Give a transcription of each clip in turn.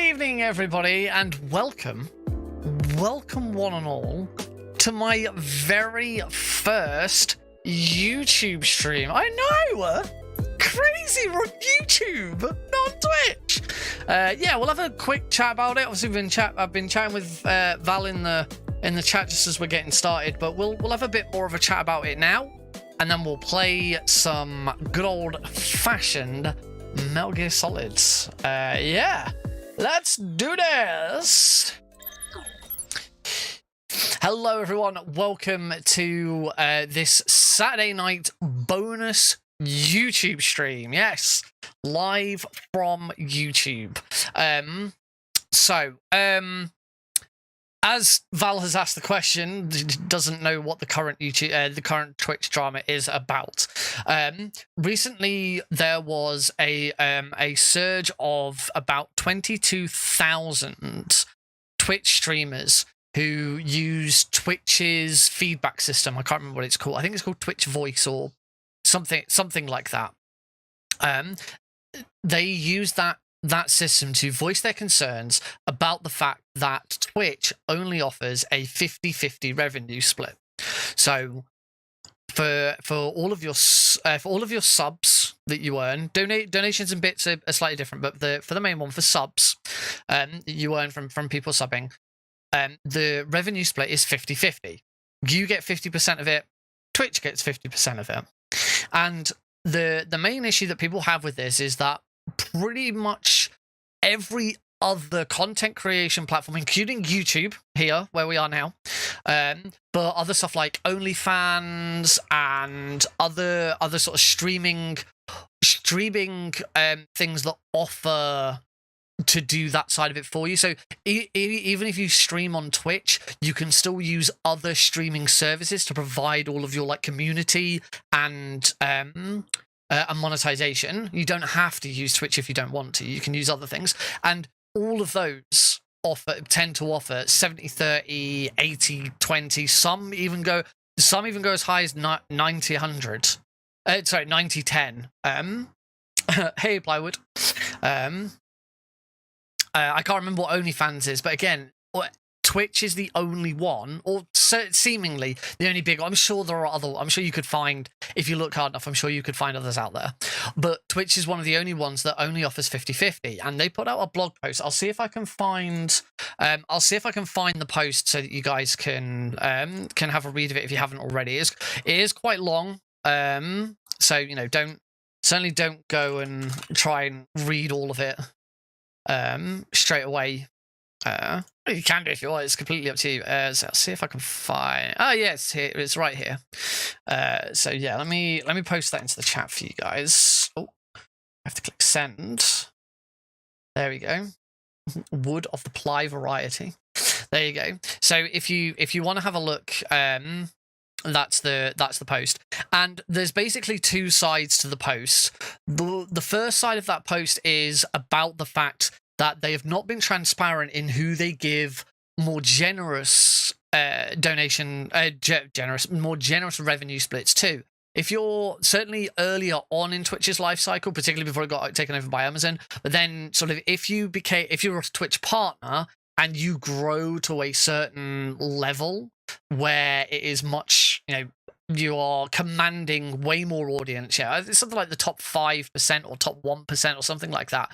evening, everybody, and welcome one and all, to my very first YouTube stream. I know! Crazy, we're on YouTube, not on Twitch. Yeah, we'll have a quick chat about it. Obviously, I've been chatting with Val in the chat just as we're getting started, but we'll have a bit more of a chat about it now, and then we'll play some good old-fashioned Metal Gear Solids. Yeah, let's do this. Hello, everyone. Welcome to this Saturday night bonus YouTube stream. Yes, live from YouTube. As Val has asked the question, doesn't know what the current the current Twitch drama is about. Recently, there was a surge of about 22,000 Twitch streamers who use Twitch's feedback system. I can't remember what it's called. I think it's called Twitch Voice or something like that. They use that system to voice their concerns about the fact that Twitch only offers a 50-50 revenue split. So for all of your subs that you earn, donations and bits are slightly different, but for the main one, for subs, you earn from people subbing, the revenue split is 50-50. You get 50% of it, Twitch gets 50% of it. And the main issue that people have with this is that pretty much every other content creation platform, including YouTube here where we are now, but other stuff like OnlyFans and other sort of streaming things that offer to do that side of it for you. So even if you stream on Twitch, you can still use other streaming services to provide all of your like community and monetization. You don't have to use Twitch if you don't want to. You can use other things, and all of those tend to offer 70-30, 80-20. Some even go as high as 90-100. Sorry, 90-10. Hey, Plywood. I can't remember what OnlyFans is, but again, Twitch is the only one, or seemingly the only big one. I'm sure there are other. I'm sure you could find, if you look hard enough, I'm sure you could find others out there. But Twitch is one of the only ones that only offers 50-50, and they put out a blog post. I'll see if I can find. I'll see if I can find the post so that you guys can have a read of it if you haven't already. It is quite long. So you know, don't go and try and read all of it straight away. You can do if you want. It's completely up to you. So I'll see if I can find. Oh yeah, it's here. It's right here. So yeah, let me post that into the chat for you guys. Oh, I have to click send. There we go. Wood of the ply variety. There you go. So if you want to have a look, that's the post, and there's basically two sides to the post. The first side of that post is about the fact that they have not been transparent in who they give more generous more generous revenue splits to. If you're certainly earlier on in Twitch's life cycle, particularly before it got taken over by Amazon, but then sort of if you're a Twitch partner and you grow to a certain level where it is much, you are commanding way more audience. Yeah, it's something like the top 5% or top 1% or something like that.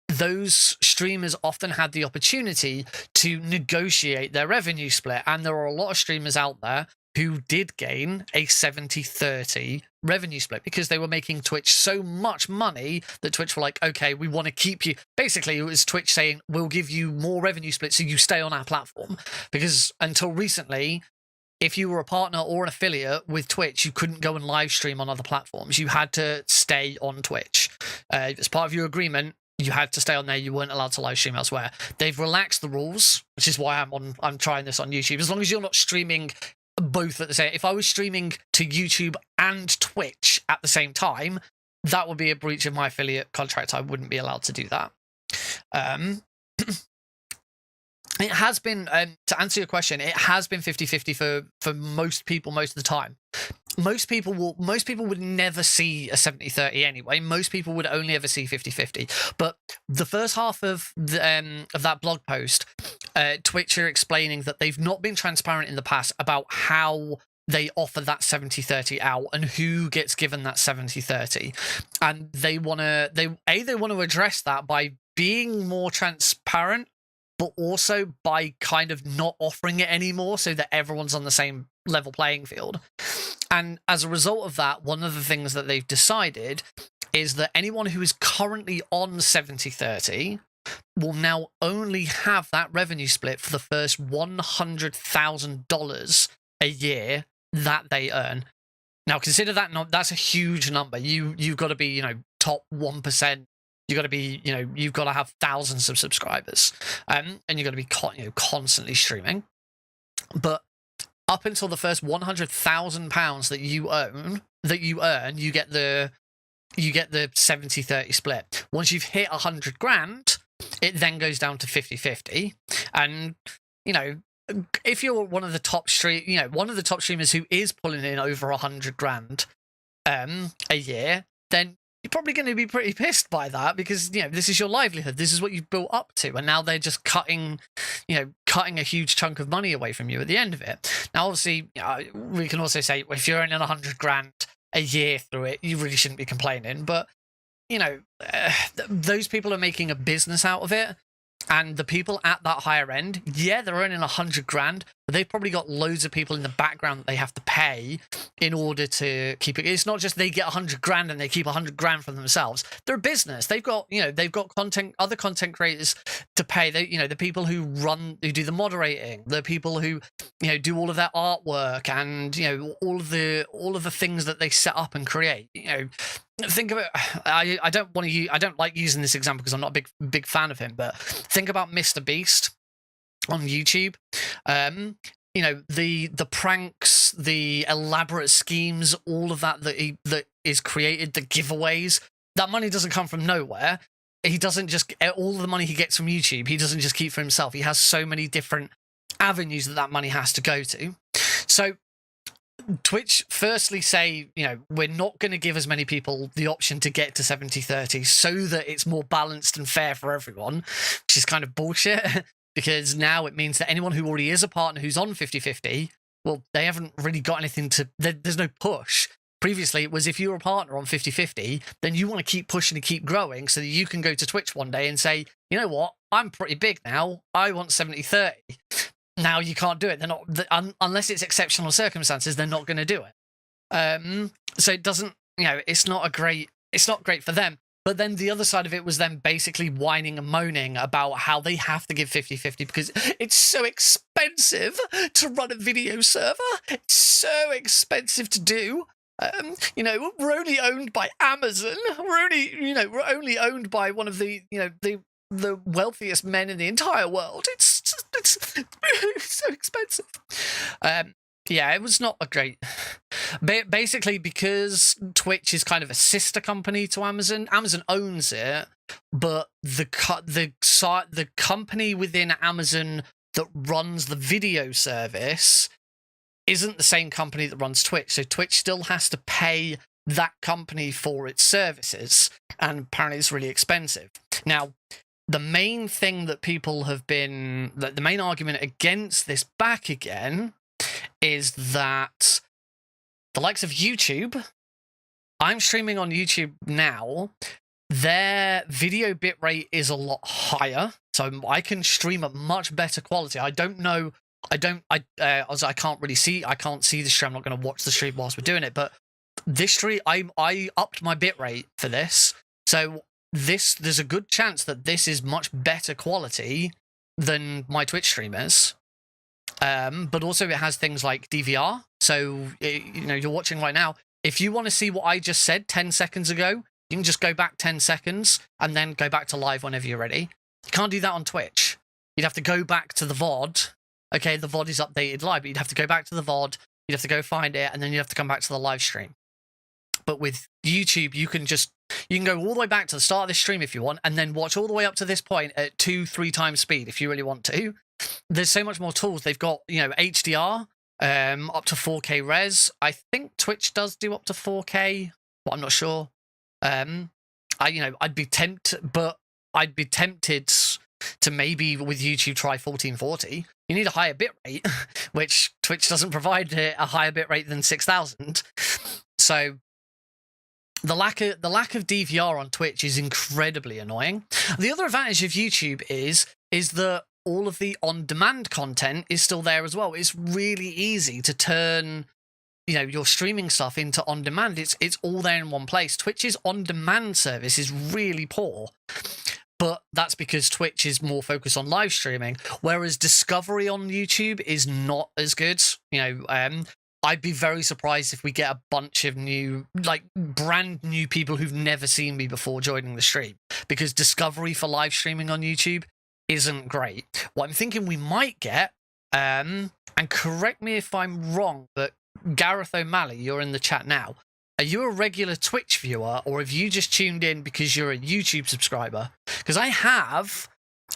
Those streamers often had the opportunity to negotiate their revenue split, and there are a lot of streamers out there who did gain a 70-30 revenue split because they were making Twitch so much money that Twitch were like, okay, we want to keep you. Basically, it was Twitch saying, we'll give you more revenue split so you stay on our platform. Because until recently, if you were a partner or an affiliate with Twitch, you couldn't go and live stream on other platforms. You had to stay on Twitch. As part of your agreement, you had to stay on there. You weren't allowed to live stream elsewhere. They've relaxed the rules, which is why I'm trying this on YouTube. As long as you're not streaming both at the same. If I was streaming to YouTube and Twitch at the same time, that would be a breach of my affiliate contract. I wouldn't be allowed to do that. It has been, to answer your question, it has been 50-50 for most people most of the time. most people would never see a 70-30 anyway. Most people would only ever see 50-50. But the first half of that blog post, Twitch are explaining that they've not been transparent in the past about how they offer that 70-30 out and who gets given that 70-30. And they want to address that by being more transparent, but also by kind of not offering it anymore so that everyone's on the same level playing field. And as a result of that, one of the things that they've decided is that anyone who is currently on 70-30 will now only have that revenue split for the first $100,000 a year that they earn. Now, consider that's a huge number. You've got to be, top 1%. You've got to be, you've got to have thousands of subscribers, and you've got to be constantly streaming. But up until the first £100,000 that you earn, you get the 70-30 split. Once you've hit 100 grand, it then goes down to 50-50. And if you're one of the top streamers who is pulling in over 100 grand a year, then you're probably going to be pretty pissed by that, because this is your livelihood, this is what you've built up to, and now they're just cutting a huge chunk of money away from you at the end of it. Now, obviously, we can also say, well, if you're earning 100 grand a year through it, you really shouldn't be complaining. But those people are making a business out of it. And the people at that higher end, yeah, they're earning 100 grand, but they've probably got loads of people in the background that they have to pay in order to keep it. It's not just they get 100 grand and they keep 100 grand for themselves. They're a business. They've got, other content creators to pay. The people who do the moderating, the people who, do all of their artwork and, all of the things that they set up and create. Think of it. I don't like using this example because I'm not a big fan of him, but think about Mr. Beast on YouTube. The pranks, the elaborate schemes, all of that is created, the giveaways. That money doesn't come from nowhere. He doesn't just all the money he gets from YouTube. He doesn't just keep for himself. He has so many different avenues that money has to go to. So Twitch firstly say, we're not going to give as many people the option to get to 70-30 so that it's more balanced and fair for everyone, which is kind of bullshit, because now it means that anyone who already is a partner who's on 50-50, well, they haven't really got anything there's no push. Previously, it was if you were a partner on 50-50, then you want to keep pushing and keep growing so that you can go to Twitch one day and say, you know what, I'm pretty big now, I want 70-30. Now you can't do it. They're not, unless it's exceptional circumstances, they're not going to do it. So it doesn't, it's not great for them. But then the other side of it was them basically whining and moaning about how they have to give 50-50 because it's so expensive to run a video server. It's so expensive to do. We're only owned by Amazon. We're only owned by one of the wealthiest men in the entire world. It's so expensive. It was not a great. Basically, because Twitch is kind of a sister company to Amazon. Amazon owns it, but the company within Amazon that runs the video service isn't the same company that runs Twitch. So Twitch still has to pay that company for its services, and apparently it's really expensive. Now, the main thing that people have been, the main argument against this back again is that the likes of YouTube, I'm streaming on YouTube now, their video bitrate is a lot higher, so I can stream at much better quality. I can't really see, I can't see the stream, I'm not going to watch the stream whilst we're doing it, but this stream, I upped my bitrate for this, so there's a good chance that this is much better quality than my Twitch stream is. But also it has things like DVR. So, you're watching right now. If you want to see what I just said 10 seconds ago, you can just go back 10 seconds and then go back to live whenever you're ready. You can't do that on Twitch. You'd have to go back to the VOD. Okay, the VOD is updated live, but you'd have to go back to the VOD, you'd have to go find it, and then you'd have to come back to the live stream. But with YouTube, you can go all the way back to the start of this stream if you want, and then watch all the way up to this point at 2-3 times speed if you really want to. There's so much more tools. They've got, HDR, up to 4K res. I think Twitch does do up to 4K, but I'm not sure. I'd be tempted to maybe with YouTube try 1440. You need a higher bitrate, which Twitch doesn't provide a higher bitrate than 6000. So the lack of DVR on Twitch is incredibly annoying. The other advantage of YouTube is that all of the on-demand content is still there as well. It's really easy to turn, your streaming stuff into on-demand. It's all there in one place. Twitch's on-demand service is really poor, but that's because Twitch is more focused on live streaming, whereas discovery on YouTube is not as good. I'd be very surprised if we get a bunch of new, brand new people who've never seen me before joining the stream, because discovery for live streaming on YouTube isn't great. What I'm thinking we might get, and correct me if I'm wrong, but Gareth O'Malley, you're in the chat now. Are you a regular Twitch viewer, or have you just tuned in because you're a YouTube subscriber? Because I have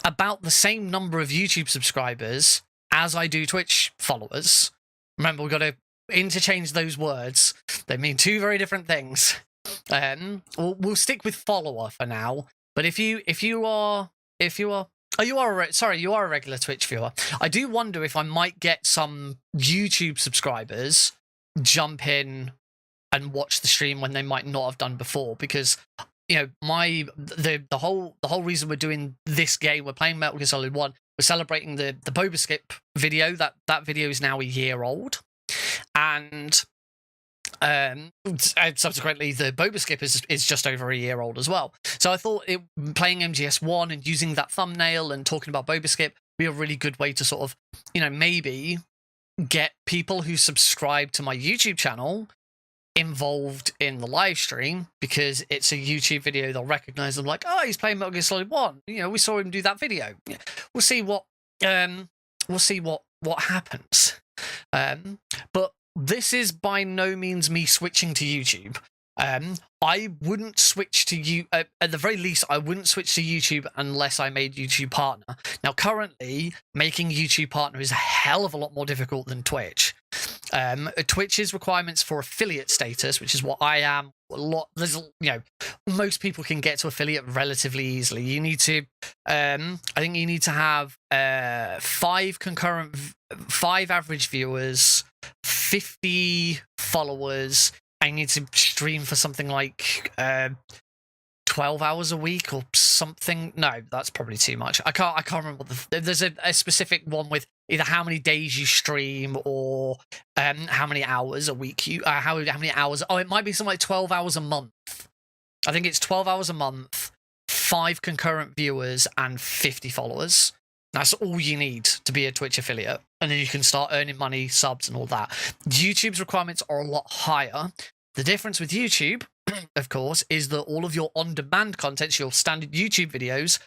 about the same number of YouTube subscribers as I do Twitch followers. Remember, we've got to interchange those words. They mean two very different things. We'll stick with follower for now. But if you are you are a regular Twitch viewer. I do wonder if I might get some YouTube subscribers jump in and watch the stream when they might not have done before, because the whole reason we're doing this game, we're playing Metal Gear Solid 1, we're celebrating the Boba Skip video. That video is now a year old, and subsequently the Boba Skip is just over a year old as well. So I thought playing MGS1 and using that thumbnail and talking about Boba Skip would be a really good way to sort of, maybe get people who subscribe to my YouTube channel involved in the live stream, because it's a YouTube video. They'll recognize them, like, oh, he's playing Metal Gear Solid 1. We saw him do that video. We'll see what happens. But this is by no means me switching to YouTube. I wouldn't switch to you. At the very least, I wouldn't switch to YouTube unless I made YouTube Partner. Now, currently, making YouTube Partner is a hell of a lot more difficult than Twitch. Twitch's requirements for affiliate status, which is what I am, most people can get to affiliate relatively easily. You need to, I think you need to have 5 average viewers, 50 followers. I need to stream for something like 12 hours a week or something. No, that's probably too much. I can't remember. There's a specific one with either how many days you stream or how many hours a week you how many hours. Oh, it might be something like 12 hours a month. I think it's 12 hours a month, 5 concurrent viewers, and 50 followers. That's all you need to be a Twitch affiliate. And then you can start earning money, subs, and all that. YouTube's requirements are a lot higher. The difference with YouTube, of course, is that all of your on-demand content, your standard YouTube videos,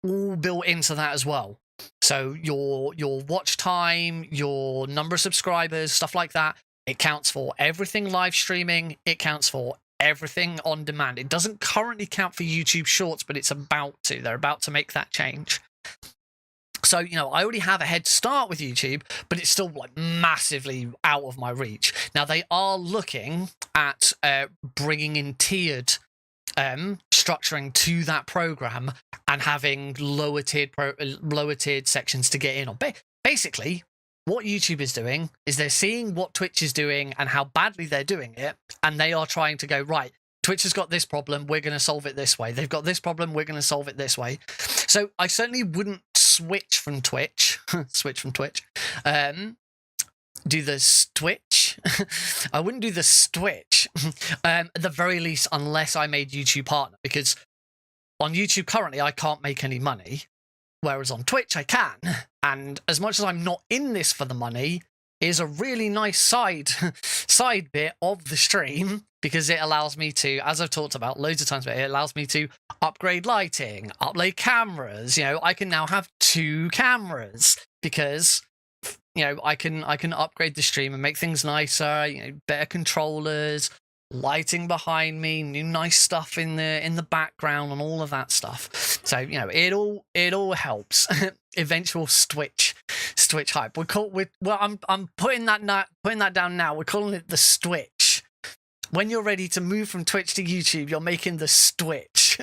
all built into that as well. So your watch time, your number of subscribers, stuff like that, it counts for everything live streaming. It counts for everything on demand. It doesn't currently count for YouTube Shorts, but it's about to. They're about to make that change. So, I already have a head start with YouTube, but it's still massively out of my reach. Now, they are looking at bringing in tiered structuring to that program and having lower tiered sections to get in on. Basically, what YouTube is doing is they're seeing what Twitch is doing and how badly they're doing it, and they are trying to go, right, Twitch has got this problem, we're going to solve it this way. They've got this problem, we're going to solve it this way. So I certainly wouldn't switch from Twitch. Do the Twitch. I wouldn't do the Twitch at the very least unless I made YouTube Partner, because on YouTube currently I can't make any money, whereas on Twitch I can. And as much as I'm not in this for the money, is a really nice side bit of the stream, because it allows me to, as I've talked about loads of times, it allows me to upgrade lighting, upload cameras. I can now have 2 cameras because I can upgrade the stream and make things nicer. Better controllers, lighting behind me, new nice stuff in the background, and all of that stuff. So it all helps. Eventual Twitch hype. I'm putting that down now. We're calling it the Switch. When you're ready to move from Twitch to YouTube, you're making the Switch.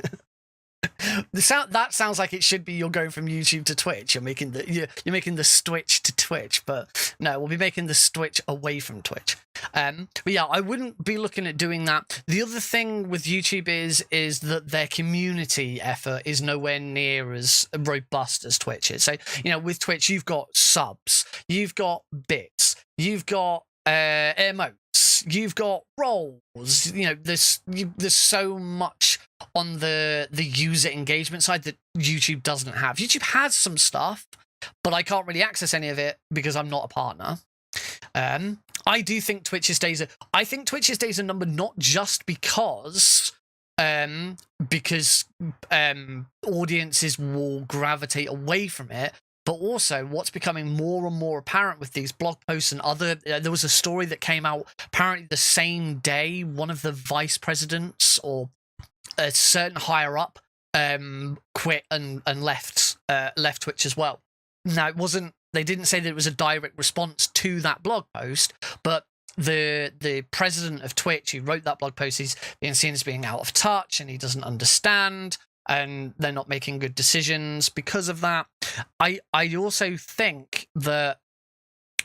That sounds like it should be you're going from YouTube to Twitch. You're making the switch to Twitch, but no, we'll be making the switch away from Twitch. But yeah, I wouldn't be looking at doing that. The other thing with YouTube is that their community effort is nowhere near as robust as Twitch is. So, with Twitch, you've got subs, you've got bits, you've got emotes, you've got roles. There's so much on the user engagement side that YouTube doesn't have. YouTube has some stuff, but I can't really access any of it because I'm not a partner. I do think Twitch's days are numbered, not just because audiences will gravitate away from it, but also what's becoming more and more apparent with these blog posts and other. There was a story that came out apparently the same day one of the vice presidents or a certain higher up quit and left Twitch as well. Now, they didn't say that it was a direct response to that blog post, but the president of Twitch who wrote that blog post, he's being seen as being out of touch and he doesn't understand, and they're not making good decisions because of that. I also think that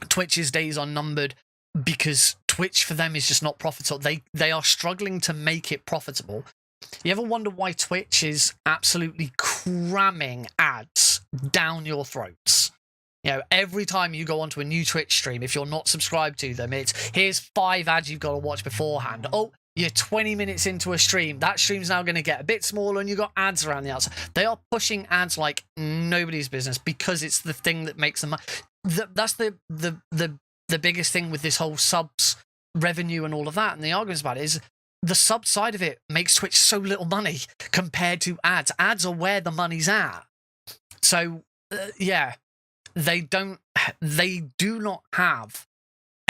Twitch's days are numbered because Twitch for them is just not profitable. They are struggling to make it profitable. You ever wonder why Twitch is absolutely cramming ads down your throats? Every time you go onto a new Twitch stream, if you're not subscribed to them, here's 5 ads you've got to watch beforehand. Oh, you're 20 minutes into a stream. That stream's now going to get a bit smaller and you've got ads around the outside. They are pushing ads like nobody's business because it's the thing that makes them. That's the biggest thing with this whole subs revenue and all of that. And the arguments about it is the sub side of it makes Twitch so little money compared to ads. Ads are where the money's at. So, yeah. They do not have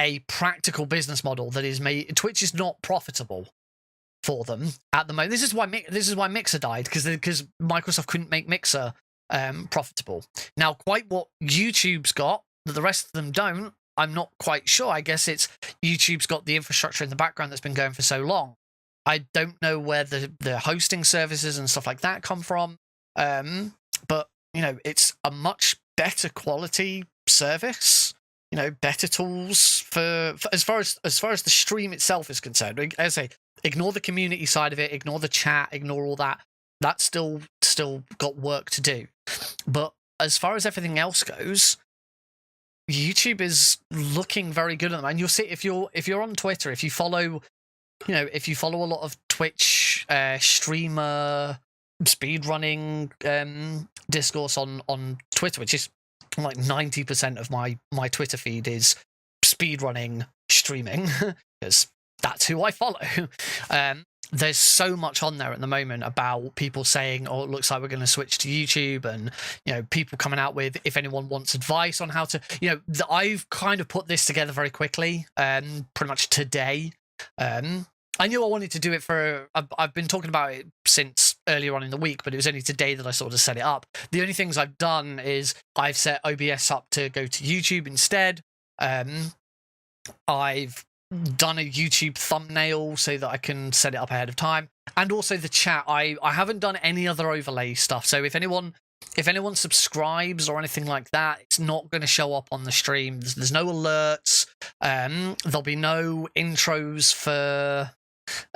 a practical business model that is made. Twitch is not profitable for them at the moment. This is why Mixer died, because Microsoft couldn't make Mixer profitable. Now, quite what YouTube's got that the rest of them don't, I'm not quite sure. I guess it's YouTube's got the infrastructure in the background that's been going for so long. I don't know where the hosting services and stuff like that come from, but it's a much better quality service, better tools for as far as the stream itself is concerned. As I say, ignore the community side of it, ignore the chat, ignore all that. That's still got work to do. But as far as everything else goes, YouTube is looking very good at them. And you'll see if you're on Twitter, if you follow a lot of Twitch streamer speedrunning discourse on Twitter, which is like 90% of my Twitter feed is speedrunning streaming, because that's who I follow. There's so much on there at the moment about people saying, oh, it looks like we're going to switch to YouTube, and people coming out with, if anyone wants advice on how to, I've kind of put this together very quickly, pretty much today. I knew I wanted to do it I've been talking about it since earlier on in the week, but it was only today that I sort of set it up. The only things I've done is I've set OBS up to go to YouTube instead. I've done a YouTube thumbnail so that I can set it up ahead of time. And also the chat, I haven't done any other overlay stuff. So if anyone subscribes or anything like that, it's not going to show up on the stream. There's no alerts. There'll be no intros for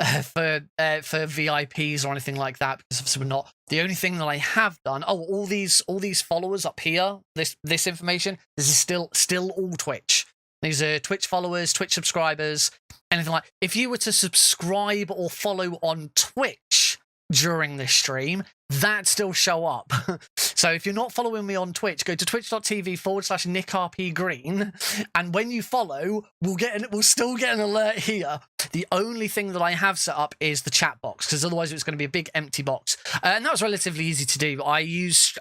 VIPs or anything like that, because obviously we're not. The only thing that I have done, all these followers up here, this information, this is still all Twitch. These are Twitch followers, Twitch subscribers, anything like. If you were to subscribe or follow on Twitch during this stream, that still show up. So if you're not following me on Twitch, go to twitch.tv/NickRPGreen, and when you follow, we'll still get an alert here. The only thing that I have set up is the chat box, because otherwise it's going to be a big empty box. And that was relatively easy to do. I use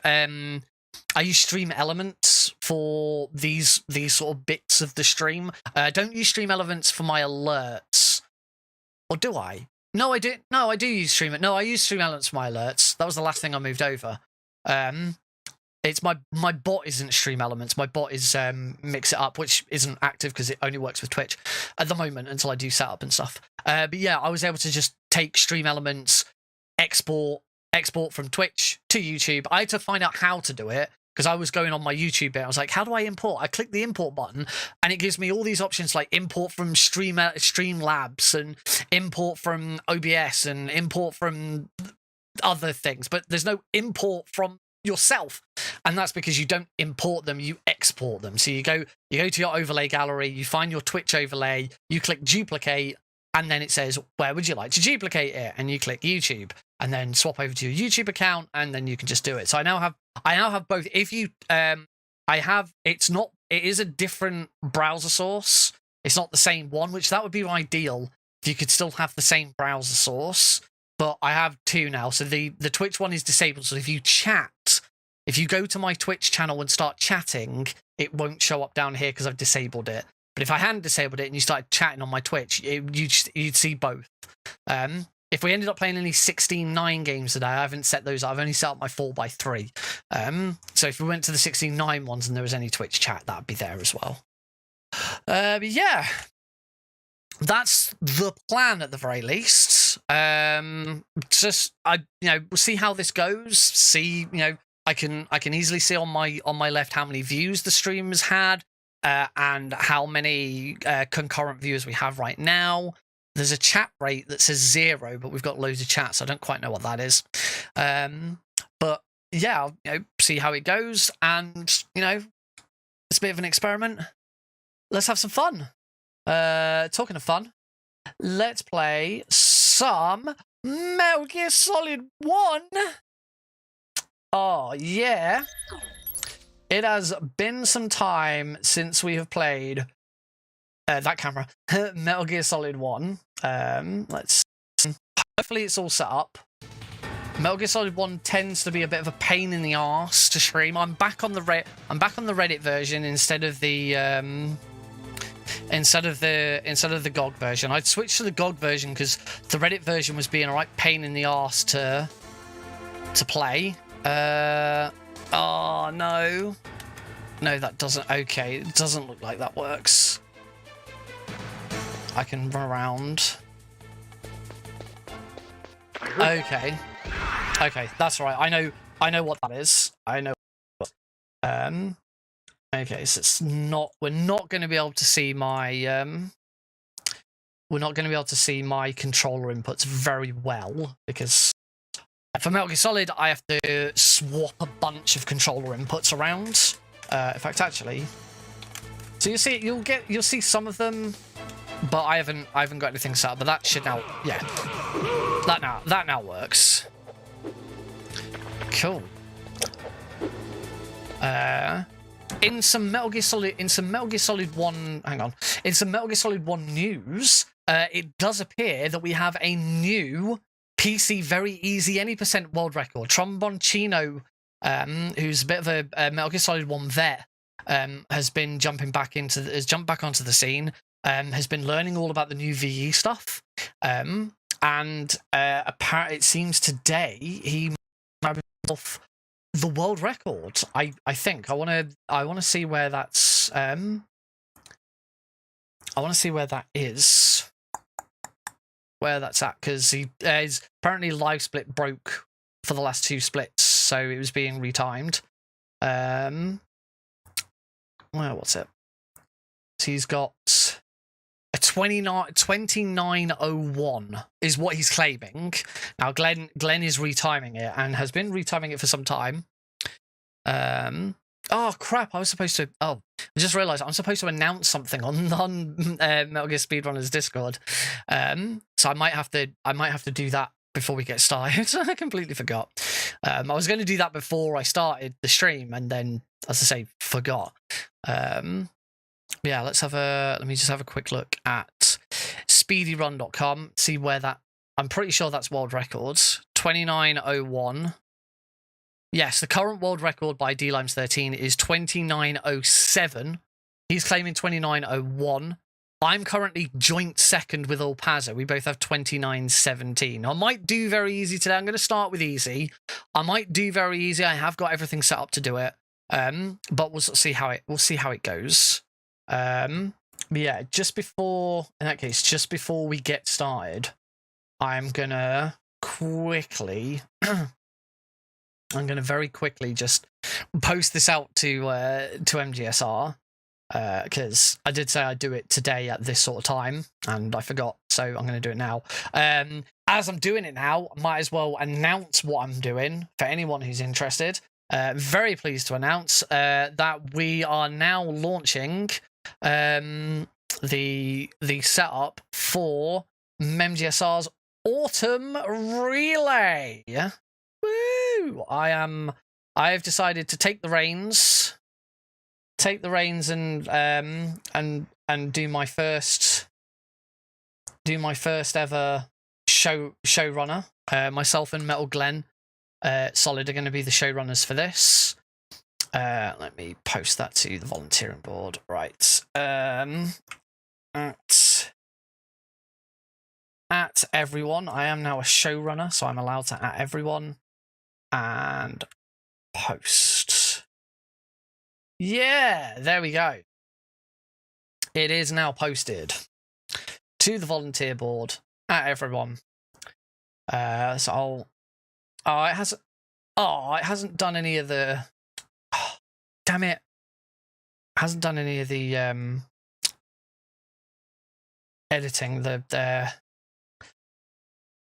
Stream Elements for these sort of bits of the stream. Don't use Stream Elements for my alerts. Or do I? No, I do. No, I do use Stream. No, I use Stream Elements for my alerts. That was the last thing I moved over. It's my bot isn't Stream Elements. My bot is Mix It Up, which isn't active because it only works with Twitch at the moment until I do setup and stuff. But yeah, I was able to just take Stream Elements, export from Twitch to YouTube. I had to find out how to do it because I was going on my YouTube bit. I was like, how do I import? I click the import button and it gives me all these options like import from Streamlabs and import from OBS and import from other things, but there's no import from yourself, and that's because you don't import them, you export them. So you go to your overlay gallery, you find your Twitch overlay, you click duplicate, and then it says where would you like to duplicate it, and you click YouTube and then swap over to your YouTube account, and then you can just do it. So I now have both. If you it is a different browser source, it's not the same one, which that would be ideal if you could still have the same browser source. But I have two now. So the Twitch one is disabled. So if you go to my Twitch channel and start chatting, it won't show up down here because I've disabled it. But if I hadn't disabled it and you started chatting on my Twitch, you'd see both. If we ended up playing any 16:9 games today, I haven't set those up. I've only set up my 4x3. So if we went to the 16:9 ones and there was any Twitch chat, that'd be there as well. But yeah. That's the plan at the very least. We'll see how this goes. See, I can easily see on my left how many views the stream has had, and how many concurrent viewers we have right now. There's a chat rate that says 0, but we've got loads of chats. So I don't quite know what that is. But yeah, I'll, see how it goes, and it's a bit of an experiment. Let's have some fun. Talking of fun, let's play some Metal Gear Solid 1. Oh, yeah. It has been some time since we have played that camera, Metal Gear Solid 1. Let's hopefully it's all set up. Metal Gear Solid 1 tends to be a bit of a pain in the arse to stream. I'm back on the Reddit version instead of the GOG version. I'd switched to the GOG version because the Reddit version was being a right pain in the arse to play. Oh no, that doesn't. Okay, it doesn't look like that works. I can run around. Okay, that's right. I know what that is. I know. Okay, so it's not. We're not going to be able to see my. We're not going to be able to see my controller inputs very well because for Metal Gear Solid, I have to swap a bunch of controller inputs around. In fact, actually, so you'll see some of them, but I haven't got anything set up. But that should now, yeah, that now works. Cool. In some Metal Gear Solid 1, hang on. In some Metal Gear Solid 1 news, it does appear that we have a new PC very easy any percent world record. Tromboncino, who's a bit of a Metal Gear Solid 1 vet, has jumped back onto the scene, has been learning all about the new VE stuff, and apparently it seems today he might be off the world record. I think I want to see where that's I want to see where that is, where that's at, because his apparently live split broke for the last 2 splits, so it was being retimed. Well, what's it? So he's got a 2901 is what he's claiming. Now Glenn is retiming it and has been retiming it for some time. Oh crap! I just realised I'm supposed to announce something on Metal Gear Speedrunners Discord. So I might have to do that before we get started. I completely forgot. I was going to do that before I started the stream, and then, as I say, forgot. Yeah, let me just have a quick look at speedyrun.com, see where that. I'm pretty sure that's world records. 2901. Yes, the current world record by DLimes13 is 2907. He's claiming 2901. I'm currently joint second with Olpaza. We both have 29.17. I might do very easy today. I'm going to start with easy. I might do very easy. I have got everything set up to do it. But we'll see how it goes. Yeah, just before we get started, I'm gonna very quickly just post this out to MGSR, because I did say I'd do it today at this sort of time, and I forgot, so I'm going to do it now. As I'm doing it now, I might as well announce what I'm doing for anyone who's interested. Very pleased to announce that we are now launching the setup for MGSR's Autumn Relay. Woo! I've decided to take the reins and do my first ever showrunner. Myself and Metal Glenn Solid are going to be the showrunners for this. Let me post that to the volunteering board. Right. At everyone. I am now a showrunner, so I'm allowed to at everyone and post. Yeah, there we go. It is now posted to the volunteer board at everyone. So it hasn't done any of the. Oh, damn it! Hasn't done any of the editing. The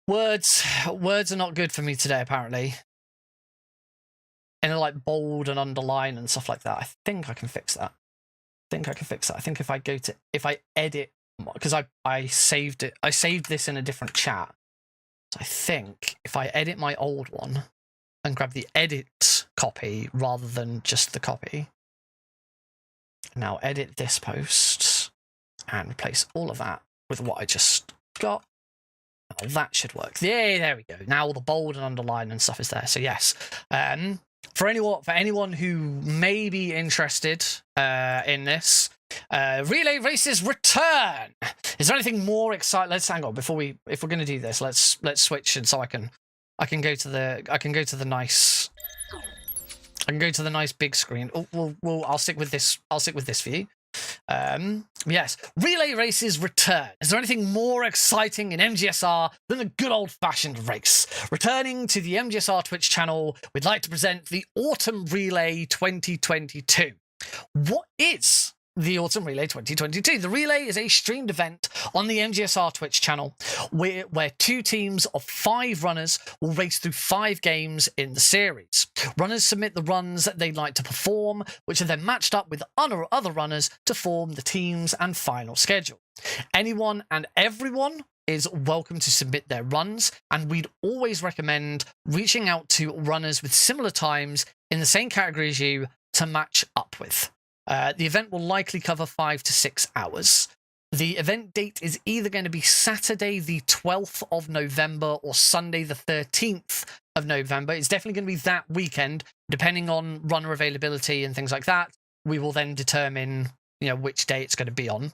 words are not good for me today, apparently. And they're like bold and underline and stuff like that. I think I can fix that. I think if I edit, because I saved it. I saved this in a different chat. So I think if I edit my old one and grab the edit copy rather than just the copy. Now edit this post and replace all of that with what I just got. Oh, that should work. Yeah, there we go. Now all the bold and underline and stuff is there. So yes, for anyone who may be interested in this, relay races return. Is there anything more exciting? Let's hang on if we're going to do this. Let's switch, and so I can go to the nice big screen. Oh, I'll stick with this. I'll stick with this for you. Yes, relay races return. Is there anything more exciting in MGSR than a good old-fashioned race? Returning to the MGSR Twitch channel, we'd like to present the Autumn Relay 2022. What is the Autumn Relay 2022? The Relay is a streamed event on the MGSR Twitch channel where 2 teams of 5 runners will race through 5 games in the series. Runners submit the runs that they'd like to perform, which are then matched up with other runners to form the teams and final schedule. Anyone and everyone is welcome to submit their runs, and we'd always recommend reaching out to runners with similar times in the same category as you to match up with. The event will likely cover 5 to 6 hours. The event date is either going to be Saturday the 12th of November or Sunday the 13th of November. It's definitely going to be that weekend, depending on runner availability and things like that. We will then determine, which day it's going to be on.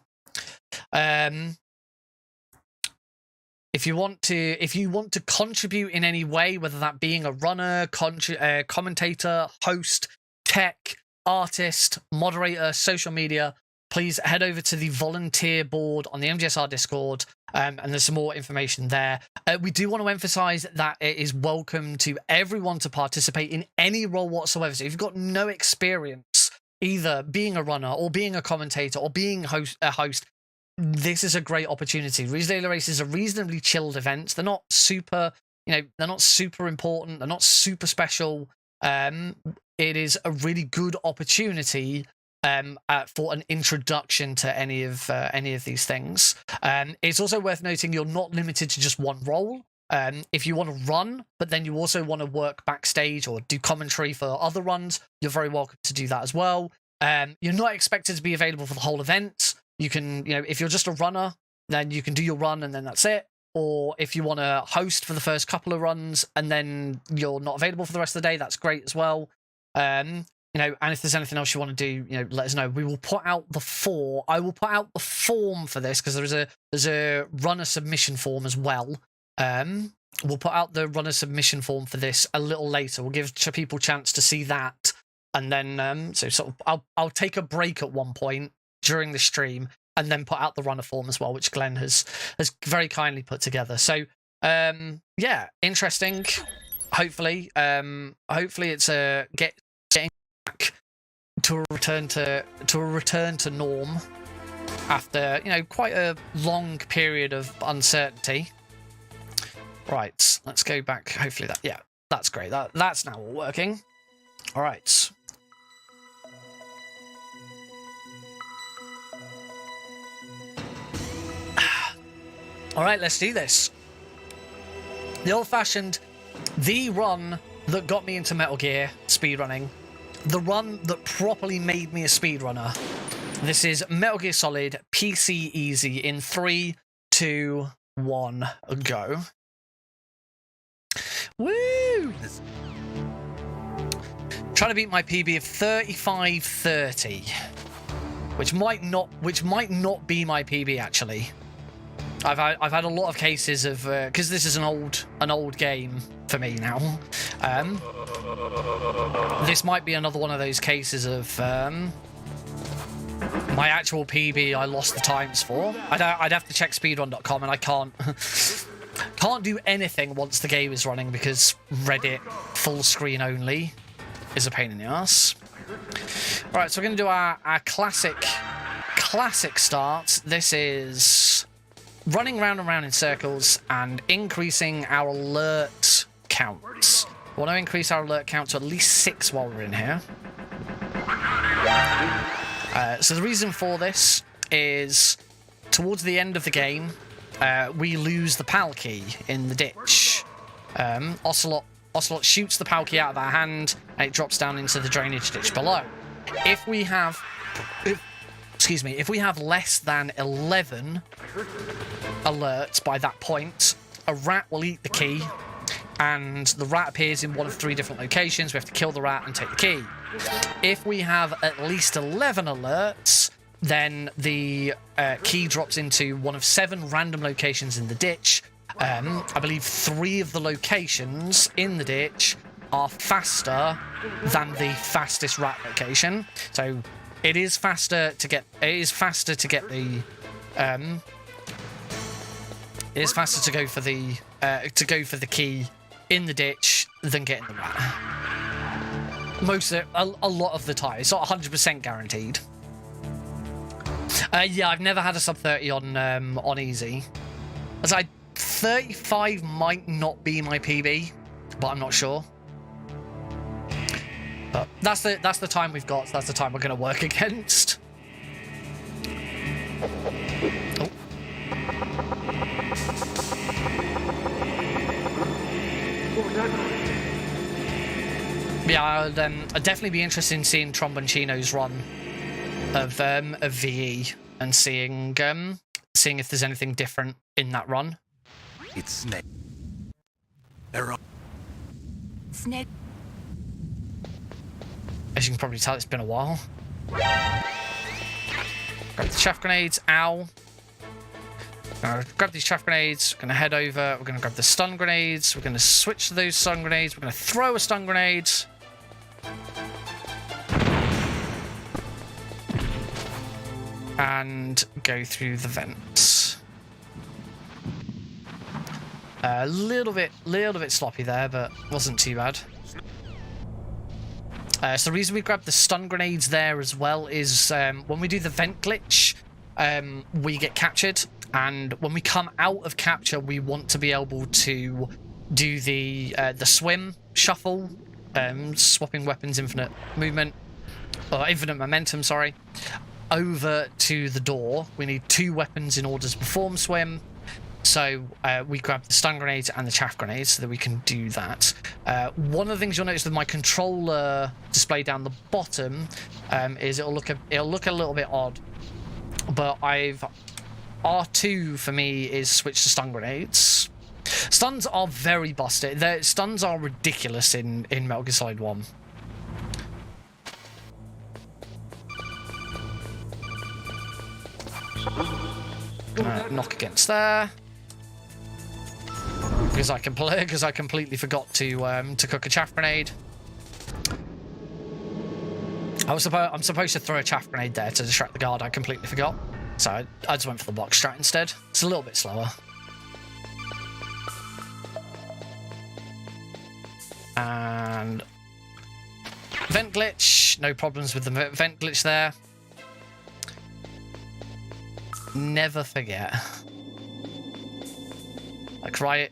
If you want to contribute in any way, whether that being a runner, commentator, host, tech, artist, moderator, social media, please head over to the volunteer board on the MGSR Discord, and there's some more information there. We do want to emphasize that it is welcome to everyone to participate in any role whatsoever. So if you've got no experience either being a runner or being a commentator or being a host, this is a great opportunity. Relay races are reasonably chilled events. They're not super, they're not super important. They're not super special. It is a really good opportunity for an introduction to any of these things. It's also worth noting you're not limited to just one role. If you want to run, but then you also want to work backstage or do commentary for other runs, you're very welcome to do that as well. You're not expected to be available for the whole event. You can, if you're just a runner, then you can do your run and then that's it. Or if you want to host for the first couple of runs and then you're not available for the rest of the day, that's great as well. and if there's anything else you want to do, let us know. We will put out I will put out the form for this because there's a runner submission form as well. We'll put out the runner submission form for this a little later. We'll give people a chance to see that, and then so sort of I'll take a break at one point during the stream and then put out the runner form as well, which Glenn has very kindly put together. So yeah, interesting. Hopefully it's getting back to a return to norm after quite a long period of uncertainty. Right, let's go back. Hopefully that's great. That's now all working. All right. All right, let's do this. The old-fashioned, the run that got me into Metal Gear speedrunning, the run that properly made me a speedrunner. This is Metal Gear Solid PC Easy in 3, 2, 1, go. Woo! Trying to beat my PB of 35:30, which might not be my PB actually. I've had a lot of cases of because this is an old game for me now. This might be another one of those cases of my actual PB I lost the times for. I'd have to check speedrun.com, and I can't do anything once the game is running because Reddit full screen only is a pain in the ass. All right, so we're going to do our classic start. This is running round and round in circles and increasing our alert counts. We want to increase our alert count to at least 6 while we're in here. So the reason for this is towards the end of the game, we lose the PAL key in the ditch. Ocelot shoots the PAL key out of our hand and it drops down into the drainage ditch below. If we have less than 11 alerts by that point, a rat will eat the key, and the rat appears in one of 3 different locations. We have to kill the rat and take the key. If we have at least 11 alerts, then the key drops into one of 7 random locations in the ditch. I believe 3 of the locations in the ditch are faster than the fastest rat location. So it is faster to get the it is faster to go for the key in the ditch than getting the rat. A lot of the time. It's not 100% guaranteed. Yeah, I've never had a sub 30 on easy. As 35 might not be my PB, but I'm not sure. But that's the time we've got. So that's the time we're going to work against. Oh. Yeah, I'd definitely be interested in seeing Tromboncino's run of VE and seeing if there's anything different in that run. It's Snake. Snake. As you can probably tell, it's been a while. Grab the chaff grenades. Ow. Grab these chaff grenades. We're going to head over. We're going to grab the stun grenades. We're going to switch to those stun grenades. We're going to throw a stun grenade. And go through the vents. A little bit sloppy there, but wasn't too bad. So the reason we grabbed the stun grenades there as well is when we do the vent glitch, we get captured, and when we come out of capture, we want to be able to do the swim shuffle, swapping weapons, infinite momentum, sorry, over to the door. We need 2 weapons in order to perform swim. So we grab the stun grenades and the chaff grenades so that we can do that. One of the things you'll notice with my controller display down the bottom is it'll look a little bit odd, but R2 for me is switch to stun grenades. Stuns are very busted. Stuns are ridiculous in Metal Gear Solid 1. Knock against there. Because I completely forgot to cook a chaff grenade. I'm supposed to throw a chaff grenade there to distract the guard. I completely forgot. So I just went for the box strat instead. It's a little bit slower. And vent glitch. No problems with the vent glitch there. Never forget.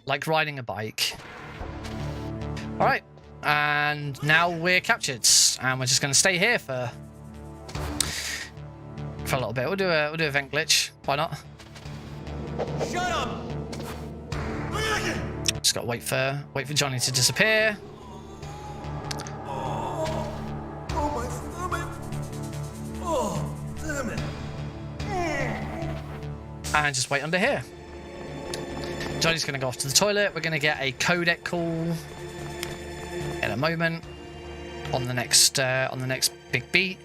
Like riding a bike. All right. And now we're captured, and we're just going to stay here for a little bit. We'll do a vent glitch. Why not? Shut up! Just got to wait for Johnny to disappear. Oh, my stomach! Oh, damn it! And just wait under here. Johnny's going to go off to the toilet. We're going to get a codec call in a moment on the next big beat.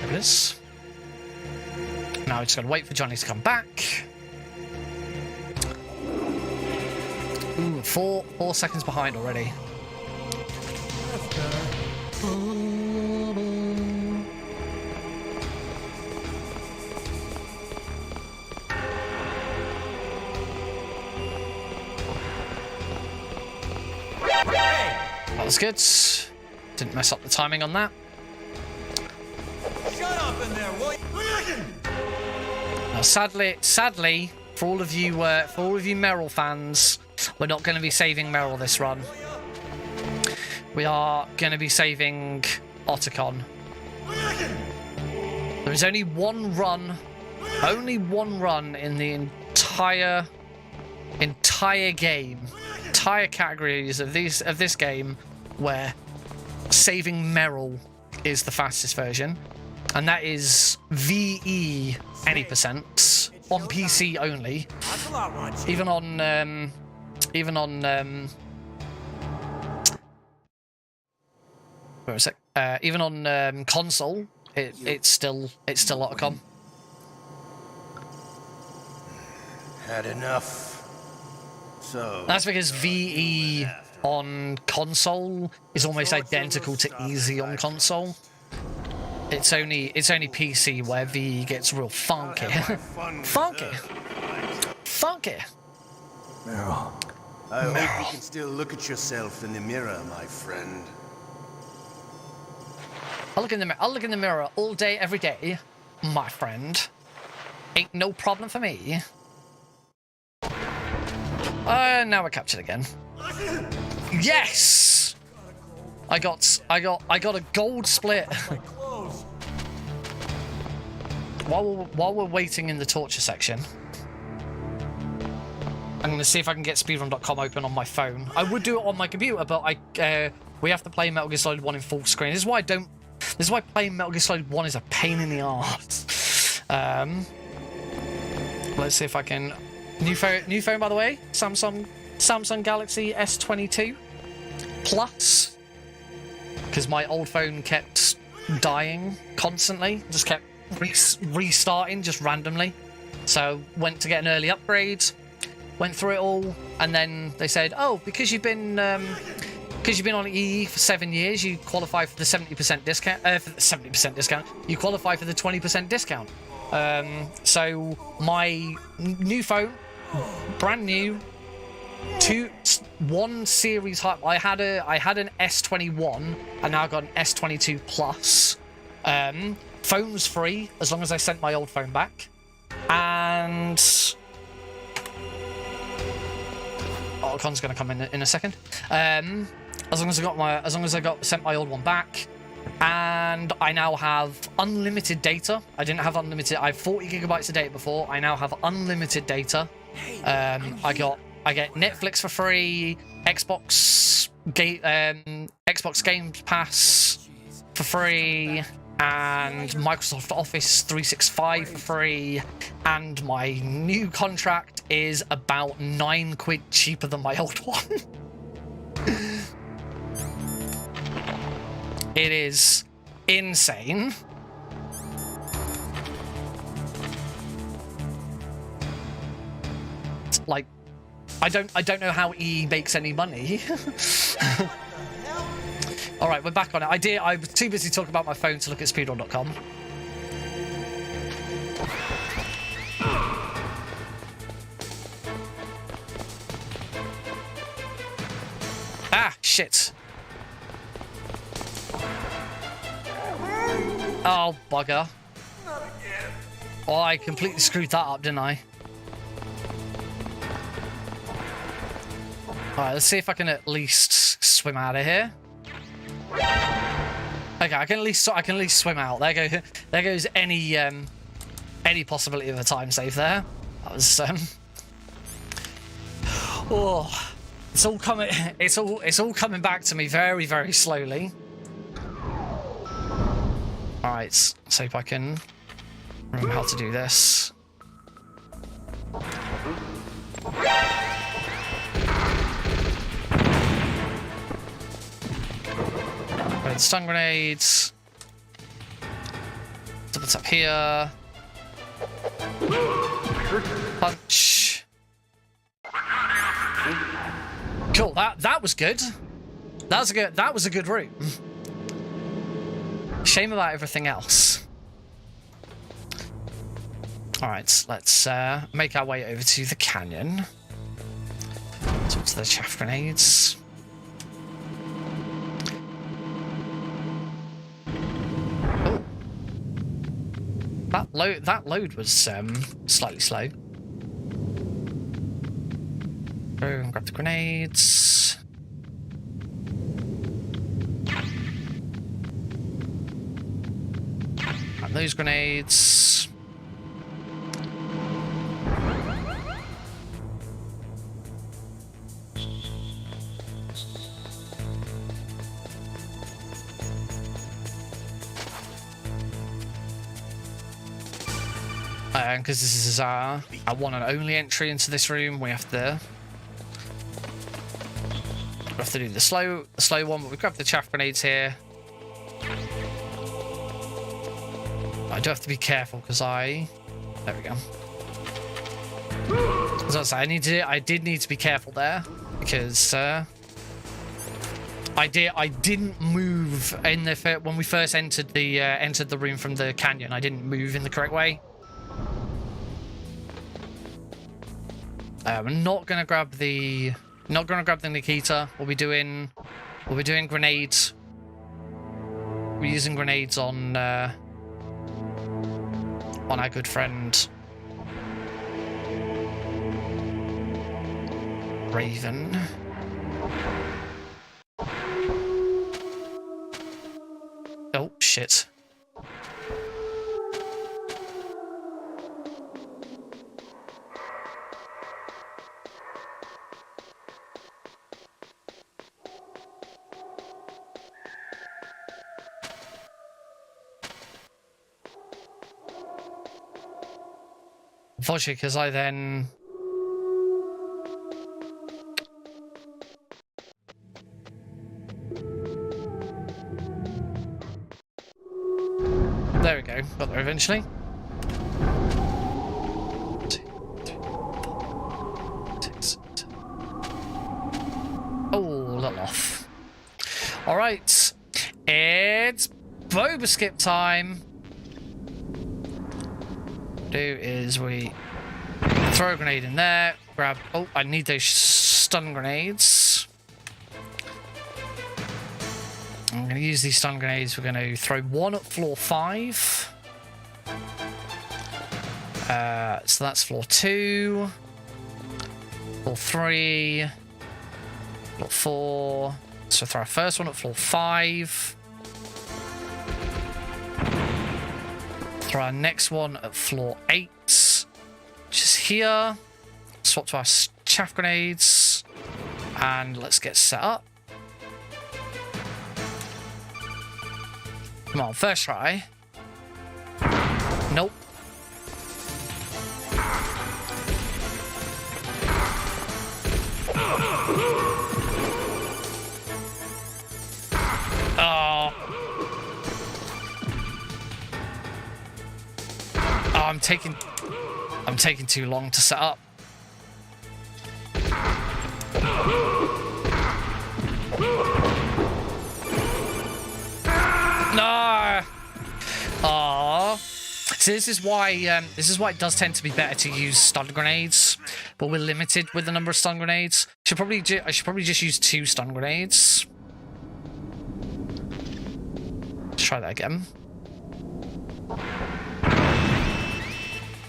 There it is. Now we just got to wait for Johnny to come back. Ooh, 4 seconds behind already. That was good. Didn't mess up the timing on that. Shut up in there, will you? Now, sadly, for all of you Meryl fans, we're not going to be saving Meryl this run. We are going to be saving Otacon. There is only one run in the entire game, entire categories of this game, where saving Meryl is the fastest version, and that is VE any % on PC only. Even on where was it? Even on console, it's still Otacon. Had enough. So That's because VE on console is almost identical to easy on console. It's only PC where VE gets real funky. Funky. Meryl, I hope you can still look at yourself in the mirror, my friend. I'll look in the mirror all day, every day, my friend. Ain't no problem for me. Now we're captured again. Yes! I got a gold split. While we're waiting in the torture section, I'm gonna see if I can get speedrun.com open on my phone. I would do it on my computer, but we have to play Metal Gear Solid 1 in full screen. This is why playing Metal Gear Solid 1 is a pain in the arse. Let's see if I can. New phone, by the way. Samsung Galaxy S22 Plus. Because my old phone kept dying constantly. Just kept restarting just randomly. So went to get an early upgrade. Went through it all, and then they said, "Oh, because you've been on EE for 7 years, you qualify for the 70% discount. For the 70% discount, you qualify for the 20% discount." So my new phone, brand new, 1 series high. I had an S21, and now I've got an S22 Plus. Phone's free as long as I sent my old phone back, and Otacon's going to come in a second. As long as I sent my old one back, and I now have unlimited data. I didn't have unlimited. I have 40 gigabytes of data before. I now have unlimited data. I get Netflix for free, Xbox Game Pass for free, and Microsoft Office 365 for free, and my new contract is about £9 cheaper than my old one. It is insane. Like, I don't know how E makes any money. All right, we're back on it. I was too busy talking about my phone to look at speedrun.com. Ah, shit. Oh, bugger. Oh, I completely screwed that up, didn't I? Alright, let's see if I can at least swim out of here. Okay, I can at least swim out. There goes any possibility of a time save there. That was oh, it's all coming back to me very, very slowly. Alright, let's hope I can remember how to do this. Stun grenades. So what's up here? Punch. Cool. That was good. That was a good route. Shame about everything else. All right, let's make our way over to the canyon. Talk to the chaff grenades. That load was slightly slow. Go and grab the grenades. And those grenades. Because this is our one and only entry into this room, we have to do the slow one, but we grab the chaff grenades here. I do have to be careful because there we go. As I say, I did need to be careful there because I didn't move in when we first entered the room from the canyon. I didn't move in the correct way. We're not gonna grab the Nikita. We'll be doing grenades. We're using grenades on our good friend Raven. Oh shit. Unfortunately, because I then... There we go. Got there eventually. 2, 3, 4, 6, 7. Oh, a little off. All right. It's Boba Skip time. Do is we throw a grenade in there, grab... Oh, I need those stun grenades. I'm going to use these stun grenades. We're going to throw one at floor 5. So that's floor 2. Floor 3. Floor 4. So throw our first one at floor 5. Throw our next one at floor 8, which is here. Swap to our chaff grenades, and let's get set up. Come on, first try. Nope. Oh. I'm taking too long to set up. No. Aww. So this is why it does tend to be better to use stun grenades, but we're limited with the number of stun grenades. I should probably just use 2 stun grenades. Let's try that again.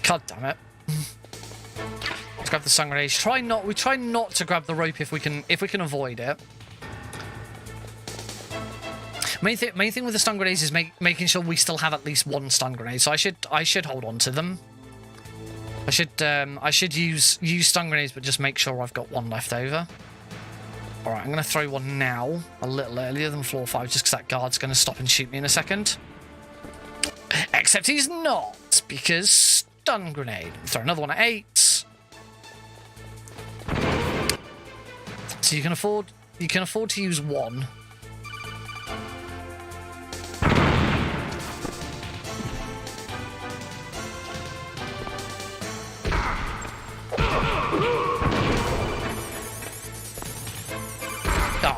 God damn it. Let's grab the stun grenades. We try not to grab the rope if we can avoid it. Main thing with the stun grenades is making sure we still have at least 1 stun grenade. So I should hold on to them. I should use stun grenades, but just make sure I've got 1 left over. All right, I'm gonna throw one now, a little earlier than floor 5, just because that guard's gonna stop and shoot me in a second. Except he's not, because stun grenade. Throw another one at 8. So you can afford to use 1.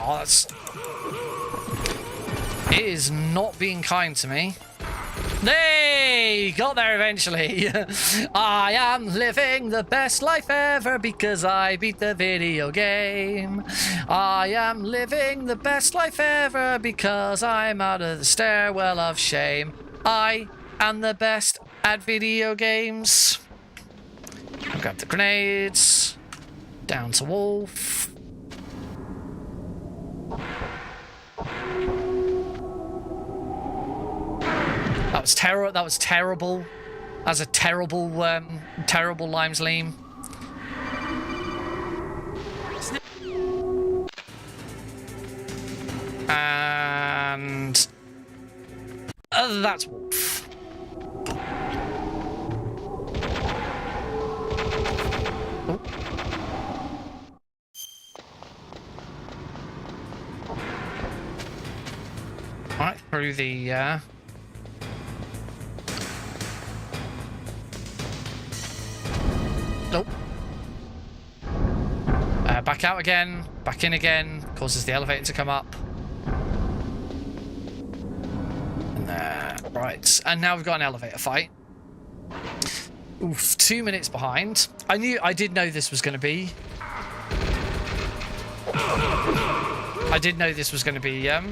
Oh, it is not being kind to me. Hey, got there eventually. I am living the best life ever because I beat the video game. I am living the best life ever because I'm out of the stairwell of shame. I am the best at video games. I'll grab the grenades. Down to Wolf. That was terrible. That's a terrible, terrible Limes Leam. And that's Wolf. Oh. Right through the. Nope. Back out again, back in again, causes the elevator to come up. And right, and now we've got an elevator fight. Oof, 2 minutes behind. I did know this was going to be. I did know this was going to be a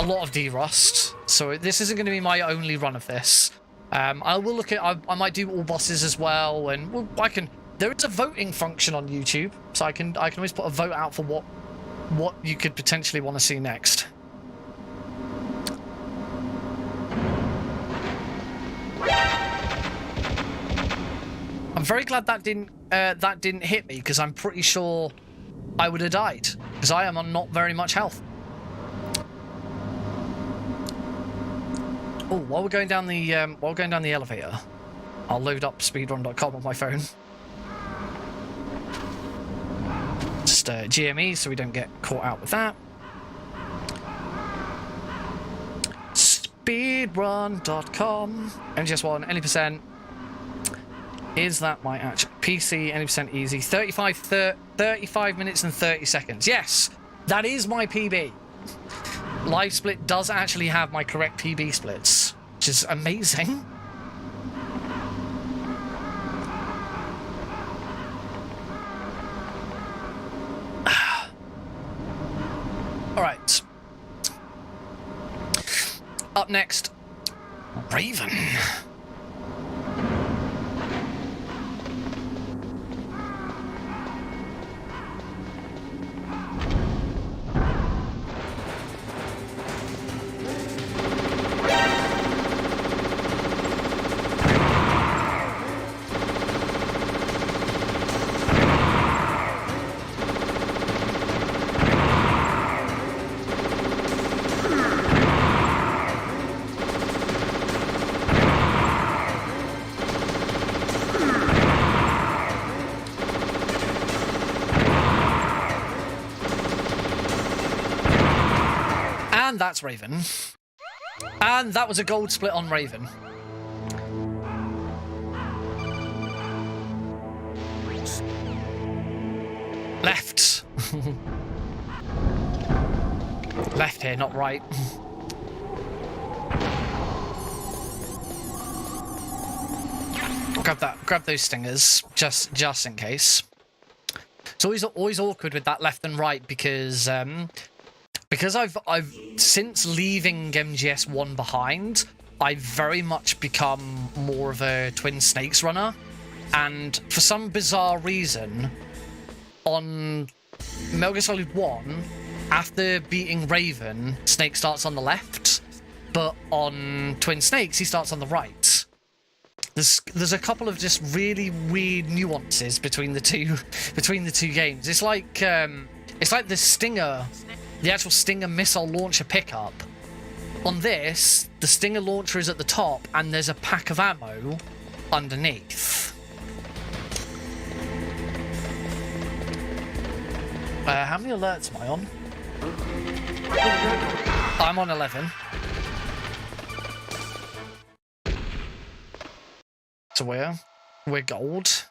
lot of D-Rust. So this isn't going to be my only run of this. I will look at. I might do all bosses as well, and I can. There is a voting function on YouTube, so I can always put a vote out for what you could potentially want to see next. I'm very glad that didn't hit me, because I'm pretty sure I would have died, because I am on not very much health. Oh, while we're going down the elevator, I'll load up speedrun.com on my phone. Just GME so we don't get caught out with that. Speedrun.com. MGS1, any percent. Is that my actual PC? Any percent easy. 35 minutes and 30 seconds. Yes, that is my PB. Live Split does actually have my correct PB splits, which is amazing. All right. Up next, Raven. And that's Raven. And that was a gold split on Raven. Thanks. Left. Left here, not right. Grab those stingers, just in case. It's always awkward with that left and right because I've since leaving MGS1 behind, I've very much become more of a Twin Snakes runner, and for some bizarre reason, on Metal Gear Solid 1, after beating Raven, Snake starts on the left, but on Twin Snakes he starts on the right. There's a couple of just really weird nuances between the two games. It's like the Stinger, the actual Stinger missile launcher pickup. On this, the Stinger launcher is at the top, and there's a pack of ammo underneath. How many alerts am I on? I'm on 11. So we're gold.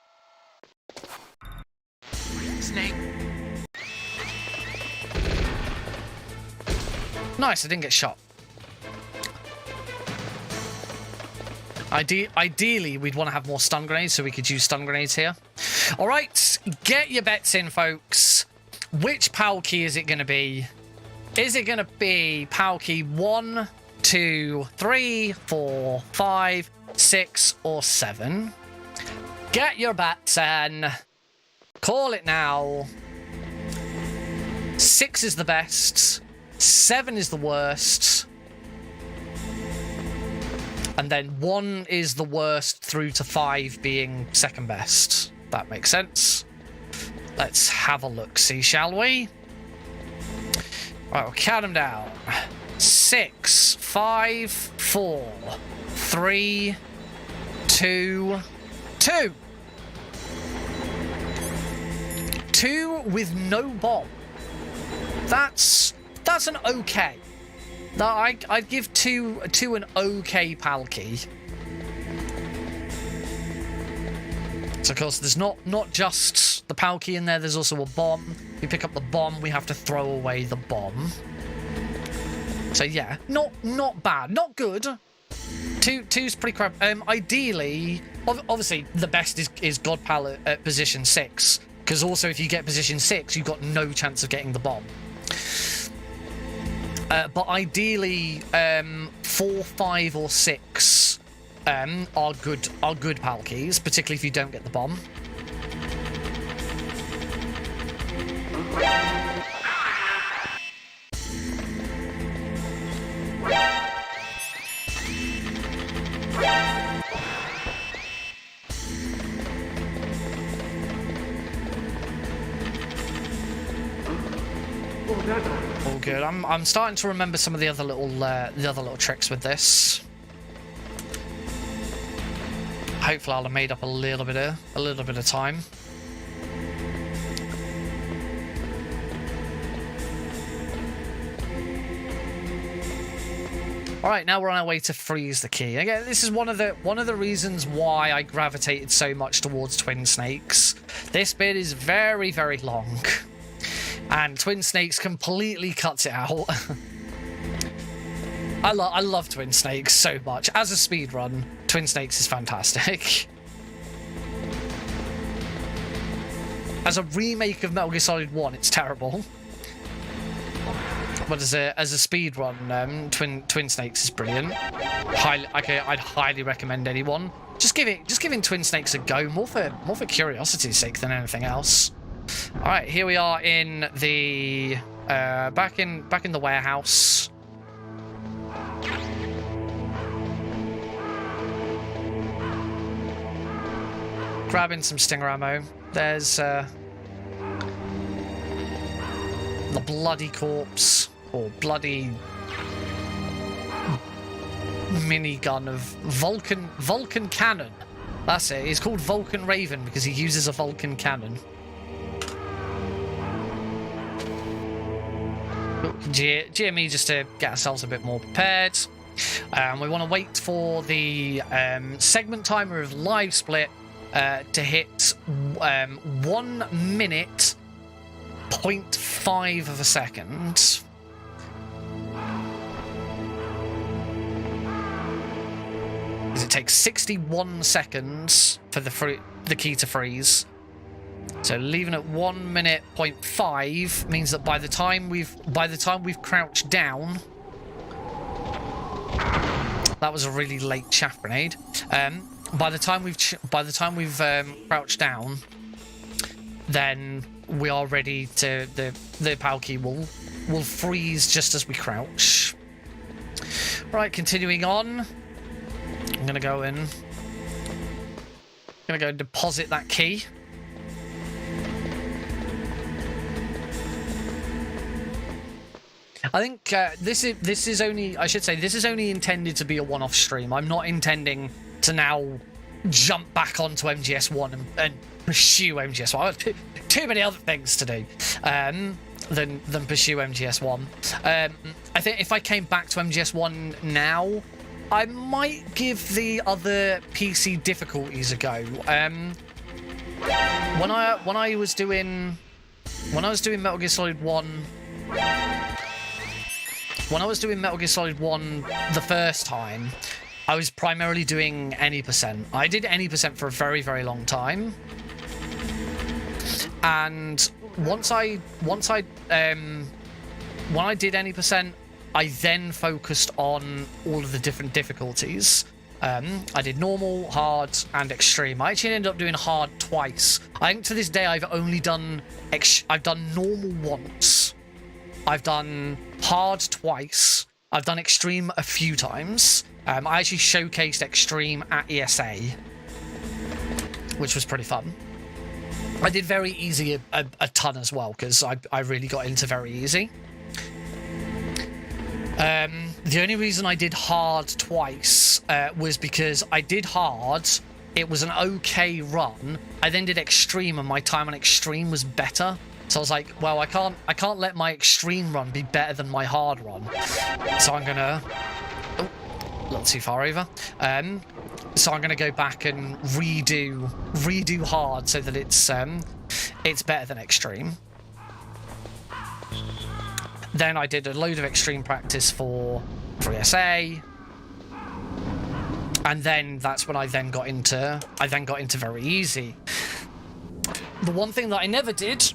Snake. Nice, I didn't get shot. Ideally, we'd want to have more stun grenades so we could use stun grenades here. All right, get your bets in, folks. Which PAL key is it going to be? Is it going to be PAL key 1, 2, 3, 4, 5, 6, or 7? Get your bets in. Call it now. 6 is the best. 7 is the worst. And then 1 is the worst through to 5 being second best. That makes sense. Let's have a look, see, shall we? Right, we'll count them down. 6, 5, 4, 3, 2, 2. 2 with no bomb. That's an okay. I'd give 2 an okay PAL key. So of course there's not just the PAL key in there, there's also a bomb. We pick up the bomb, we have to throw away the bomb. So yeah, not bad, not good. 2's pretty crap. Ideally, obviously the best is God PAL at position 6, because also if you get position 6, you've got no chance of getting the bomb. But ideally, 4, 5, or 6 are good PAL keys, particularly if you don't get the bomb. All good. I'm starting to remember some of the other little tricks with this. Hopefully, I'll have made up a little bit of time. All right, now we're on our way to freeze the key. Again, this is one of the reasons why I gravitated so much towards Twin Snakes. This bit is very, very long. And Twin Snakes completely cuts it out. I love Twin Snakes so much. As a speedrun, Twin Snakes is fantastic. As a remake of Metal Gear Solid 1, it's terrible. But as a speedrun, Twin Snakes is brilliant. I'd highly recommend anyone. Just giving Twin Snakes a go, more for curiosity's sake than anything else. All right, here we are in the back in the warehouse. Grabbing some stinger ammo. There's the bloody corpse, or bloody minigun of Vulcan cannon. That's it. He's called Vulcan Raven because he uses a Vulcan cannon. GME just to get ourselves a bit more prepared. We want to wait for the segment timer of live split to hit 1 minute 0.5 of a second. It takes 61 seconds for the key to freeze. So leaving at 1 minute 0.5 means that by the time we've crouched down, that was a really late chaff grenade. By the time we've crouched down, then we are ready to the PAL key will freeze just as we crouch. Right, continuing on. I'm gonna go and deposit that key. I think this is only, I should say, this is only intended to be a one-off stream. I'm not intending to now jump back onto MGS1 and pursue MGS1. I have too many other things to do than pursue MGS1. I think if I came back to MGS1 now, I might give the other PC difficulties a go. When I was doing Metal Gear Solid 1. When I was doing Metal Gear Solid 1 the first time, I was primarily doing any %. I did any % for a very, very long time. And when I did any %, I then focused on all of the different difficulties. I did normal, hard, and extreme. I actually ended up doing hard twice. I think to this day I've done normal once. I've done hard twice. I've done extreme a few times. I actually showcased extreme at ESA, which was pretty fun. I did very easy a ton as well, because I really got into very easy. The only reason I did hard twice was because I did hard. It was an okay run. I then did extreme, and my time on extreme was better. So I was like, well, I can't let my extreme run be better than my hard run. So I'm gonna, a little too far over. So I'm gonna go back and redo hard so that it's better than extreme. Then I did a load of extreme practice for ESA. And then that's when I then got into very easy. The one thing that I never did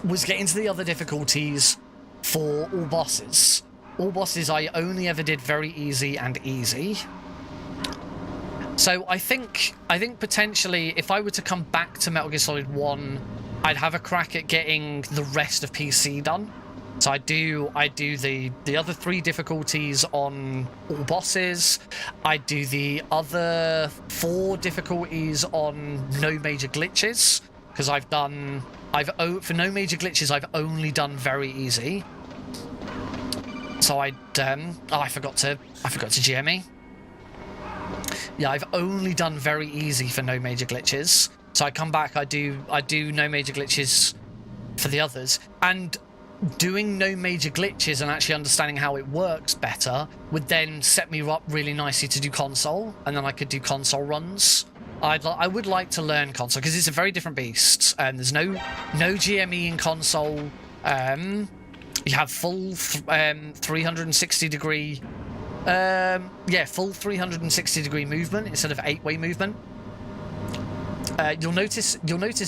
was get into the other difficulties for all bosses. All bosses I only ever did very easy and easy. So I think potentially if I were to come back to Metal Gear Solid 1, I'd have a crack at getting the rest of PC done. So I do the other 3 difficulties on all bosses. I do the other 4 difficulties on no major glitches, because for no major glitches I've only done very easy. So I forgot to GME. Yeah, I've only done very easy for no major glitches. So I come back, I do no major glitches for the others, and doing no major glitches and actually understanding how it works better would then set me up really nicely to do console, and then I could do console runs. I would like to learn console because it's a very different beast, and there's no GME in console. You have full 360 degree full 360 degree movement instead of 8-way movement. You'll notice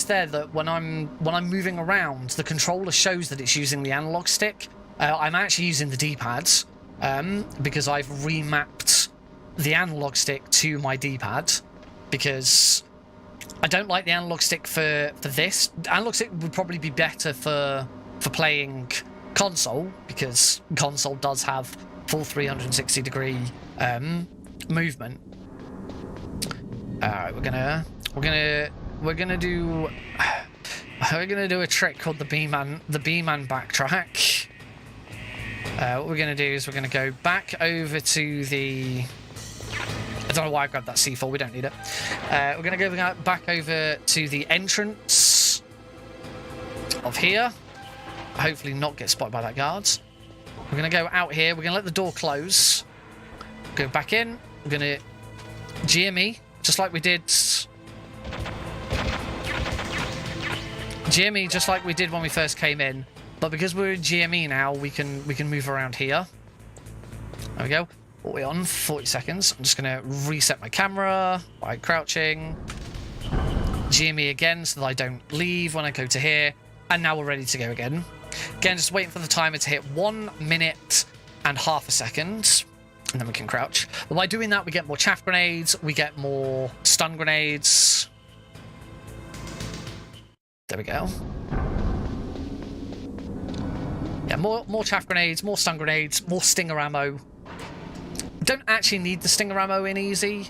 there that when I'm moving around, the controller shows that it's using the analog stick. I'm actually using the D-pad because I've remapped the analog stick to my D-pad, because I don't like the analog stick for this. The analog stick would probably be better for playing console, because console does have full 360 degree movement. We're gonna do a trick called the B-man backtrack. What we're gonna do is we're gonna go back over to the, I don't know why I grabbed that C4, we don't need it. We're gonna go back over to the entrance of here. Hopefully not get spotted by that guard. We're gonna go out here, we're gonna let the door close. Go back in, we're gonna GME, just like we did GME just like we did when we first came in, but because we're in GME now, we can move around here. There we go. What are we on? 40 seconds. I'm just gonna reset my camera by crouching. GME again so that I don't leave when I go to here. And now we're ready to go again. Again, just waiting for the timer to hit 1 minute and half a second. And then we can crouch. But by doing that, we get more chaff grenades. We get more stun grenades. There we go. Yeah, more chaff grenades, more stun grenades, more stinger ammo. Don't actually need the stinger ammo in easy.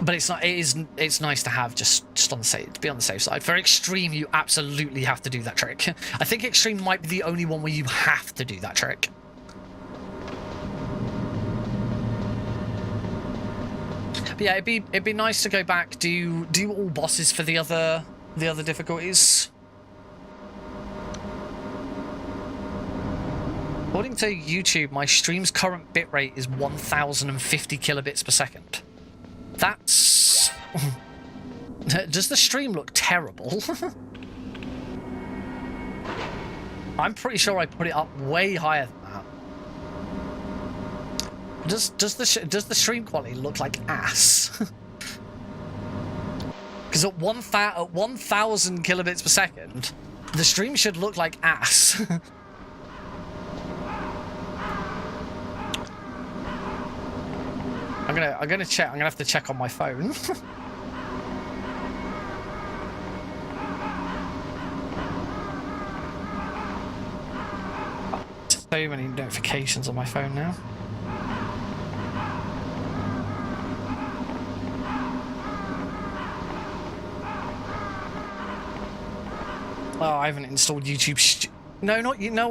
But it's nice to have just on the safe, to be on the safe side. For extreme, you absolutely have to do that trick. I think extreme might be the only one where you have to do that trick. But yeah, it'd be nice to go back, do all bosses for the other difficulties. According to YouTube, my stream's current bitrate is 1050 kilobits per second. That's... Does the stream look terrible? I'm pretty sure I put it up way higher than that. Does the stream quality look like ass? Because at 1000 kilobits per second, the stream should look like ass. I'm gonna check. I'm gonna have to check on my phone. So many notifications on my phone now. Oh, I haven't installed YouTube. No,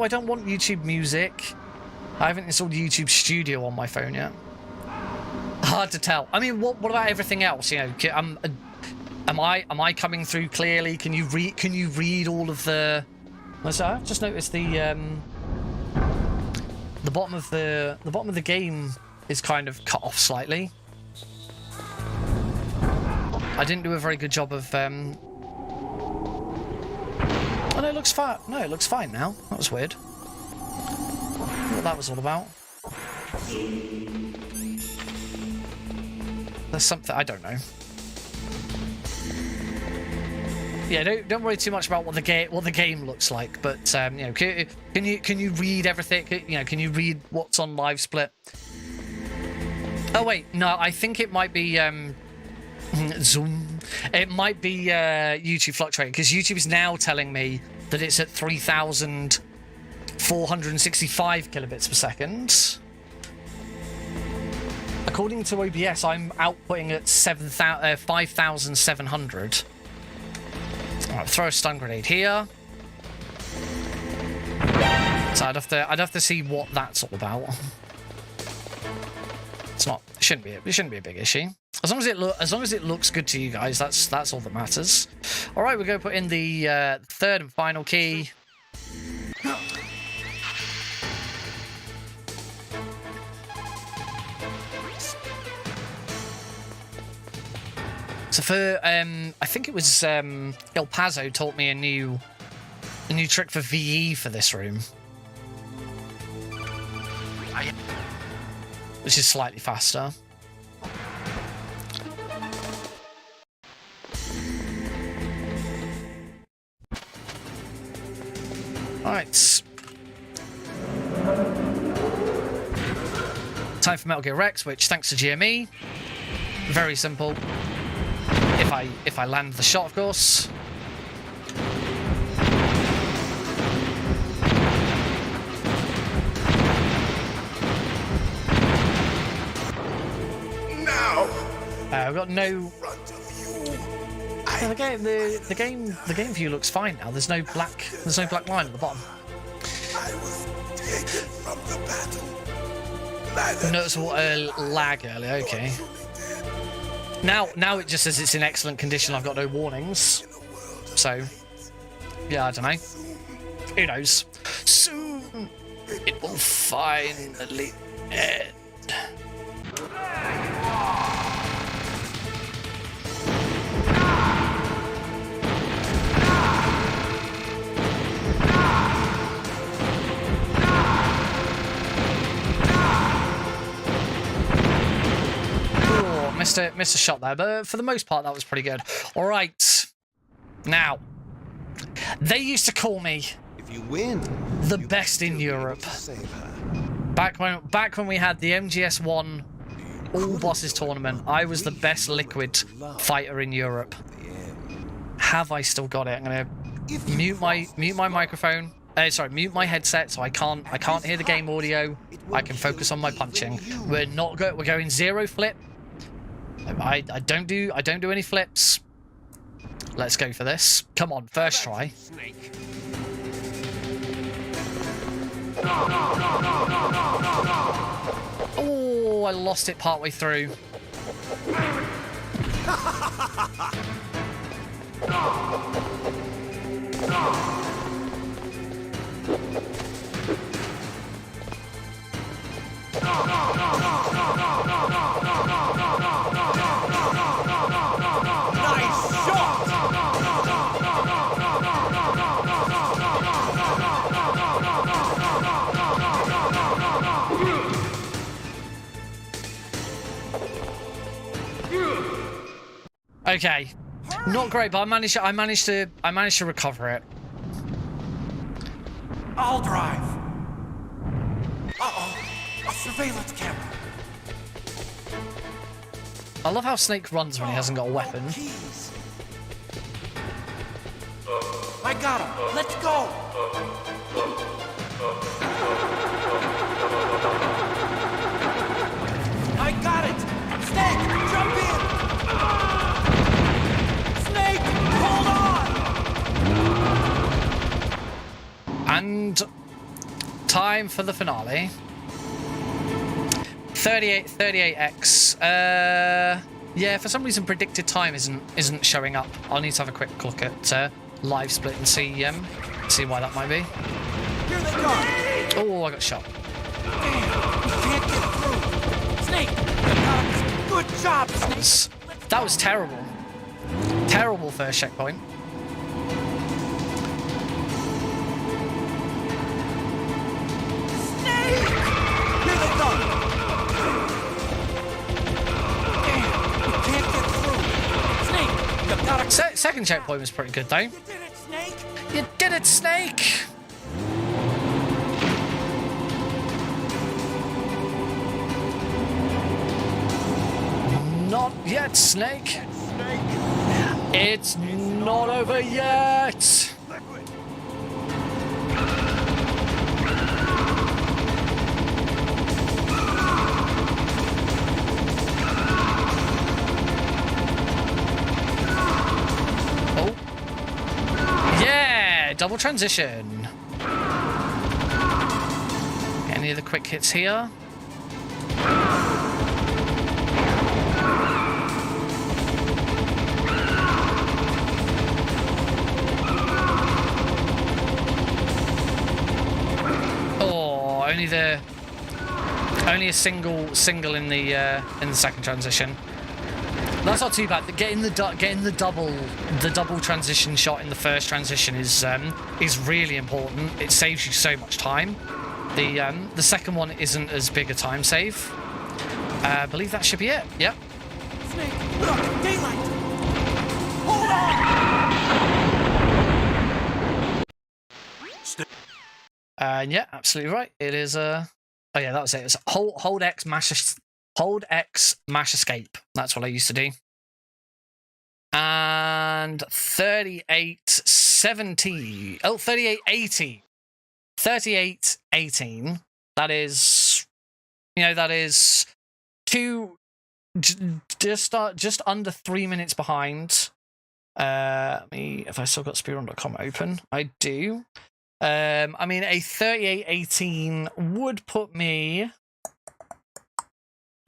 I don't want YouTube Music. I haven't installed YouTube Studio on my phone yet. Hard to tell. I mean, what about everything else? You know, am I coming through clearly? Can you read all of the? I've just noticed the bottom of the game is kind of cut off slightly. I didn't do a very good job of. Oh no, it looks fine. No, it looks fine now. That was weird. What that was all about. There's something I don't know. Yeah, don't worry too much about what the game looks like. But you know, can you read everything? You know, can you read what's on live split? Oh wait, no, I think it might be Zoom. It might be YouTube fluctuating because YouTube is now telling me that it's at 3,465 kilobits per second. According to OBS, I'm outputting at 5,700. Alright, throw a stun grenade here. So I'd have to see what that's all about. It's not. It shouldn't be a big issue. As long as it looks good to you guys, that's all that matters. All right, we're going to put in the third and final key. So for I think it was El Paso taught me a new trick for VE for this room, which is slightly faster. All right. Time for Metal Gear Rex, which thanks to GME, very simple. If I land the shot, of course. Now, I've got no. The game view looks fine now. There's no black line at the bottom. I was taken from the battle. Noticeable lag earlier. Okay. Now it just says it's in excellent condition. I've got no warnings. So, yeah, I don't know. Who knows? Soon it will finally end. missed a shot there, but for the most part, that was pretty good. All right. Now, they used to call me If you win, the best in Europe. Back when we had the MGS1 All Bosses tournament, I was the best liquid fighter in Europe. Have I still got it? I'm gonna mute my microphone. Mute my headset so I can't hear the game audio. I can focus on my punching. We're going zero flip. I don't do any flips. Let's go for this. Come on, first try. Oh, I lost it partway through. Nice shot! Okay, not great, but I managed to recover it. I'll drive. Uh-oh, a surveillance camera. I love how Snake runs when he hasn't got a weapon. Keys. I got him. Let's go. I got it. Snake, jump in. Snake, hold on. And time for the finale. 38x. Yeah, for some reason predicted time isn't showing up. I'll need to have a quick look at live split and see why that might be. Here they come. Oh, I got shot. Damn, we can't get through. Snake, good job, Snake. That was terrible. Terrible first checkpoint. Snake! Here they come. Second checkpoint was pretty good, though. You did it, Snake! You did it, Snake! Not yet, Snake. It's not over yet. Double transition. Any of the quick hits here? Oh, only a single in the second transition. That's not too bad. Getting the double transition shot in the first transition is really important. It saves you so much time. The second one isn't as big a time save. I believe that should be it. Yep. Snake, look, daylight. Hold on. Yeah, absolutely right. It is. Oh yeah, that was it. It was hold X mash escape. That's what I used to do. And 3870. Oh, 3880. 3818. That is, that is just under 3 minutes behind. If I still got speedrun.com open, I do. I mean, a 3818 would put me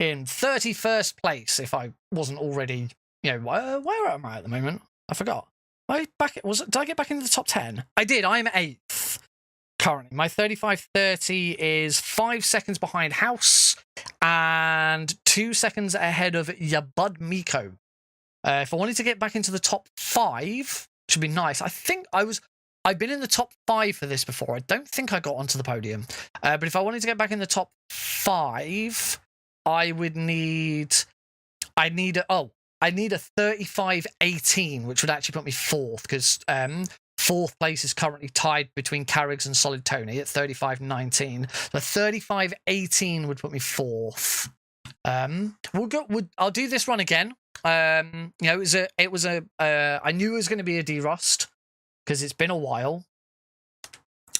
in 31st place if I wasn't already, where am I at the moment? I forgot. Did I get back into the top 10? I did. I'm 8th currently. My 35:30 is 5 seconds behind House and 2 seconds ahead of Yabud Miko. If I wanted to get back into the top 5, which would be nice. I've been in the top 5 for this before. I don't think I got onto the podium. But if I wanted to get back in the top 5, I would need I need a 35-18, which would actually put me fourth, because fourth place is currently tied between Carrigs and Solid Tony at 35-19. The 35-18 would put me fourth. I'll do this run again. You know, I knew it was going to be a derust because it's been a while.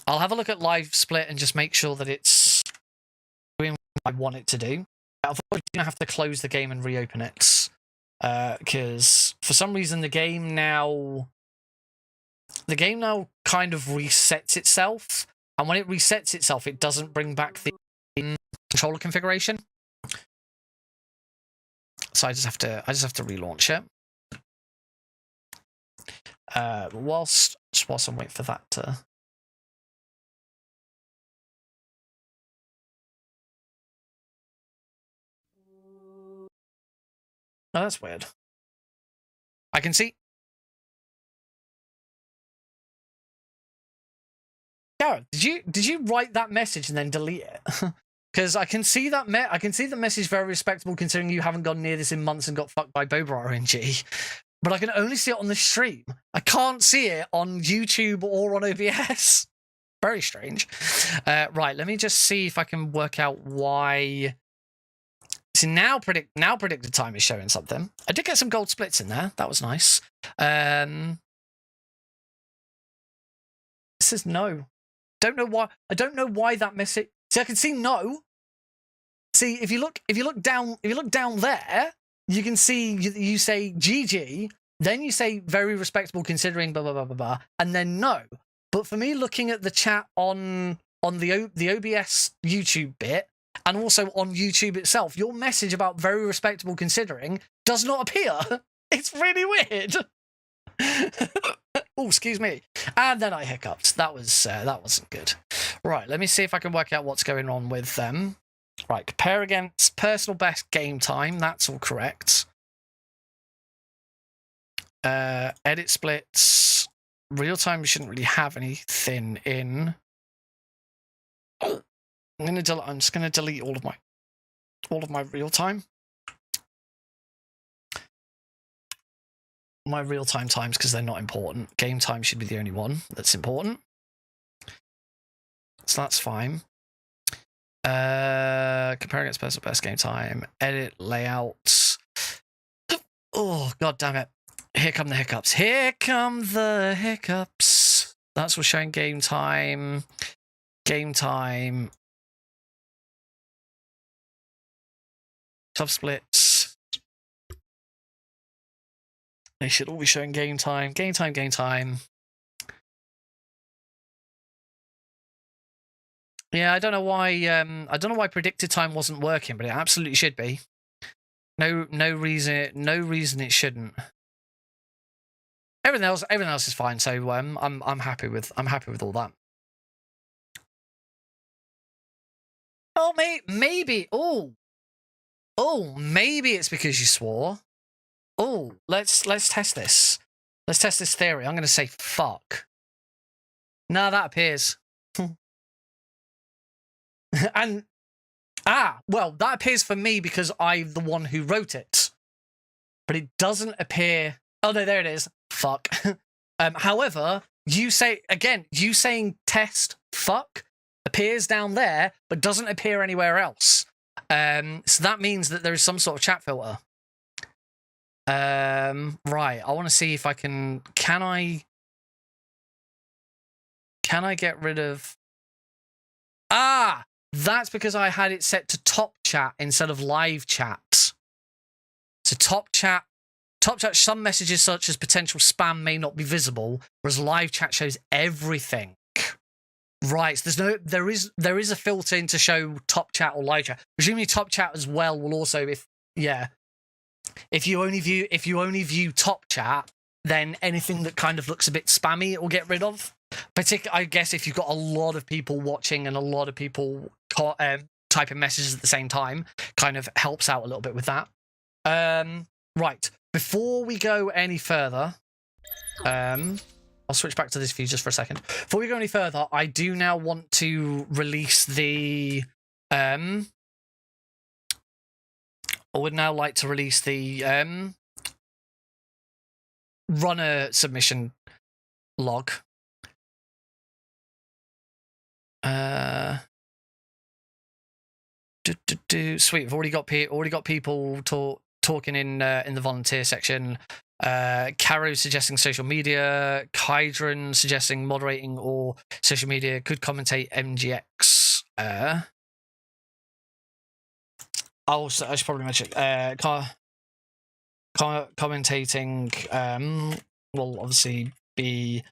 I'll have a look at live split and just make sure that it's doing what I want it to do. Otherwise, I'm going to have to close the game and reopen it. Because for some reason the game now kind of resets itself, and when it resets itself, it doesn't bring back the controller configuration. So I just have to relaunch it. Whilst I'm waiting for that to. Oh, that's weird. I can see. Gareth, did you write that message and then delete it? Because I can see that I can see the message very respectable considering you haven't gone near this in months and got fucked by Boba RNG. But I can only see it on the stream. I can't see it on YouTube or on OBS. Very strange. Right, let me just see if I can work out why. See, now predicted time is showing something. I did get some gold splits in there. That was nice. This is no. Don't know why. I don't know why that message. See, I can see no. See, if you look down there, you can see you say GG, then you say very respectable considering blah blah blah blah blah, and then no. But for me, looking at the chat on the OBS YouTube bit, and also on YouTube itself, your message about very respectable considering does not appear. It's really weird. Oh, excuse me. And then I hiccuped. That wasn't good. Right, let me see if I can work out what's going on with them. Right, compare against personal best game time. That's all correct. Edit splits. Real time, we shouldn't really have anything in. Oh, I'm just gonna delete all of my real time. My real time times because they're not important. Game time should be the only one that's important. So that's fine. Compare against personal best game time. Edit layout. Oh, god damn it. Here come the hiccups. Here come the hiccups. That's what's showing game time. Game time. Sub splits. They should all be showing game time. Game time, game time. Yeah, I don't know why predicted time wasn't working, but it absolutely should be. No reason it shouldn't. Everything else is fine, so I'm happy with all that. Oh, maybe. Oh, maybe it's because you swore. Oh, let's test this. Let's test this theory. I'm going to say fuck. No, that appears. And well, that appears for me because I'm the one who wrote it. But it doesn't appear. Oh no, there it is. Fuck. However, you saying test fuck appears down there, but doesn't appear anywhere else. So that means that there is some sort of chat filter. Right. I want to see if I can I get rid of. That's because I had it set to top chat instead of live chat. So top chat, some messages such as potential spam may not be visible, whereas live chat shows everything. Right, so there is a filter in to show top chat or live chat. Presumably top chat as well will also if you only view top chat, then anything that kind of looks a bit spammy it will get rid of. Particularly, I guess if you've got a lot of people watching and a lot of people typing messages at the same time, kind of helps out a little bit with that. Right, before we go any further, I'll switch back to this view just for a second. Before we go any further, I do now want to release the I would now like to release the runner submission log. Sweet. I've already got people talking in the volunteer section. Caro suggesting social media. Kydron suggesting moderating or social media. Could commentate MGX. I should probably mention commentating will obviously be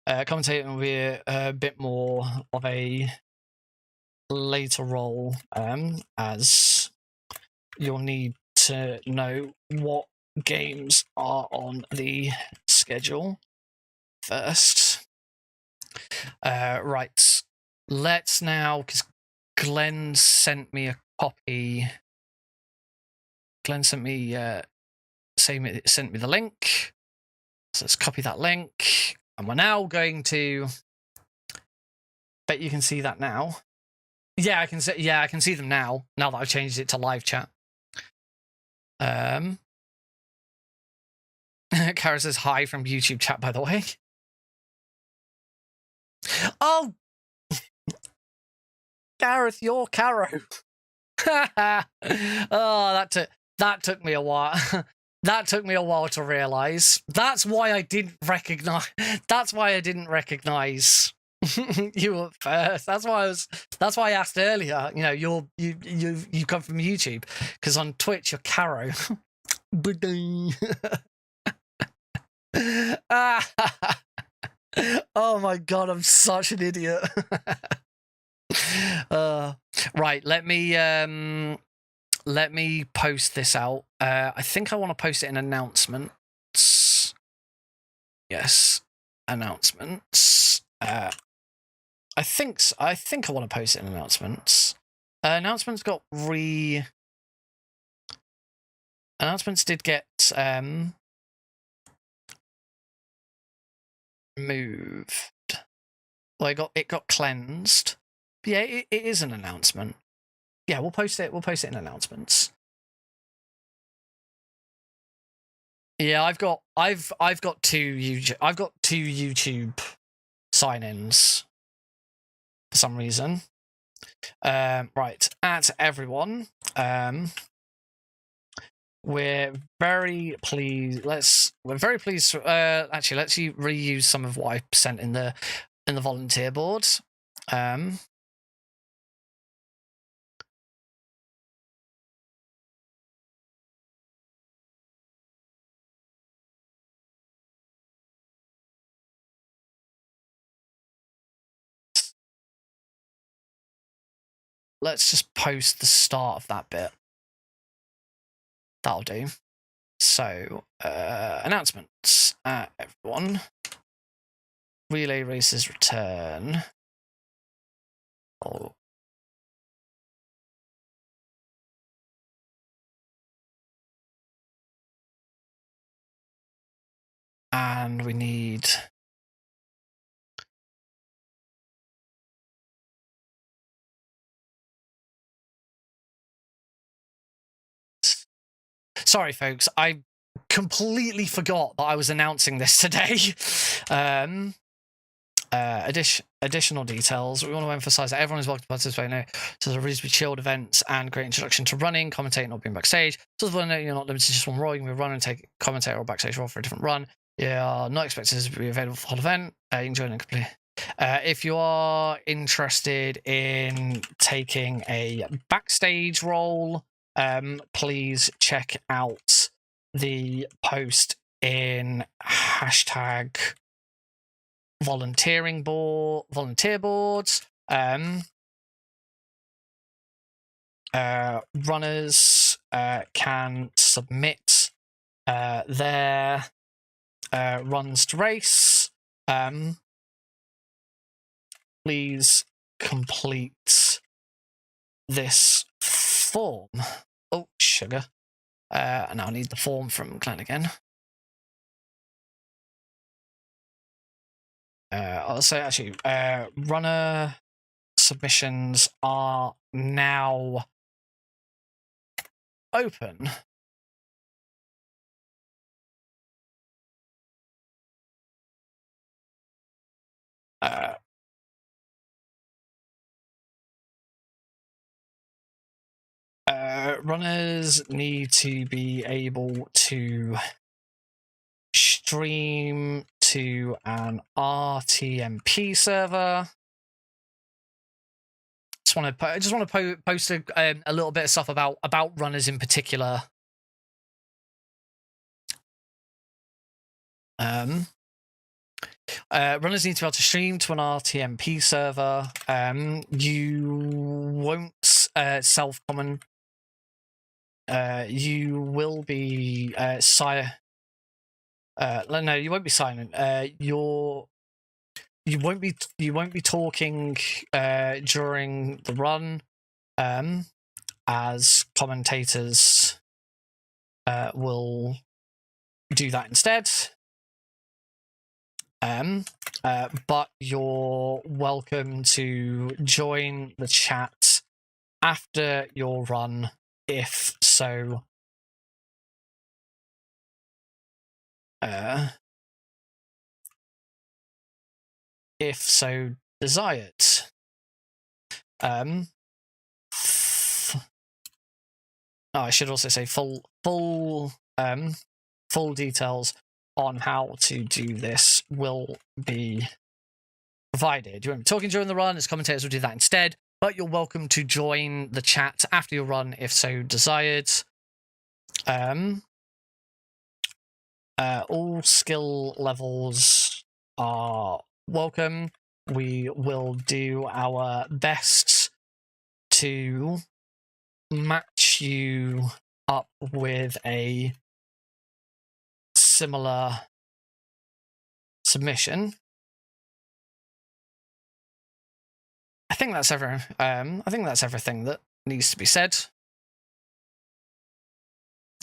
commentating will be a bit more of a later role, as you'll need to know what games are on the schedule first. Right, let's now, because Glenn sent me a copy. Glenn sent me sent me the link. So let's copy that link, and we're now going to. Bet you can see that now. Yeah, I can see. Yeah, I can see them now. Now that I've changed it to live chat. Kara says hi from YouTube chat, by the way. Oh, Gareth, you're Caro. Oh, that took me a while. That took me a while to realise. That's why I didn't recognise. That's why I didn't recognise you at first. That's why I asked earlier. You know, you come from YouTube, because on Twitch you're Caro. Oh my god, I'm such an idiot. Right, let me post this out. I think I want to post it in announcements. Yes, announcements. I think I want to post it in announcements. Announcements did get moved. Well, it got cleansed. But yeah, it is an announcement. Yeah, we'll post it. We'll post it in announcements. Yeah, I've got two YouTube sign-ins for some reason. Right, at everyone. We're very pleased. We're very pleased. Actually, let's reuse some of what I sent in the volunteer board. Let's just post the start of that bit. That'll do. So, announcements. Everyone. Relay races return. Oh. And we need... Sorry, folks. I completely forgot that I was announcing this today. Additional details. We want to emphasize that everyone is welcome to participate now. So there is chilled events and great introduction to running, commentating, or being backstage. So you're not limited to just one role. You can run and take commentator or backstage role for a different run. You are not expected to be available for the whole event. You can join and complete. If you are interested in taking a backstage role, please check out the post in hashtag volunteer boards. Runners can submit their runs to race. Please complete this form. Oh, sugar. And I'll need the form from Glenn again. I'll say actually, runner submissions are now open. Runners need to be able to stream to an RTMP server. I just want to post a little bit of stuff about runners in particular. Runners need to be able to stream to an RTMP server. You won't self-comment. You will be silent. No, you won't be silent. You won't be talking during the run, as commentators will do that instead. But you're welcome to join the chat after your run, if so desired. I should also say full details on how to do this will be provided. You won't be talking during the run, as commentators will do that instead, but you're welcome to join the chat after your run if so desired. All skill levels are welcome. We will do our best to match you up with a similar submission. I think that's everything that needs to be said.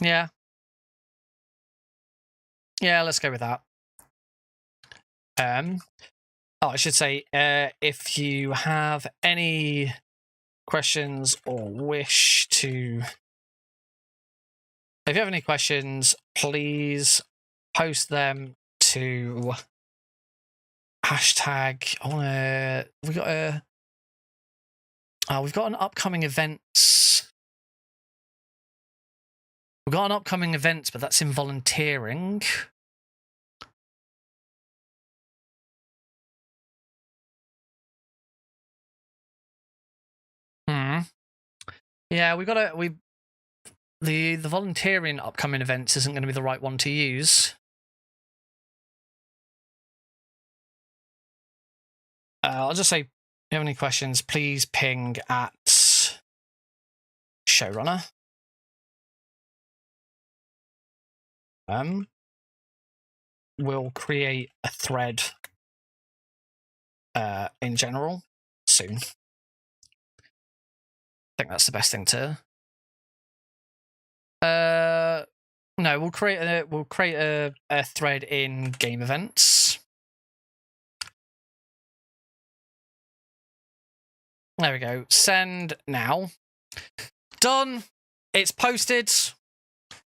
Yeah, let's go with that. I should say, if you have any questions or wish to, if you have any questions, please post them to hashtag. We've got an upcoming events. We've got an upcoming event, but that's in volunteering. Yeah, the volunteering upcoming events isn't going to be the right one to use. I'll just say, if you have any questions, please ping at showrunner. We'll create a thread in general soon. I think that's the best thing to. No, we'll create a thread in game events. There we go. Send now. Done. It's posted.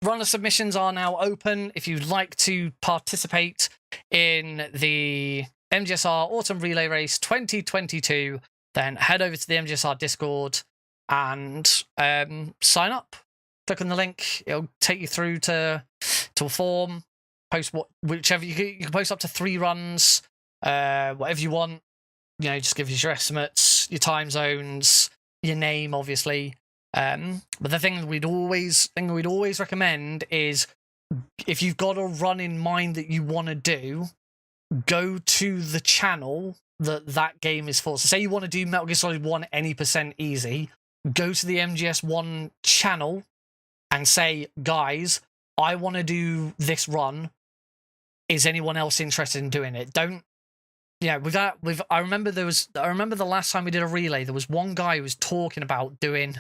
Runner submissions are now open. If you'd like to participate in the MGSR Autumn Relay Race 2022, then head over to the MGSR Discord and sign up. Click on the link. It'll take you through to a form. Post whichever you can post up to 3 runs, whatever you want. You know, just give us your estimates, your time zones, your name, obviously. But the thing we'd always recommend is, if you've got a run in mind that you want to do, go to the channel that game is for. So say you want to do Metal Gear Solid 1 any % easy, go to the MGS1 channel and say, guys, I want to do this run. Is anyone else interested in doing it? Don't. Yeah, I remember the last time we did a relay, there was one guy who was talking about doing.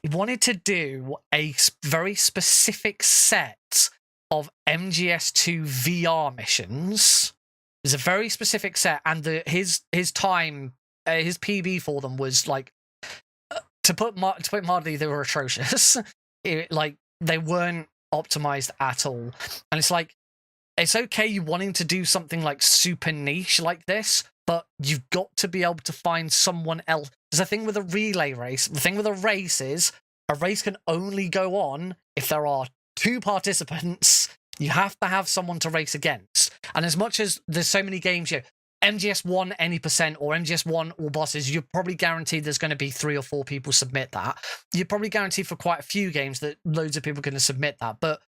He wanted to do a very specific set of MGS2 VR missions. It was a very specific set, and his time, his PB for them was like to put mildly, they were atrocious. Like, they weren't optimized at all. And it's like, it's okay you wanting to do something like super niche like this, but you've got to be able to find someone else. There's a thing with a relay race. The thing with a race is a race can only go on if there are 2 participants. You have to have someone to race against. And as much as there's so many games, MGS1 any percent or MGS1 all bosses, you're probably guaranteed there's going to be 3 or 4 people submit that. You're probably guaranteed for quite a few games that loads of people are going to submit that. But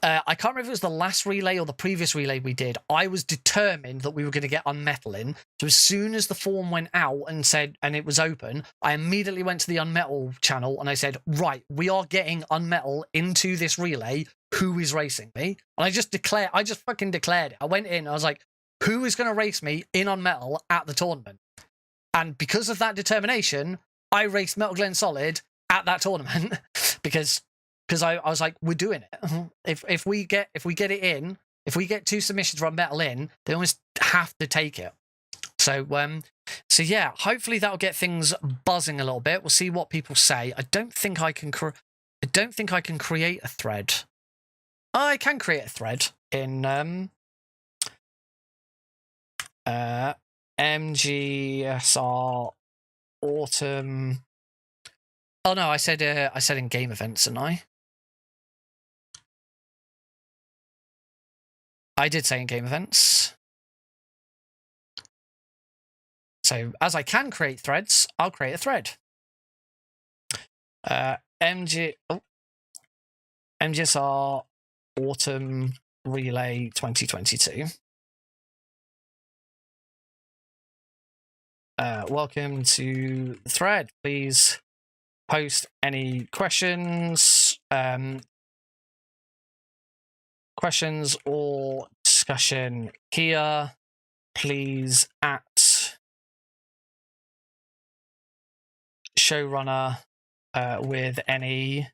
I can't remember if it was the last relay or the previous relay we did. I was determined that we were going to get Unmetal in. So as soon as the form went out and it was open, I immediately went to the Unmetal channel and I said, right, we are getting Unmetal into this relay. Who is racing me? And I just fucking declared it. I went in, I was like, who is going to race me in on Metal at the tournament? And because of that determination, I raced Metal Gear Solid at that tournament because I was like, we're doing it. If we get it in, if we get 2 submissions from Metal in, they almost have to take it. So yeah, hopefully that'll get things buzzing a little bit. We'll see what people say. I don't think I can create a thread. I can create a thread in MGSR Autumn. Oh no, I said in game events, didn't I? I did say in game events. So as I can create threads, I'll create a thread. MGSR Autumn Relay 2022. Welcome to the thread. Please post any questions, or discussion here. Please at showrunner with any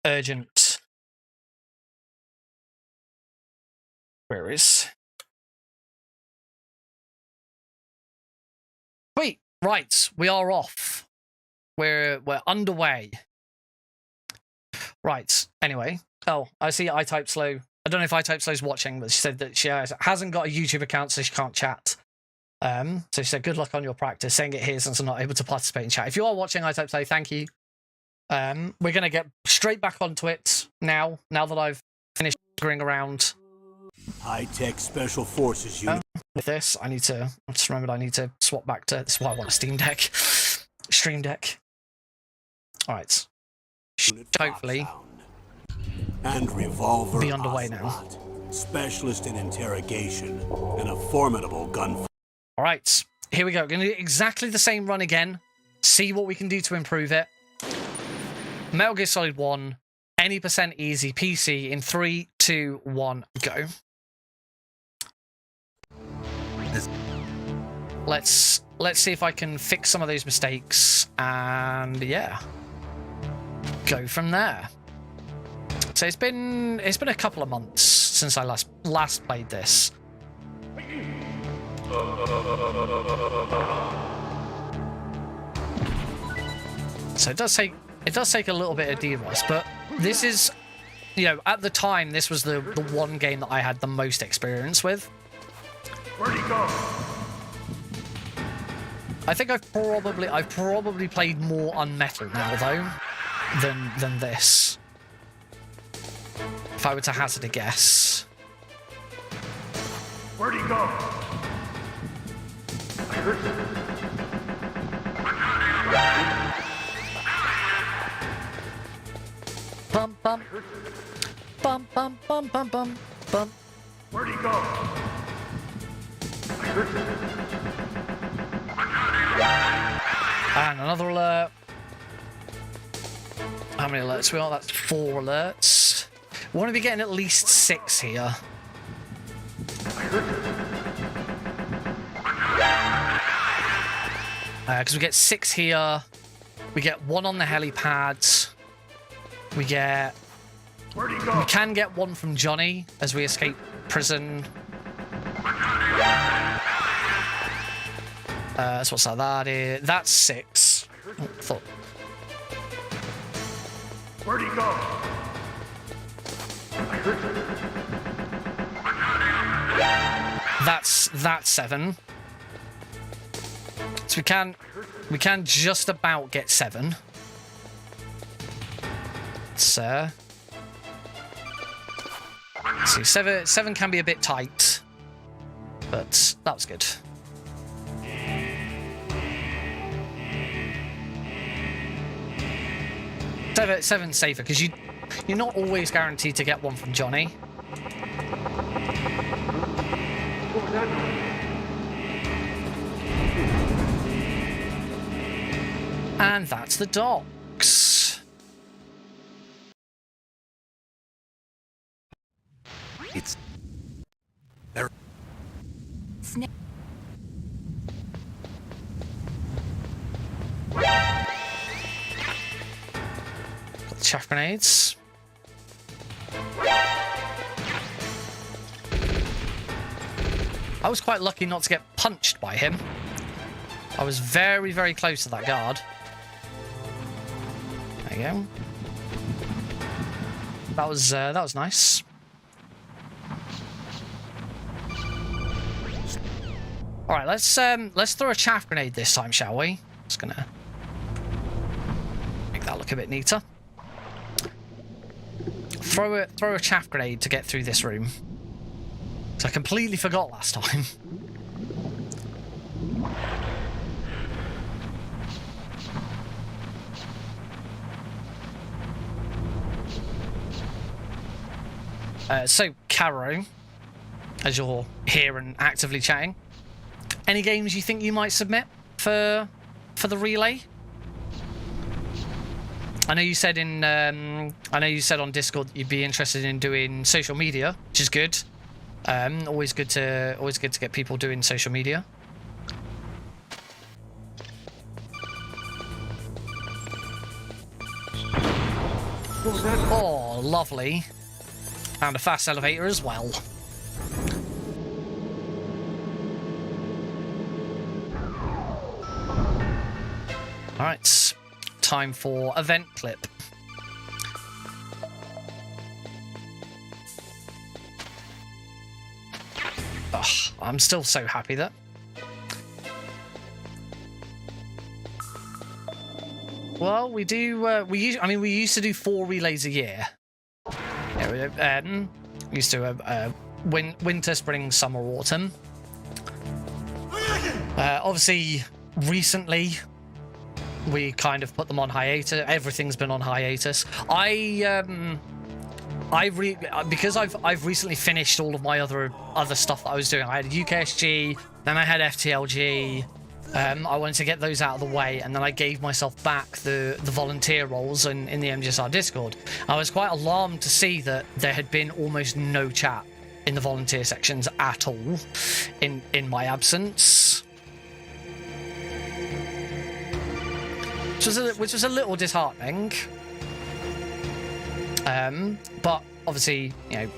urgent queries. Sweet. Right, we are off. We're underway. Right. Anyway. Oh, I see iType Slow. I don't know if iType Slow's watching, but she said that she hasn't got a YouTube account, so she can't chat. So she said, good luck on your practice, saying it here since I'm not able to participate in chat. If you are watching iType Slow, thank you. We're going to get straight back onto it now that I've finished figuring around. High-tech special forces unit. With this, I just remembered I need to swap back to, this is why I want a Steam Deck. Stream Deck. Alright. Hopefully. And Revolver be underway now. Specialist in interrogation and a formidable gunfighter. Alright, here we go. We're going to do exactly the same run again. See what we can do to improve it. Metal Gear Solid 1, any percent easy, PC, in 3, 2, 1, go. Let's see if I can fix some of those mistakes, and yeah, go from there. So it's been a couple of months since I last played this. So it does take a little bit of de-rust, but this is, at the time, this was the one game that I had the most experience with. Where'd he go? I think I've probably played more Unmetal now though than this. If I were to hazard a guess. Where'd he go? I heard him. Bum bum bum bum bum bum bum bum. Where'd he go? I heard him. And another alert. How many alerts we are? That's 4 alerts. We want to be getting at least 6 here. Because we get 6 here. We get 1 on the helipads. We can get 1 from Johnny as we escape prison. So what's that? That's 6. Oh, thought. Where'd he go? I heard That's 7. So we can just about get 7. So see, 7 can be a bit tight, but that was good. Seven's safer because you're not always guaranteed to get one from Johnny. And that's the docks. It's There. Got the chaff grenades. I was quite lucky not to get punched by him. I was very, very close to that guard. There you go. That was nice. All right, let's throw a chaff grenade this time, shall we? Just gonna make that look a bit neater. Throw a chaff grenade to get through this room. So I completely forgot last time. So, Caro, as you're here and actively chatting, any games you think you might submit for the relay? I know you said on Discord that you'd be interested in doing social media, which is good. Always good to get people doing social media. Oh, lovely. And a fast elevator as well. Alright, time for event clip. Ugh, I'm still so happy that. Well, we do. We used to do 4 relays a year. Yeah, we used to winter, spring, summer, autumn. Obviously, recently we kind of put them on hiatus. Everything's been on hiatus. Because I've recently finished all of my other stuff that I was doing. I had UKSG, then I had FTLG. I wanted to get those out of the way, and then I gave myself back the volunteer roles in the MGS1 Discord. I was quite alarmed to see that there had been almost no chat in the volunteer sections at all in my absence, which was a little disheartening. But obviously, you know,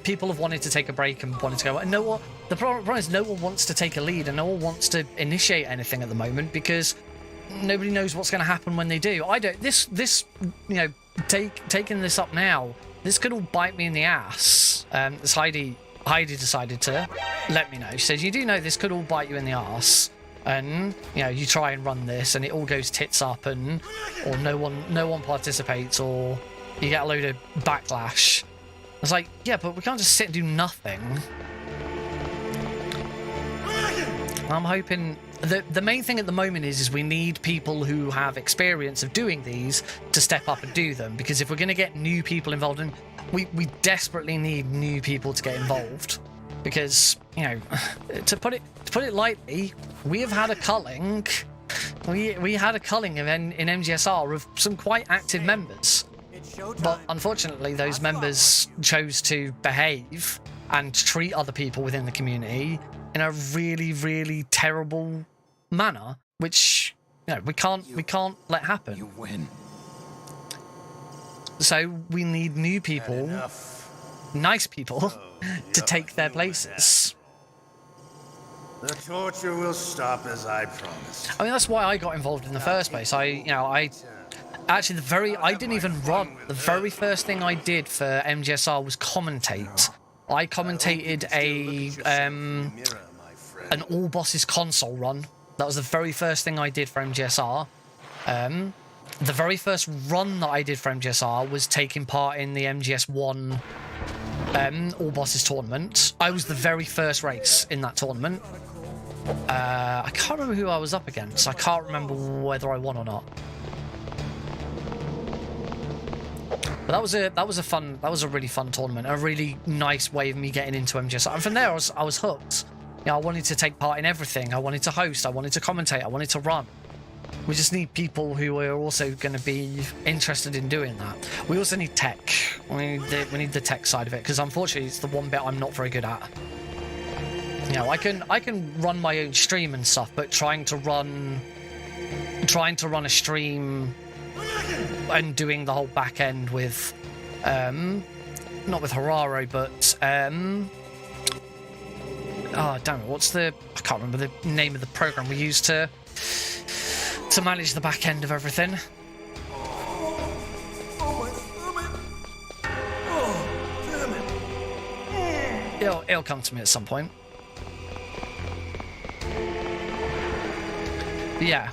people have wanted to take a break and wanted to go. And what the problem is, no one wants to take a lead and no one wants to initiate anything at the moment because nobody knows what's going to happen when they do. I don't. This you know, taking this up now, this could all bite me in the ass. As Heidi decided to let me know. She said, "You do know this could all bite you in the ass." And you know, you try and run this and it all goes tits up, and or no one participates, or you get a load of backlash. I was like, yeah, but we can't just sit and do nothing. I'm hoping the main thing at the moment is we need people who have experience of doing these to step up and do them, because if we're going to get new people involved, and we desperately need new people to get involved, because, you know, to put it lightly, we have had a culling. We had a culling in MGSR of some quite active members. But unfortunately, those members chose to behave and treat other people within the community in a really, really terrible manner, which, you know, we can't let happen. You win. So we need new people, nice people, to take their places. The torture will stop as I promised. I mean, that's why I got involved in the first place. I didn't even run. The very first thing I did for MGSR was commentate. I commentated an all bosses console run. That was the very first thing I did for MGSR. The very first run that I did for MGSR was taking part in the MGS1 all bosses tournament. I was the very first race in that tournament. I can't remember who I was up against. I can't remember whether I won or not. But that was a really fun tournament. A really nice way of me getting into MGS. And from there, I was hooked. You know, I wanted to take part in everything. I wanted to host. I wanted to commentate. I wanted to run. We just need people who are also going to be interested in doing that. We also need tech. We need the tech side of it, because unfortunately, it's the one bit I'm not very good at. You know, I can run my own stream and stuff, but trying to run a stream and doing the whole back end with, not with Hararo, but oh damn it, I can't remember the name of the program we used to manage the back end of everything. It'll come to me at some point. But yeah.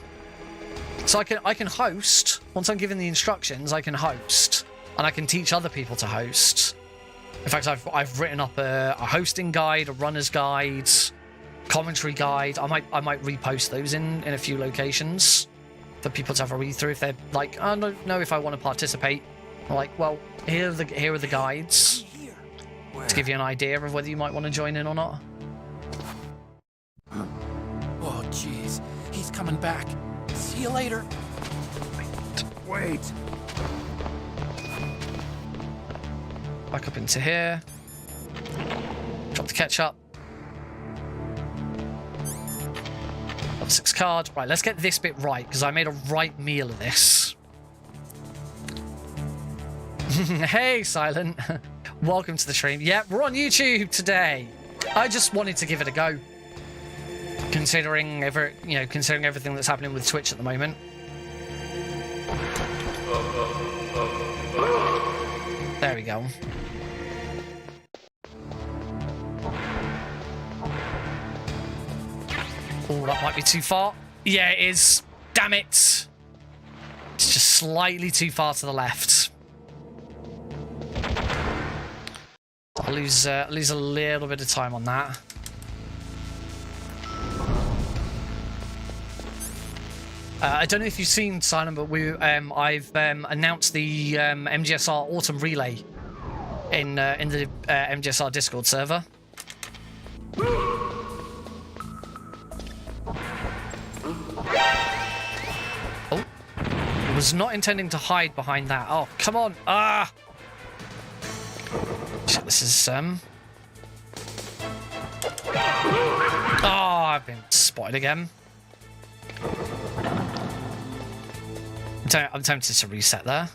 So I can host. Once I'm given the instructions, I can host, and I can teach other people to host. In fact, I've written up a hosting guide, a runner's guide, commentary guide. I might repost those in a few locations for people to have a read through if they're like, I don't know if I want to participate. I'm like, well, here are the guides to give you an idea of whether you might want to join in or not. Oh, jeez. He's coming back. See you later. Wait. Back up into here. Drop the ketchup. Level 6 card. Right, let's get this bit right, because I made a right meal of this. Hey, Silent. Welcome to the stream. Yeah, we're on YouTube today. I just wanted to give it a go. Considering everything that's happening with Twitch at the moment. There we go. Oh, that might be too far. Yeah, it is. Damn it. It's just slightly too far to the left. I'll lose a little bit of time on that. I don't know if you've seen, Silent, but I've announced the MGSR Autumn Relay in the MGSR Discord server. Oh, was not intending to hide behind that. Oh, come on! Ah! Shit, this is Oh, I've been spotted again. I'm tempted to reset there.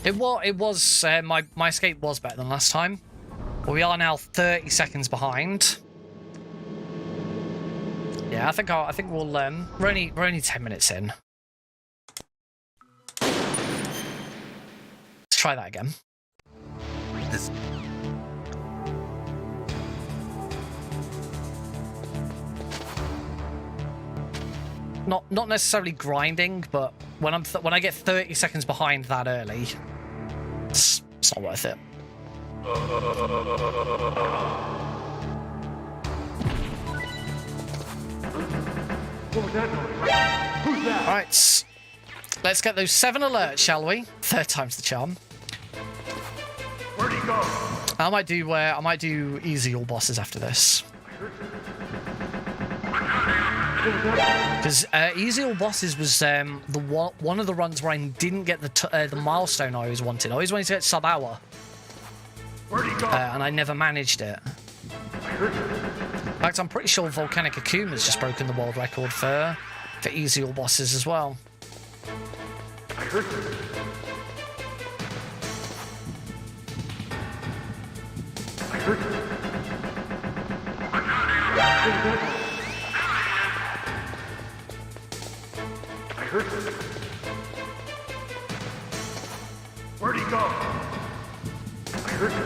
It was my escape was better than last time. But we are now 30 seconds behind. Yeah, I think we'll we're only 10 minutes in. Let's try that again. Not necessarily grinding, but when I get 30 seconds behind that early, it's not worth it. Alright, let's get those 7 alerts, shall we? 3rd time's the charm. Where'd he go? I might do easy all bosses after this. Because easy all bosses was one of the runs where I didn't get the milestone I always wanted. I always wanted to get sub-hour. Where'd he go? And I never managed it. In fact, I'm pretty sure Volcanic Akuma's just broken the world record for easy all bosses as well. I heard you. I heard you. I heard you. Where'd he go? I heard you.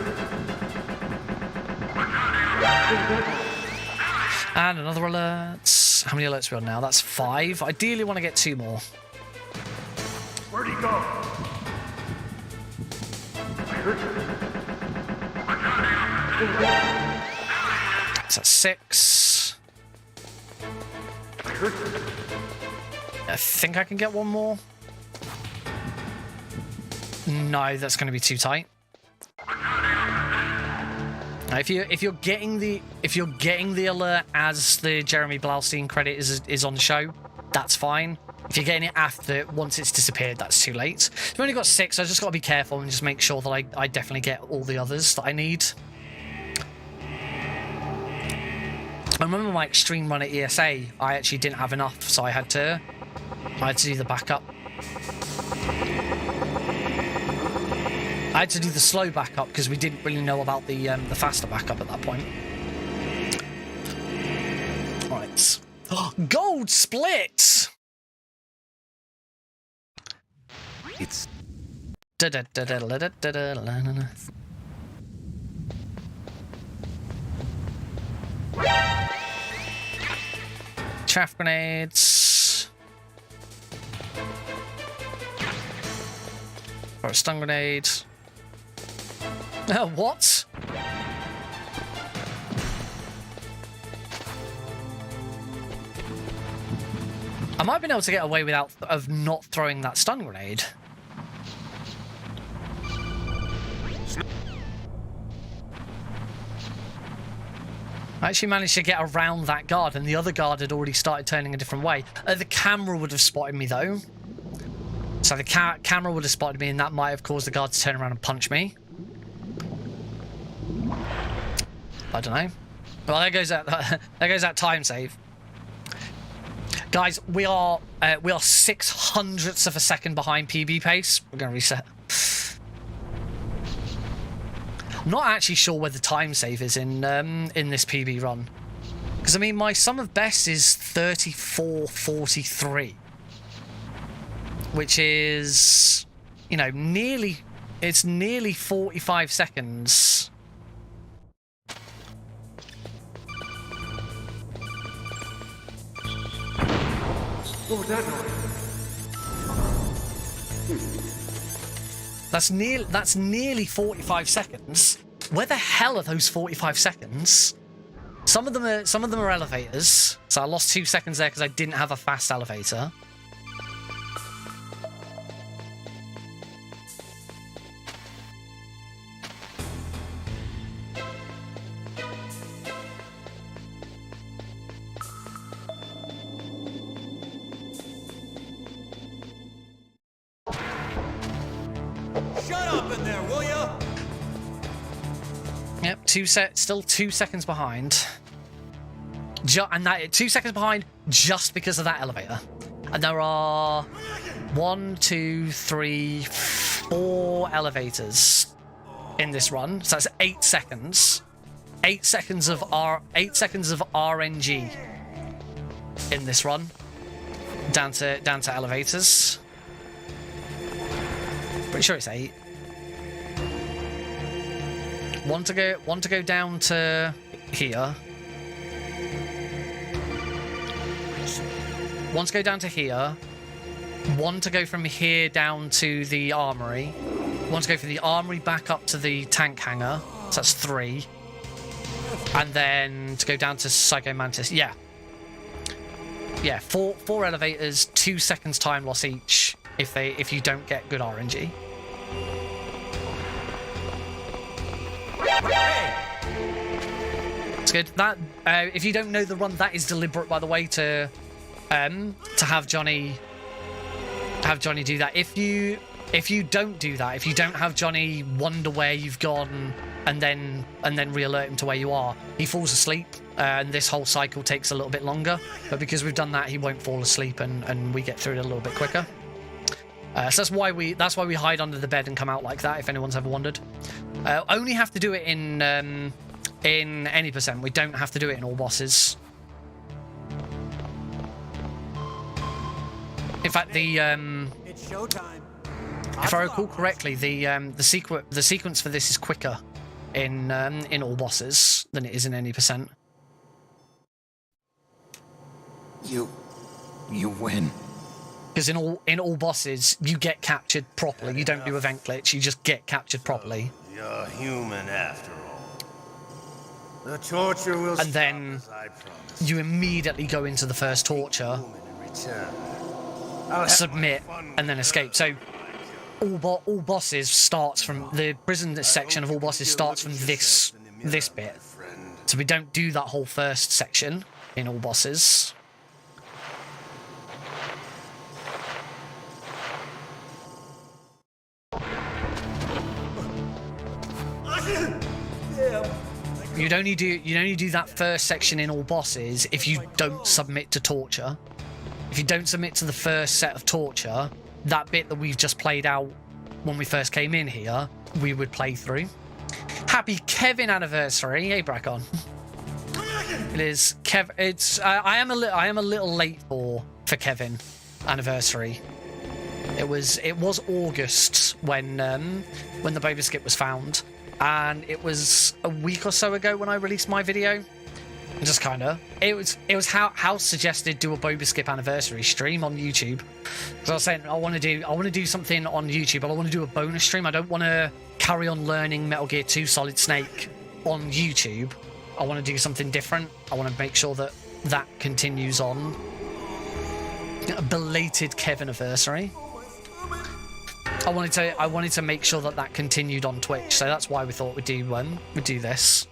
And another alert. How many alerts are we on now? That's 5. Ideally want to get 2 more. Where'd he go? I heard you. So that's 6. I heard you. I think I can get 1 more. No, that's going to be too tight. Now, if you're getting the alert as the Jeremy Blaustein credit is on the show, that's fine. If you're getting it after, once it's disappeared, that's too late. We've only got 6, so I just got to be careful and just make sure that I definitely get all the others that I need. I remember my extreme run at ESA, I actually didn't have enough, so I had to do the backup. I had to do the slow backup because we didn't really know about the faster backup at that point. All right. Gold split! It's chaff grenades. Or a stun grenade. What? I might have been able to get away without not throwing that stun grenade. I actually managed to get around that guard, and the other guard had already started turning a different way. The camera would have spotted me, though. So the camera would have spotted me, and that might have caused the guard to turn around and punch me. I don't know. Well, there goes that time save. Guys, we are 0.06 of a second behind PB pace. We're going to reset. I'm not actually sure where the time save is in this PB run, because I mean my sum of best is 34:43, which is, you know, nearly 45 seconds. What was that noise? That's nearly 45 seconds. Where the hell are those 45 seconds? Some of them are elevators. So I lost 2 seconds there because I didn't have a fast elevator. Yep, still 2 seconds behind. And that 2 seconds behind just because of that elevator. And there are 1, 2, 3, 4 elevators in this run. So that's 8 seconds. 8 seconds of RNG in this run. Down to elevators. Pretty sure it's 8. One to go down to here. One to go down to here. One to go from here down to the armory. One to go from the armory back up to the tank hangar. So that's 3. And then to go down to Psycho Mantis. Yeah. Yeah, 4 elevators, 2 seconds time loss each if you don't get good RNG. It's good. That if you don't know the run, that is deliberate, by the way, to have Johnny do that. If If you don't do that, if you don't have Johnny wonder where you've gone and then re-alert him to where you are, he falls asleep, and this whole cycle takes a little bit longer. But because we've done that, he won't fall asleep, and we get through it a little bit quicker. So that's why we hide under the bed and come out like that. If anyone's ever wondered, only have to do it in any percent. We don't have to do it in all bosses. In fact, It's showtime. if I recall correctly, the sequence for this is quicker in all bosses than it is in any percent. You win. Because in all bosses, you get captured properly. You don't do event glitch. You just get captured properly. You're human after all. The torture will And then stop, as I promised. you immediately go into the first torture, Human in return. I'll have submit, my fun and then with escape. her, So like all bosses starts from the prison section of all bosses starts from this bit. friend. So we don't do that whole first section in all bosses. You'd only do that first section in all bosses if you don't submit to torture. If you don't submit to the first set of torture, that bit that we've just played out when we first came in here, we would play through. Happy Kevin anniversary, hey Brackon. It is Kev. It's I am a little late for Kevin anniversary. It was August when the Boba Skip was found, and it was a week or so ago when I released my video. Just kind of it was how suggested do a Boba Skip anniversary stream on YouTube. So I was saying I want to do something on YouTube, but I want to do a bonus stream. I don't want to carry on learning Metal Gear 2 Solid Snake on YouTube. I want to do something different. I want to make sure that continues on. A belated Kevin anniversary. I wanted to make sure that continued on Twitch, so that's why we thought we'd do this.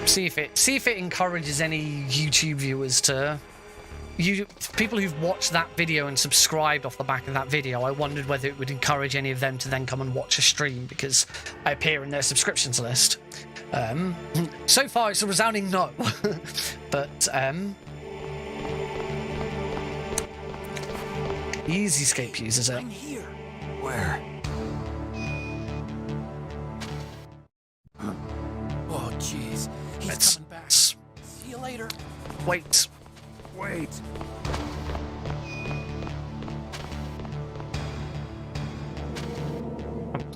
See if it encourages any YouTube viewers to people who've watched that video and subscribed off the back of that video. I wondered whether it would encourage any of them to then come and watch a stream because I appear in their subscriptions list. So far it's a resounding no. But Easy Escape uses it. I'm here. Where? Oh, jeez. He's coming back. See you later. Wait. Wait.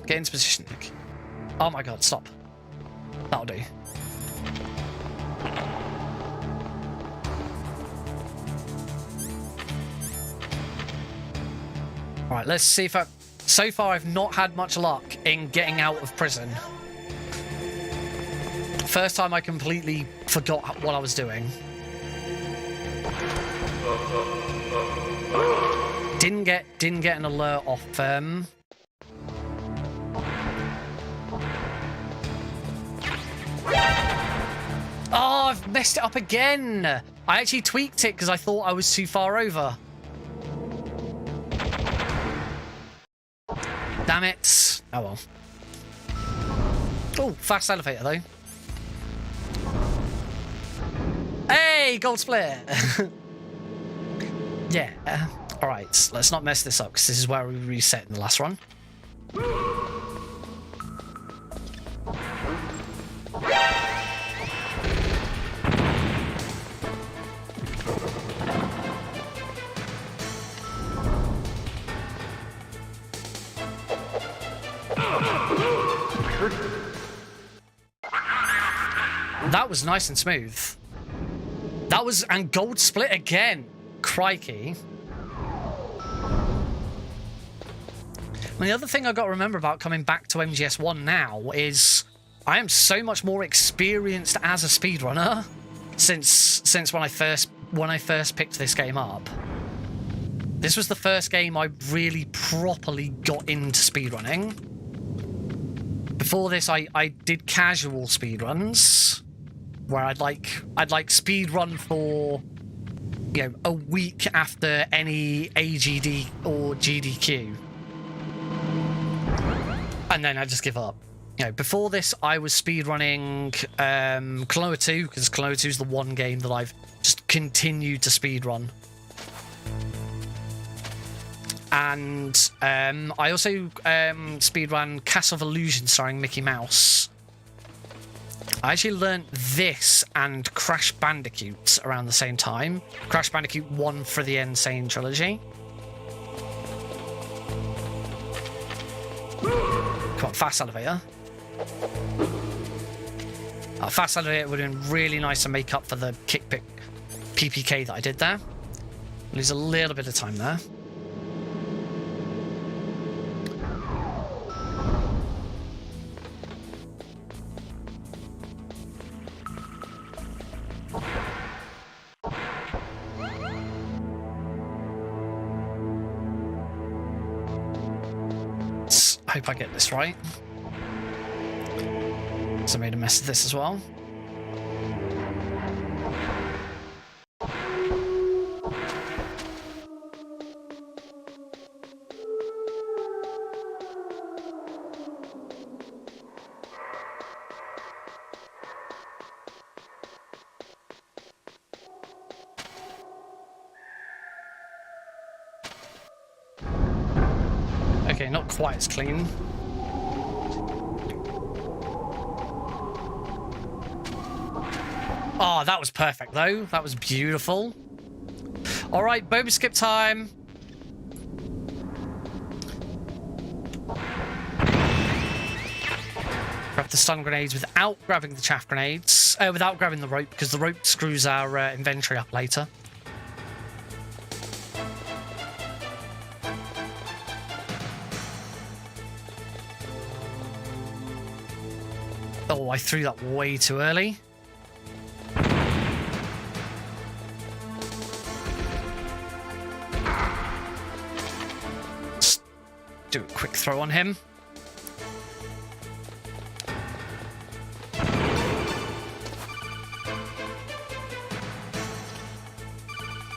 Get into position, Nick. Oh my god, stop. That'll do. Alright, let's see if so far I've not had much luck in getting out of prison. First time I completely forgot what I was doing. Didn't get an alert off Oh, I've messed it up again. I actually tweaked it because I thought I was too far over. Damn it. Oh well. Oh, fast elevator though. Hey, gold split. Yeah. Alright, let's not mess this up because this is where we reset in the last run. That was nice and smooth. That was, and gold split again. Crikey. And the other thing I've got to remember about coming back to MGS1 now is I am so much more experienced as a speedrunner since when I first picked this game up. This was the first game I really properly got into speedrunning. Before this, I did casual speedruns where I'd like speedrun for you know, a week after any AGD or GDQ. And then I just give up. You know, before this, I was speedrunning Klonoa 2, because Klonoa 2 is the one game that I've just continued to speedrun. And I also speedrun Castle of Illusion starring Mickey Mouse. I actually learned this and Crash Bandicoot around the same time. Crash Bandicoot 1 for the Insane Trilogy. Come on, fast elevator. Fast elevator would have been really nice to make up for the kick pick PPK that I did there. Lose a little bit of time there. I hope I get this right. So I made a mess of this as well. Okay, not quite as clean. Oh, that was perfect, though. That was beautiful. All right, Boba Skip time. Grab the stun grenades without grabbing the chaff grenades. Without grabbing the rope, because the rope screws our inventory up later. Oh, I threw that way too early. Just do a quick throw on him.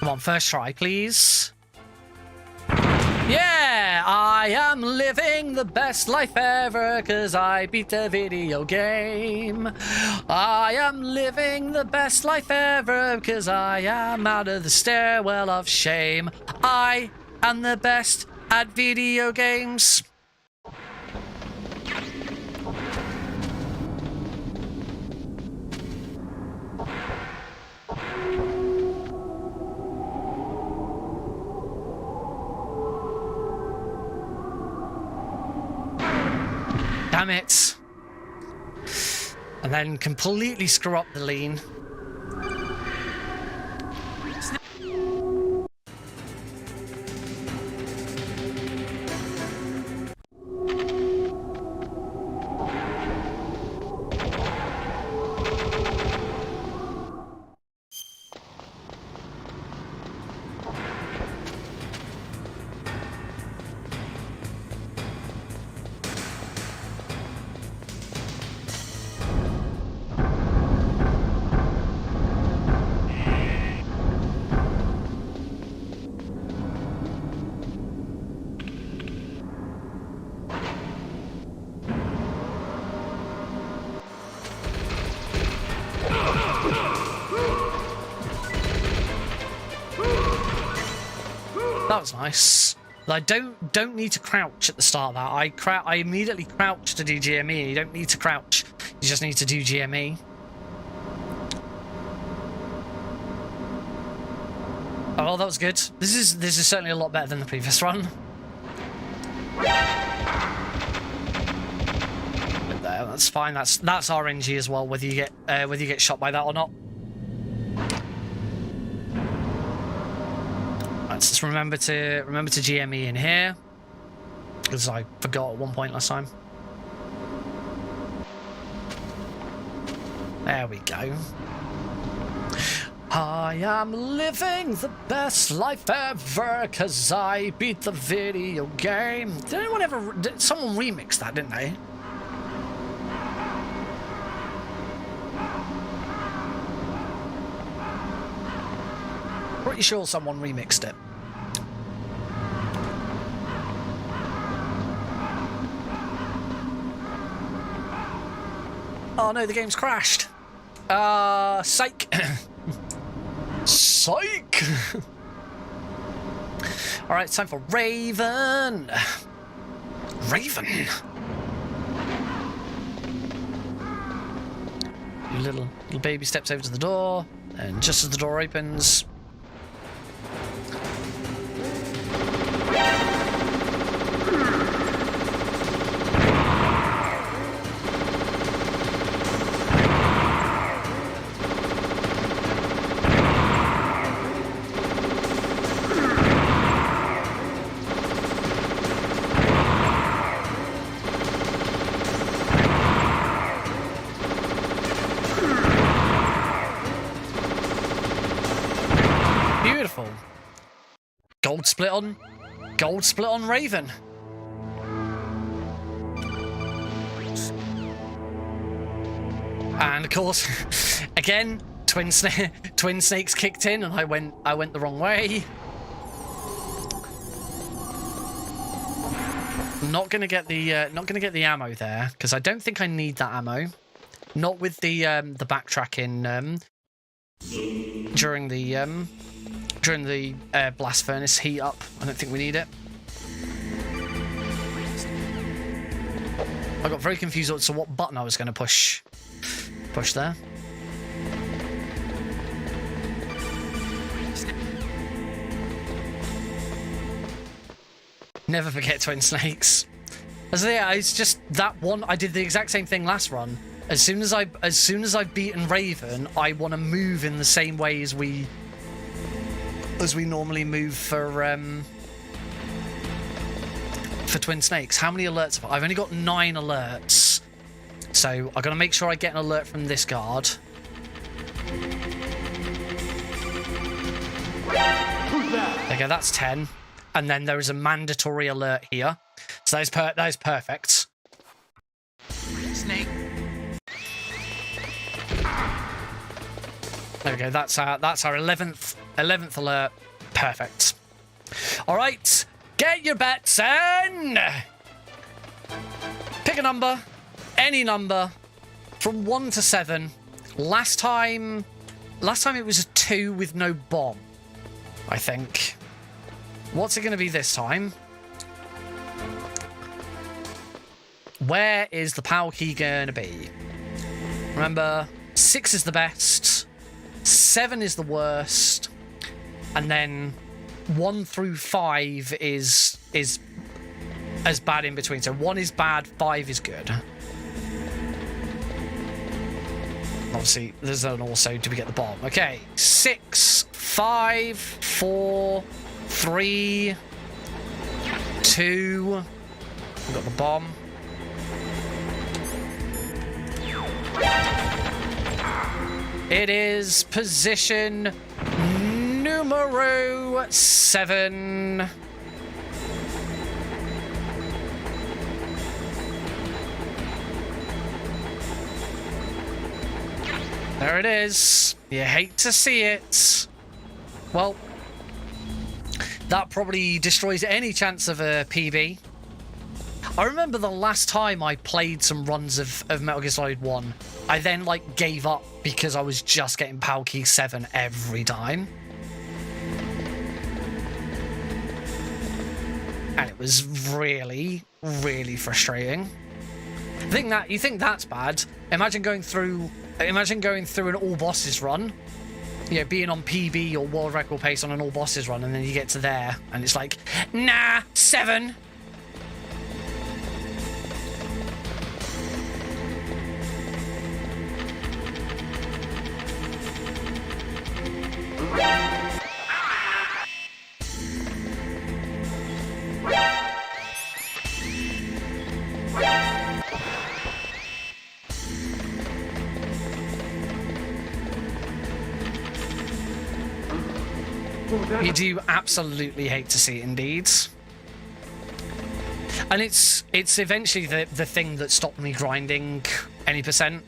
Come on, first try, please. Yeah, I am living the best life ever because I beat the video game. I am living the best life ever because I am out of the stairwell of shame. I am the best at video games. Damn it. And then completely screw up the lean. That was nice. I don't need to crouch at the start of that. I immediately crouch to do GME. You don't need to crouch. You just need to do GME. Oh, that was good. This is certainly a lot better than the previous run. But there, that's fine. That's RNG as well, whether you get shot by that or not. Let's just remember to GME in here, because I forgot at one point last time. There we go. I am living the best life ever because I beat the video game. Did anyone ever... someone remixed that, didn't they? Pretty sure someone remixed it. Oh no, the game's crashed. Psych. Psych. All right, it's time for Raven. Raven. Little baby steps over to the door, and just as the door opens, beautiful. Gold split on Raven. And of course, again, twin snakes kicked in, and I went the wrong way. Not gonna get the ammo there, because I don't think I need that ammo. Not with the backtracking during the blast furnace heat up. I don't think we need it. I got very confused as to what button I was going to push there. Never forget twin snakes. So yeah, it's just that one. I did the exact same thing last run. As soon as I've beaten Raven, I want to move in the same way as we normally move for twin snakes. How many alerts have I've only got 9 alerts, so I've got to make sure I get an alert from this guard. Okay, that's 10, and then there is a mandatory alert here, so that is perfect. Snake. There we go. That's our 11th alert. Perfect. All right, get your bets in. Pick a number, any number, from 1 to 7. Last time it was a 2 with no bomb, I think. What's it going to be this time? Where is the power key going to be? Remember, 6 is the best, 7 is the worst, and then 1 through 5 is as bad in between. So 1 is bad, 5 is good. Obviously, there's an also, do we get the bomb? Okay, 6, 5, 4, 3, 2. We've got the bomb. It is position numero 7. There it is. You hate to see it. Well, that probably destroys any chance of a PB. I remember the last time I played some runs of Metal Gear Solid 1, I then, like, gave up because I was just getting Power Key 7 every time. And it was really, really frustrating. You think that's bad? Imagine going through an all bosses run. You know, being on PB or world record pace on an all bosses run, and then you get to there, and it's like, nah, 7. You do absolutely hate to see it, indeed. And it's eventually the thing that stopped me grinding any percent.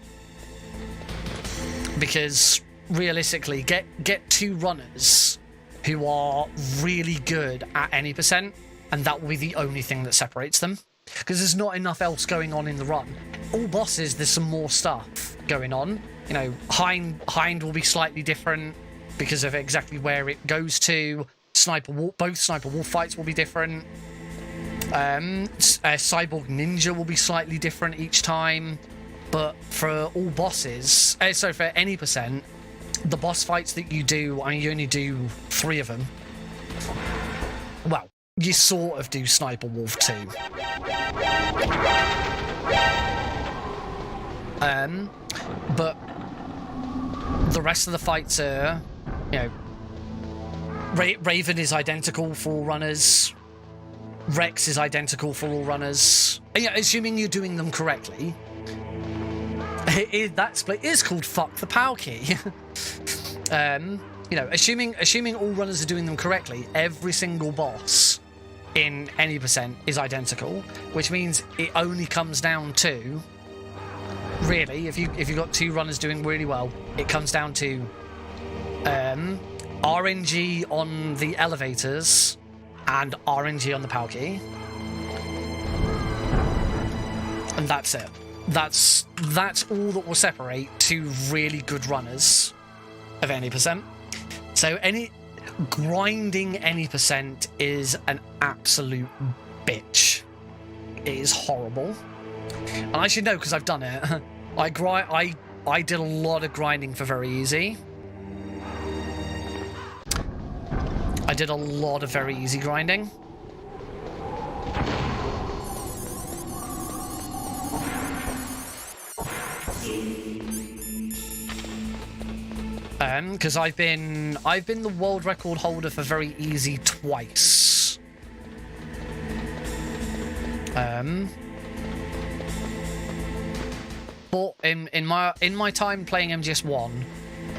Because realistically, get 2 runners who are really good at any percent, and that will be the only thing that separates them. Because there's not enough else going on in the run. All bosses, there's some more stuff going on. You know, Hind will be slightly different because of exactly where it goes to. Both Sniper Wolf fights will be different. Cyborg Ninja will be slightly different each time. But for all bosses, so for any percent, the boss fights that you do, I mean, you only do 3 of them. Well, you sort of do Sniper Wolf too. But the rest of the fights are, you know, Raven is identical for all runners. Rex is identical for all runners. And, yeah, assuming you're doing them correctly. That split is called Fuck the Pow Key. You know, assuming all runners are doing them correctly, every single boss in any percent is identical, which means it only comes down to, really, if you've got 2 runners doing really well, it comes down to RNG on the elevators and RNG on the Pow Key. And that's it. That's all that will separate 2 really good runners of any percent. So grinding any percent is an absolute bitch. It is horrible. And I should know because I've done it. I did a lot of grinding for very easy. I did a lot of very easy grinding. Because I've been the world record holder for very easy twice. But in my time playing MGS1,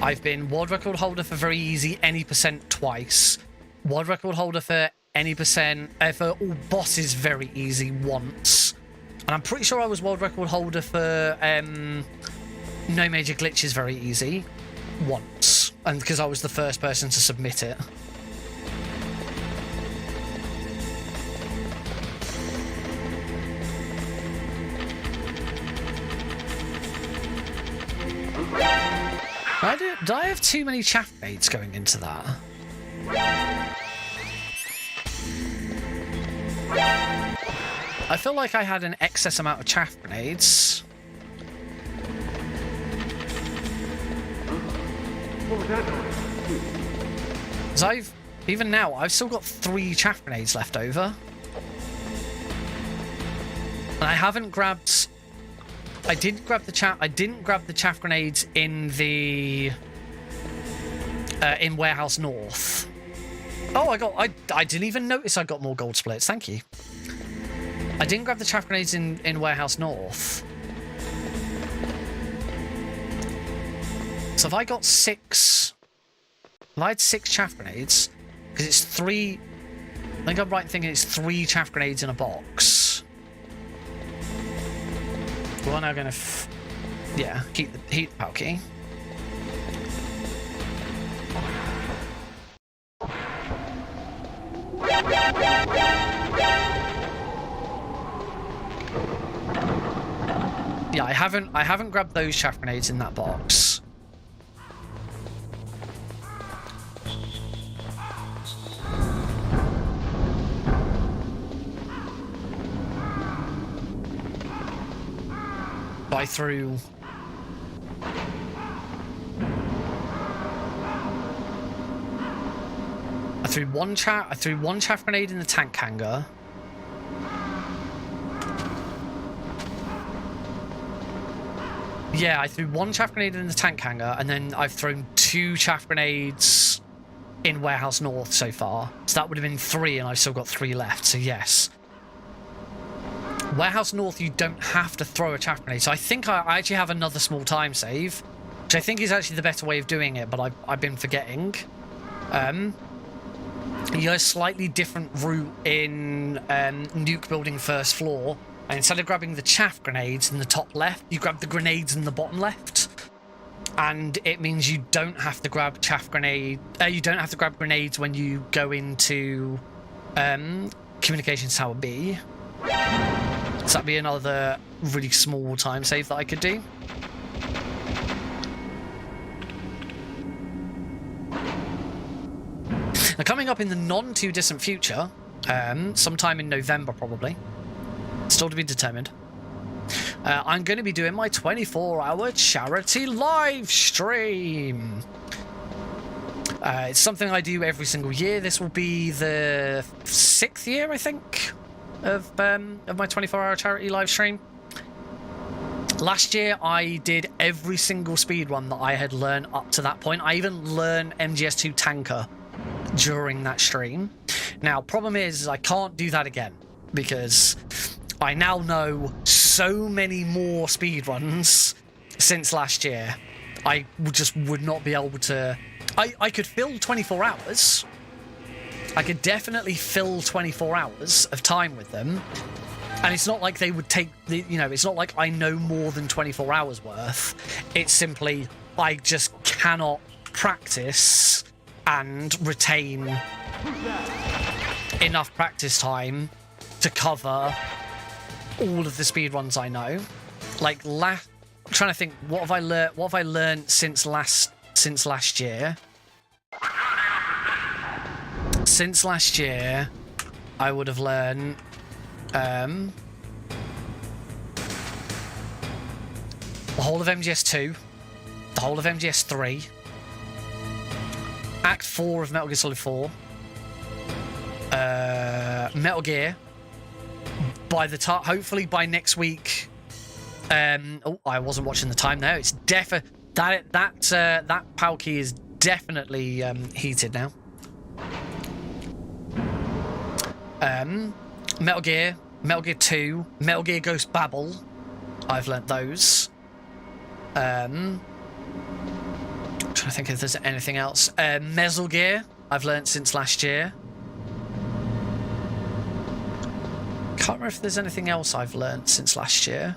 I've been world record holder for very easy any percent twice. World record holder for any percent for all bosses very easy once. And I'm pretty sure I was world record holder for no major glitches very easy once, and because I was the first person to submit it. Did I have too many chaff grenades going into that? I feel like I had an excess amount of chaff grenades. What was that noise? Because even now, I've still got 3 chaff grenades left over. And I haven't grabbed... I didn't grab the chaff grenades in the... in Warehouse North. Oh, I didn't even notice I got more gold splits. Thank you. I didn't grab the chaff grenades in Warehouse North. So if I got 6... If I had 6 chaff grenades, because it's 3... I think I'm right in thinking it's 3 chaff grenades in a box. We're now going to... yeah, keep the heat Pow Key. Yeah, I haven't grabbed those chaff grenades in that box. I threw... I threw one chaff grenade in the tank hangar. Yeah, I threw 1 chaff grenade in the tank hangar, and then I've thrown 2 chaff grenades in Warehouse North so far. So that would have been 3, and I've still got 3 left, so yes. Warehouse North, you don't have to throw a chaff grenade. So I think I actually have another small time save, which I think is actually the better way of doing it, but I've been forgetting. You go a slightly different route in Nuke Building First Floor, and instead of grabbing the chaff grenades in the top left, you grab the grenades in the bottom left. and it means you don't have to grab chaff grenade. You don't have to grab grenades when you go into Communications Tower B. So that'd be another really small time save that I could do. Now, coming up in the non-too-distant future, sometime in November probably, still to be determined, I'm going to be doing my 24-hour charity live stream. It's something I do every single year. This will be the 6th year, I think, of my 24-hour charity live stream. Last year, I did every single speedrun that I had learned up to that point. I even learned MGS2 Tanker during that stream. Now, problem is I can't do that again because I now know so many more speedruns since last year. I just would not be able to... I could fill 24 hours. I could definitely fill 24 hours of time with them. And it's not like they would take the, you know, it's not like I know more than 24 hours worth. It's simply I just cannot practice and retain enough practice time to cover all of the speedruns I know. Like I'm trying to think, what have I learned since last year? Since last year, I would have learned the whole of MGS2, the whole of MGS3, Act 4 of Metal Gear Solid 4, Metal Gear. By the time, hopefully by next week. Oh, I wasn't watching the time there. It's that PAL key is definitely heated now. Metal Gear 2, Metal Gear Ghost Babel. I've learnt those. I'm trying to think if there's anything else. Metal Gear, I've learnt since last year. Can't remember if there's anything else I've learnt since last year.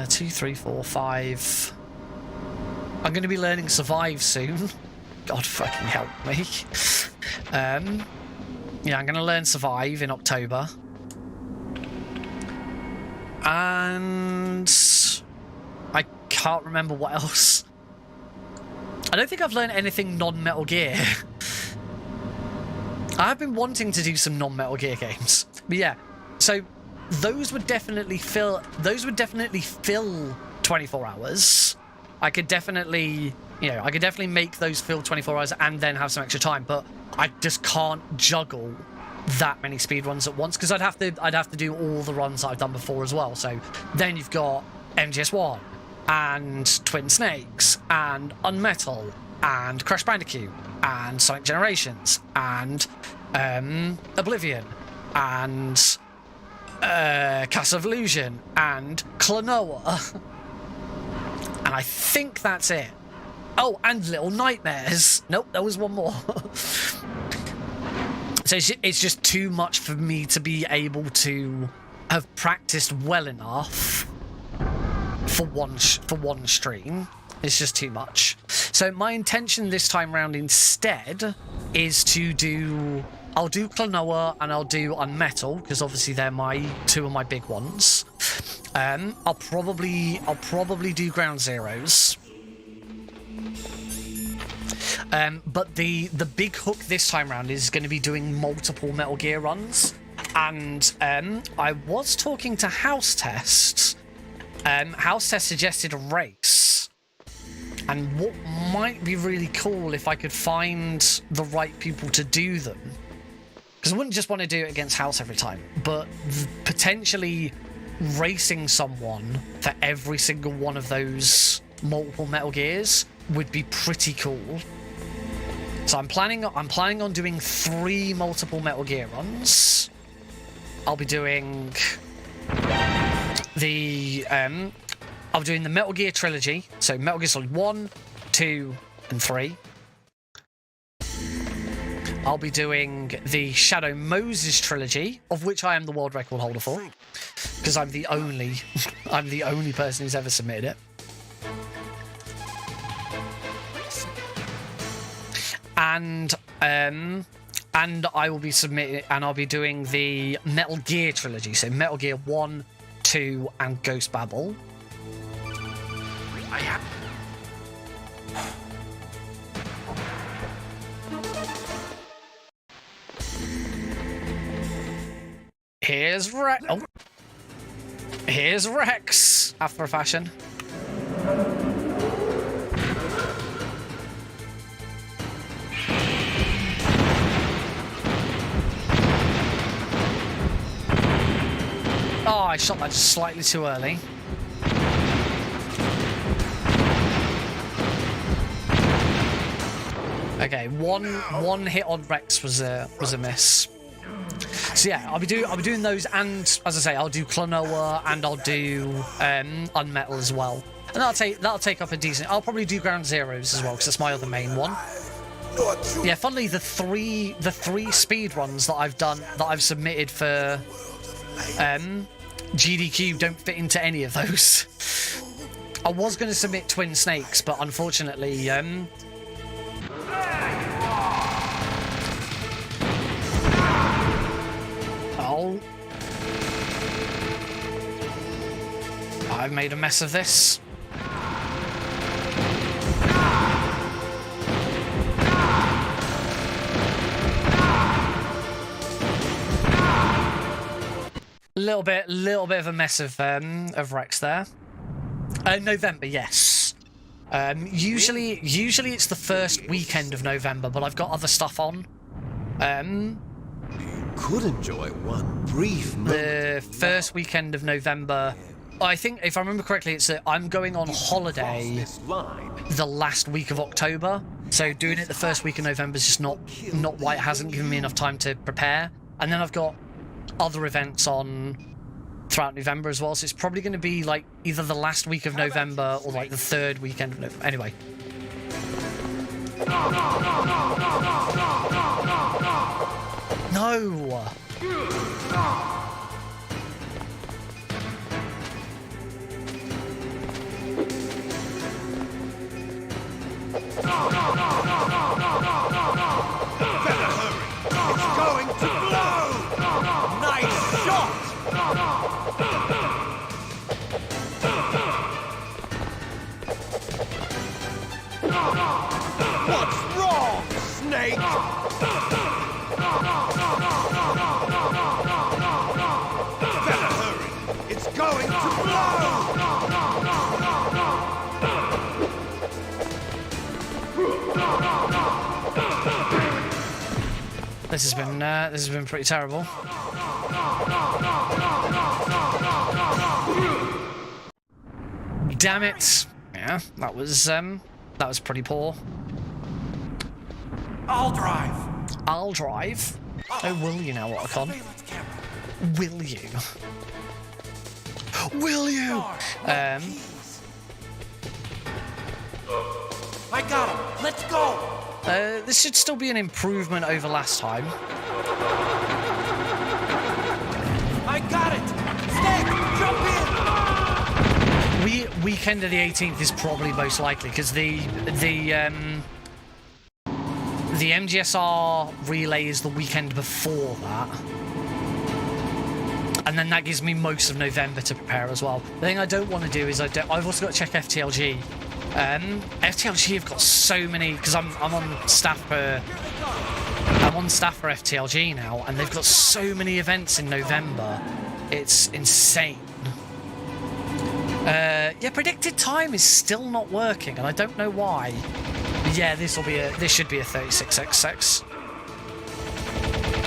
Two, 3, 4, 5. I'm going to be learning Survive soon. God fucking help me. Yeah, I'm going to learn Survive in October. And I can't remember what else. I don't think I've learned anything non-Metal Gear. I have been wanting to do some non-Metal Gear games. But yeah, so those would definitely fill 24 hours. I could definitely, make those fill 24 hours and then have some extra time, but I just can't juggle that many speedruns at once because I'd have to do all the runs that I've done before as well. So then you've got MGS1 and Twin Snakes and Unmetal and Crash Bandicoot and Sonic Generations and Oblivion and Castle of Illusion and Klonoa. And I think that's it. Oh, and Little Nightmares. Nope, there was one more. So it's just too much for me to be able to have practiced well enough for one stream. It's just too much. So my intention this time round instead is to do... I'll do Klonoa and I'll do Unmetal, because obviously they're two of my big ones. I'll probably do Ground Zeroes. But the big hook this time round is going to be doing multiple Metal Gear runs. And I was talking to House Test. House Test suggested a race. And what might be really cool if I could find the right people to do them. Because I wouldn't just want to do it against House every time, but potentially racing someone for every single one of those multiple Metal Gears would be pretty cool. So I'm planning on doing 3 multiple Metal Gear runs. I'll be doing the Metal Gear trilogy, so Metal Gear Solid 1, 2, and 3. I'll be doing the Shadow Moses trilogy, of which I am the world record holder for, because I'm the only, I'm the only person who's ever submitted it. And I will be submitting, and I'll be doing the Metal Gear trilogy, so Metal Gear 1, 2, and Ghost Babel. I have. Here's Rex. Oh. Here's Rex, after a fashion. Oh, I shot that just slightly too early. Okay, one hit on Rex was a miss. So yeah, I'll be doing those, and as I say, I'll do Klonoa and I'll do Unmetal as well, and that'll take up a decent. I'll probably do Ground Zeroes as well because that's my other main one. Yeah, funnily the three speed runs that I've submitted for GDQ don't fit into any of those. I was going to submit Twin Snakes, but unfortunately, oh, I've made a mess of this. Little bit of a mess of Rex there. November, yes. Usually it's the first weekend of November, but I've got other stuff on. Could enjoy one brief moment. The first weekend of November, I think, if I remember correctly, it's that I'm going on holiday the last week of October. So doing it the first week of November is just not why it hasn't given me enough time to prepare. And then I've got other events on throughout November as well, so it's probably going to be like either the last week of November or like the third weekend of November. Anyway. No! It's going to blow! Nice shot! What's wrong, Snake? Better hurry! It's going to blow! This has been pretty terrible. Damn it! Yeah, that was pretty poor. I'll drive. I'll drive. Oh, will you now, Otacon? Will you? Will you? I got him. Let's go. This should still be an improvement over last time. I got it. Snake, jump in. Weekend of the 18th is probably most likely because the MGSR relay is the weekend before that. And then that gives me most of November to prepare as well. The thing I don't want to do is I've also got to check FTLG. FTLG have got so many, because I'm on staff for FTLG now, and they've got so many events in November. It's insane. Yeah, predicted time is still not working, and I don't know why. But yeah, this should be a 36xx.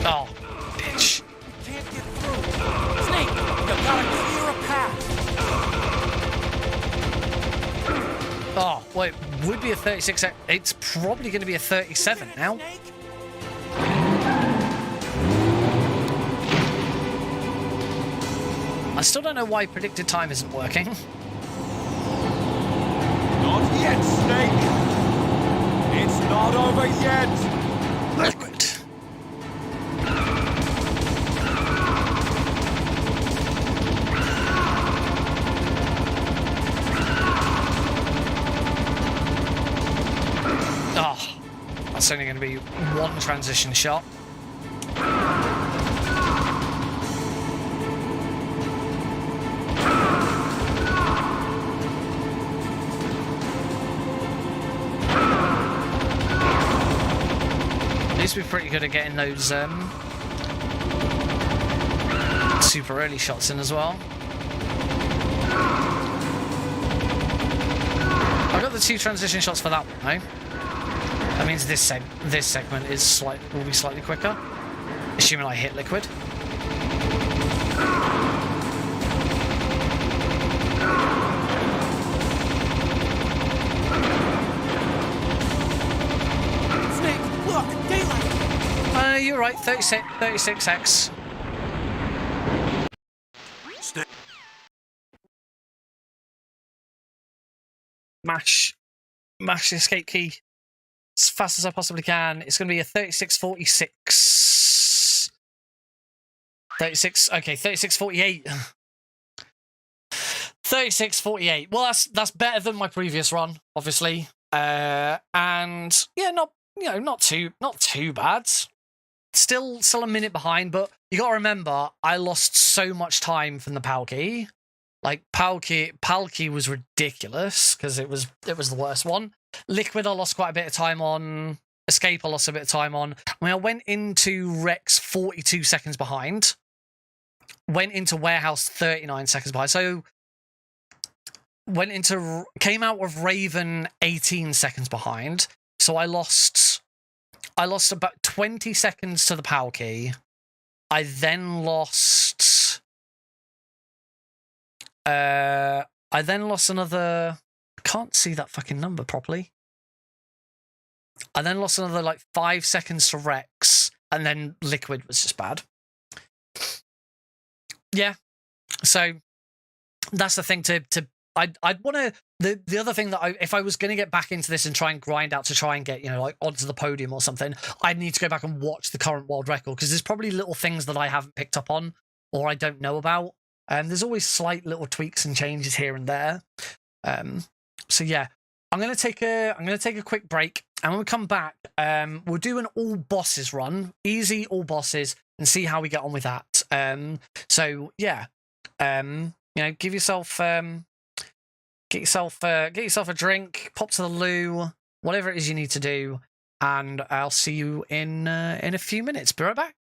Oh, bitch. Can't get through. Snake, you gotta clear a path. Oh, wait, would be a 36x. It's probably going to be a 37 now. I still don't know why predicted time isn't working. Not yet, Snake! It's not over yet! Liquid. it's only going to be one transition shot. Used to be pretty good at getting those super early shots in as well. I got the 2 transition shots for that one, though. That means this segment is will be slightly quicker, assuming I hit liquid. You're right, 36x. Stay. Mash the escape key as fast as I possibly can. It's going to be a 3646. 3648. 3648. Well, that's better than my previous run, obviously. And yeah, not too bad. Still a minute behind, but you got to remember, I lost so much time from the Palki. Like, Palki was ridiculous, because it was the worst one. Liquid, I lost quite a bit of time on. Escape, I lost a bit of time on. When I went into Rex 42 seconds behind. Went into Warehouse 39 seconds behind. So, came out of Raven 18 seconds behind. So I lost about 20 seconds to the Palki. I then lost another. I can't see that fucking number properly. I then lost another like 5 seconds to Rex, and then Liquid was just bad. Yeah, so that's the thing I'd want to. The other thing that if I was going to get back into this and try and grind out to try and get, like onto the podium or something, I'd need to go back and watch the current world record, because there's probably little things that I haven't picked up on or I don't know about. There's always slight little tweaks and changes here and there. So yeah, I'm gonna take a quick break, and when we come back, we'll do an all bosses run, easy all bosses, and see how we get on with that. So yeah, give yourself. Get yourself a drink, pop to the loo, whatever it is you need to do, and I'll see you in a few minutes. Be right back.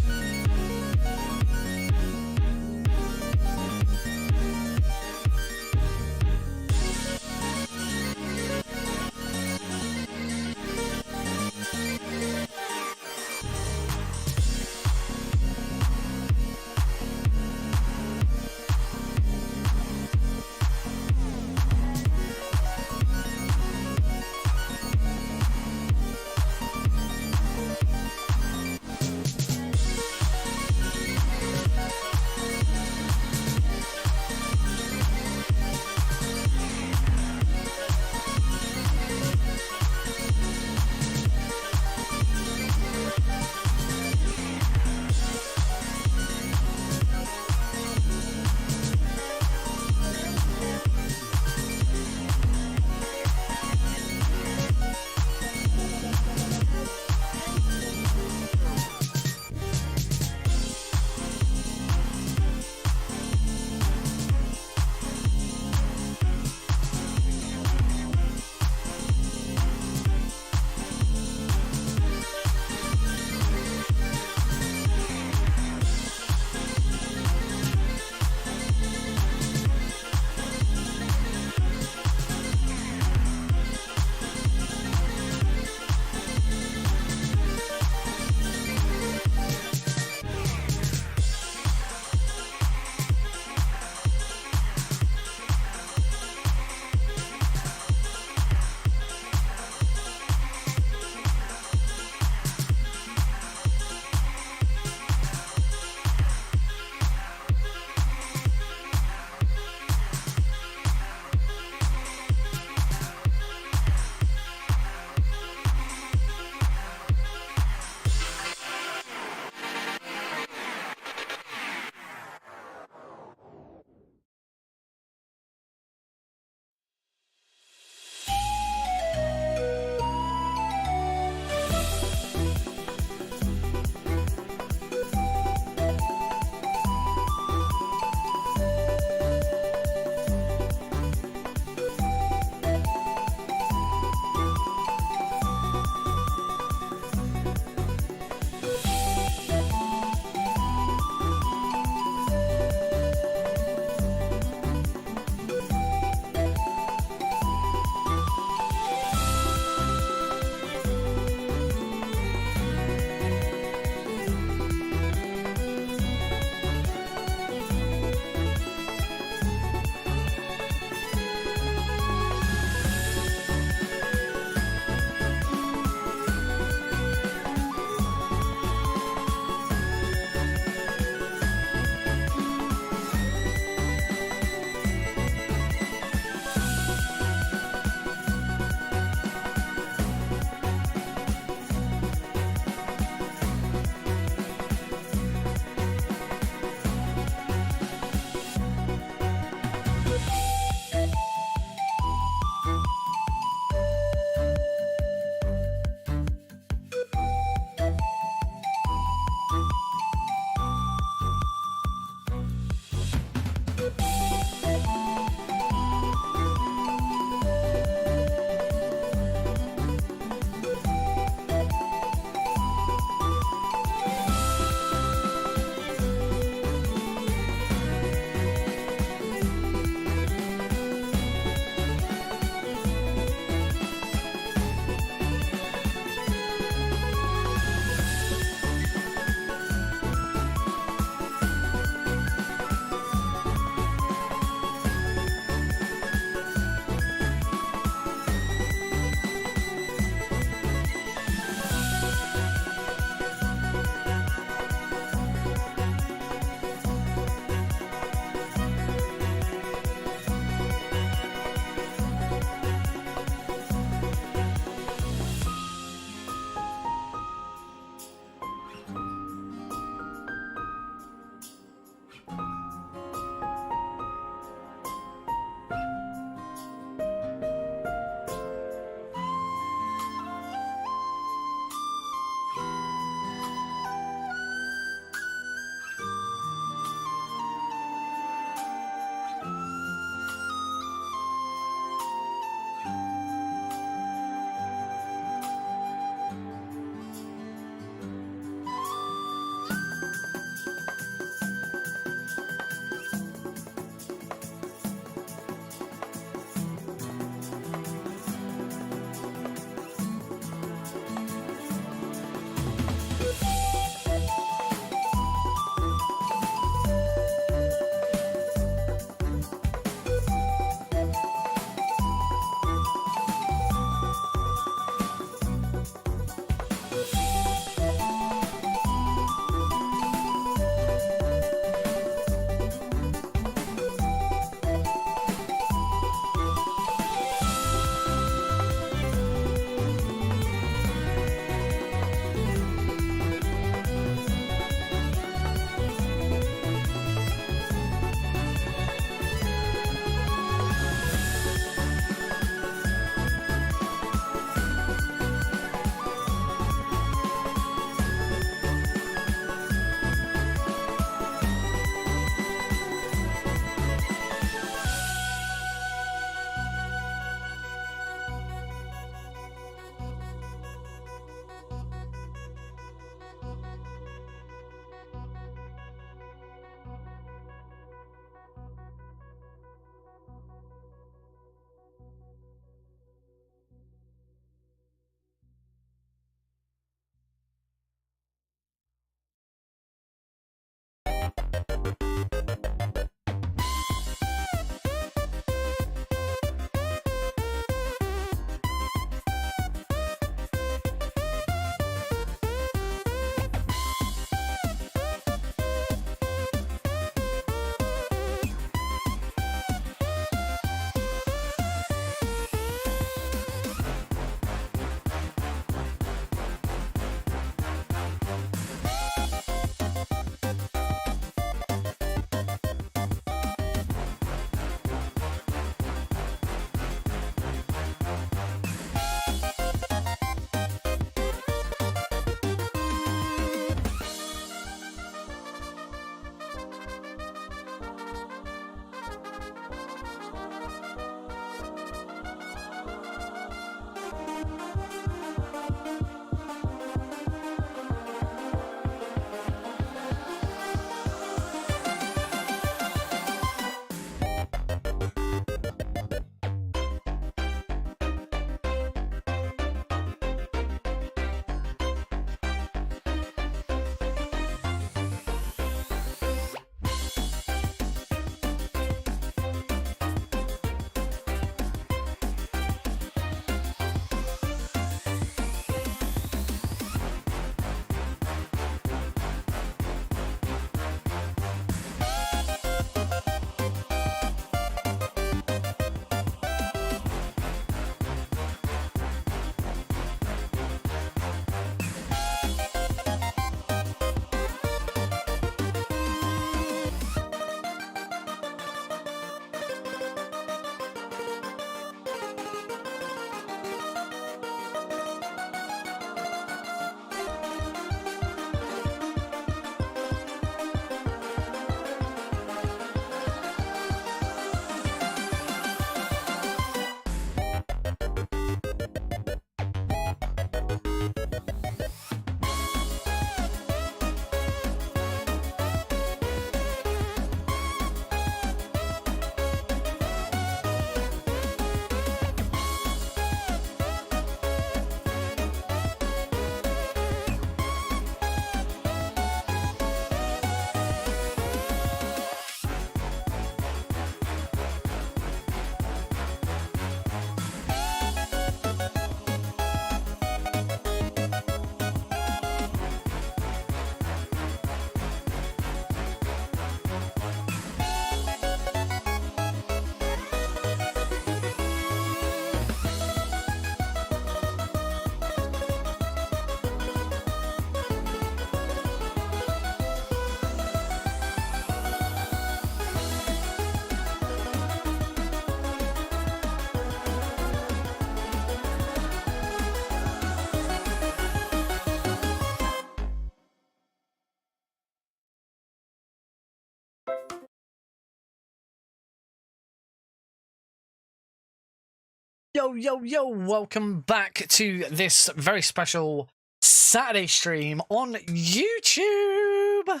Yo, yo, yo, welcome back to this very special Saturday stream on YouTube.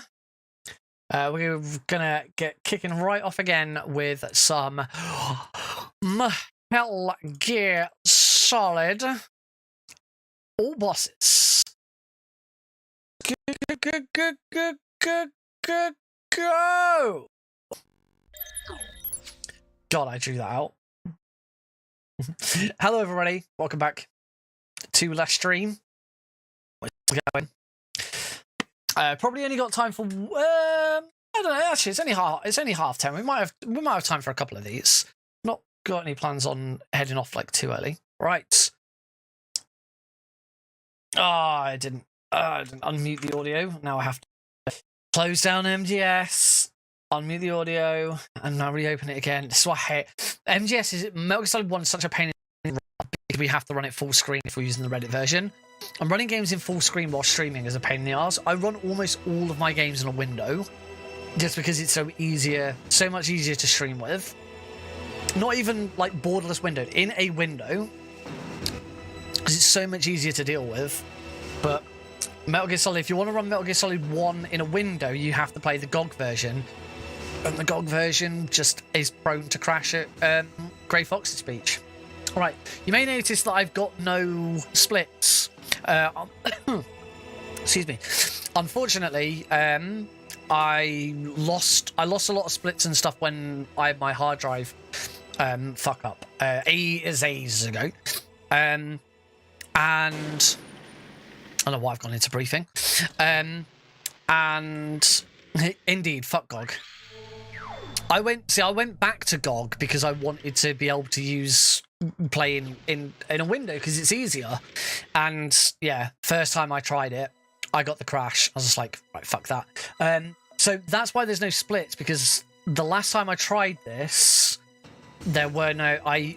We're gonna get kicking right off again with some Metal Gear Solid All Bosses. Go! God, I drew that out. Hello, everybody. Welcome back to Last Stream. Where's it going? Probably only got time for. I don't know. Actually, it's only half 10. We might have time for a couple of these. Not got any plans on heading off like too early. Right. Oh, I didn't unmute the audio. Now I have to close down MGS. Unmute the audio and now reopen it again. This is what I hate. MGS is Metal Gear Solid 1 is such a pain in the butt because we have to run it full screen if we're using the Reddit version. And running games in full screen while streaming is a pain in the arse. I run almost all of my games in a window just because it's so much easier to stream with. Not even like borderless windowed, in a window because it's so much easier to deal with. But Metal Gear Solid, if you want to run Metal Gear Solid 1 in a window, you have to play the GOG version. And the GOG version just is prone to crash at Grey Fox's speech. Alright, you may notice that I've got no splits. Excuse me. Unfortunately, I lost a lot of splits and stuff when I had my hard drive fuck up ages ago. And I don't know why I've gone into briefing. And indeed, fuck GOG. I went back to GOG because I wanted to be able to use playing in a window because it's easier. And yeah, first time I tried it, I got the crash. I was just like, right, fuck that. So that's why there's no splits, because the last time I tried this, there were no. I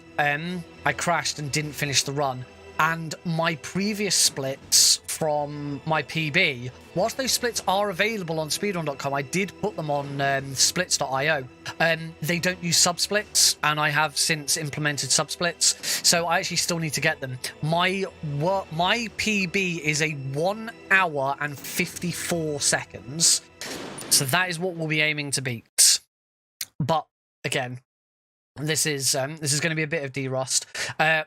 crashed and didn't finish the run. And my previous splits from my PB, whilst those splits are available on speedrun.com, I did put them on splits.io. They don't use subsplits, and I have since implemented subsplits, so I actually still need to get them. My PB is a 1 hour and 54 seconds, so that is what we'll be aiming to beat. But again, this is going to be a bit of derust.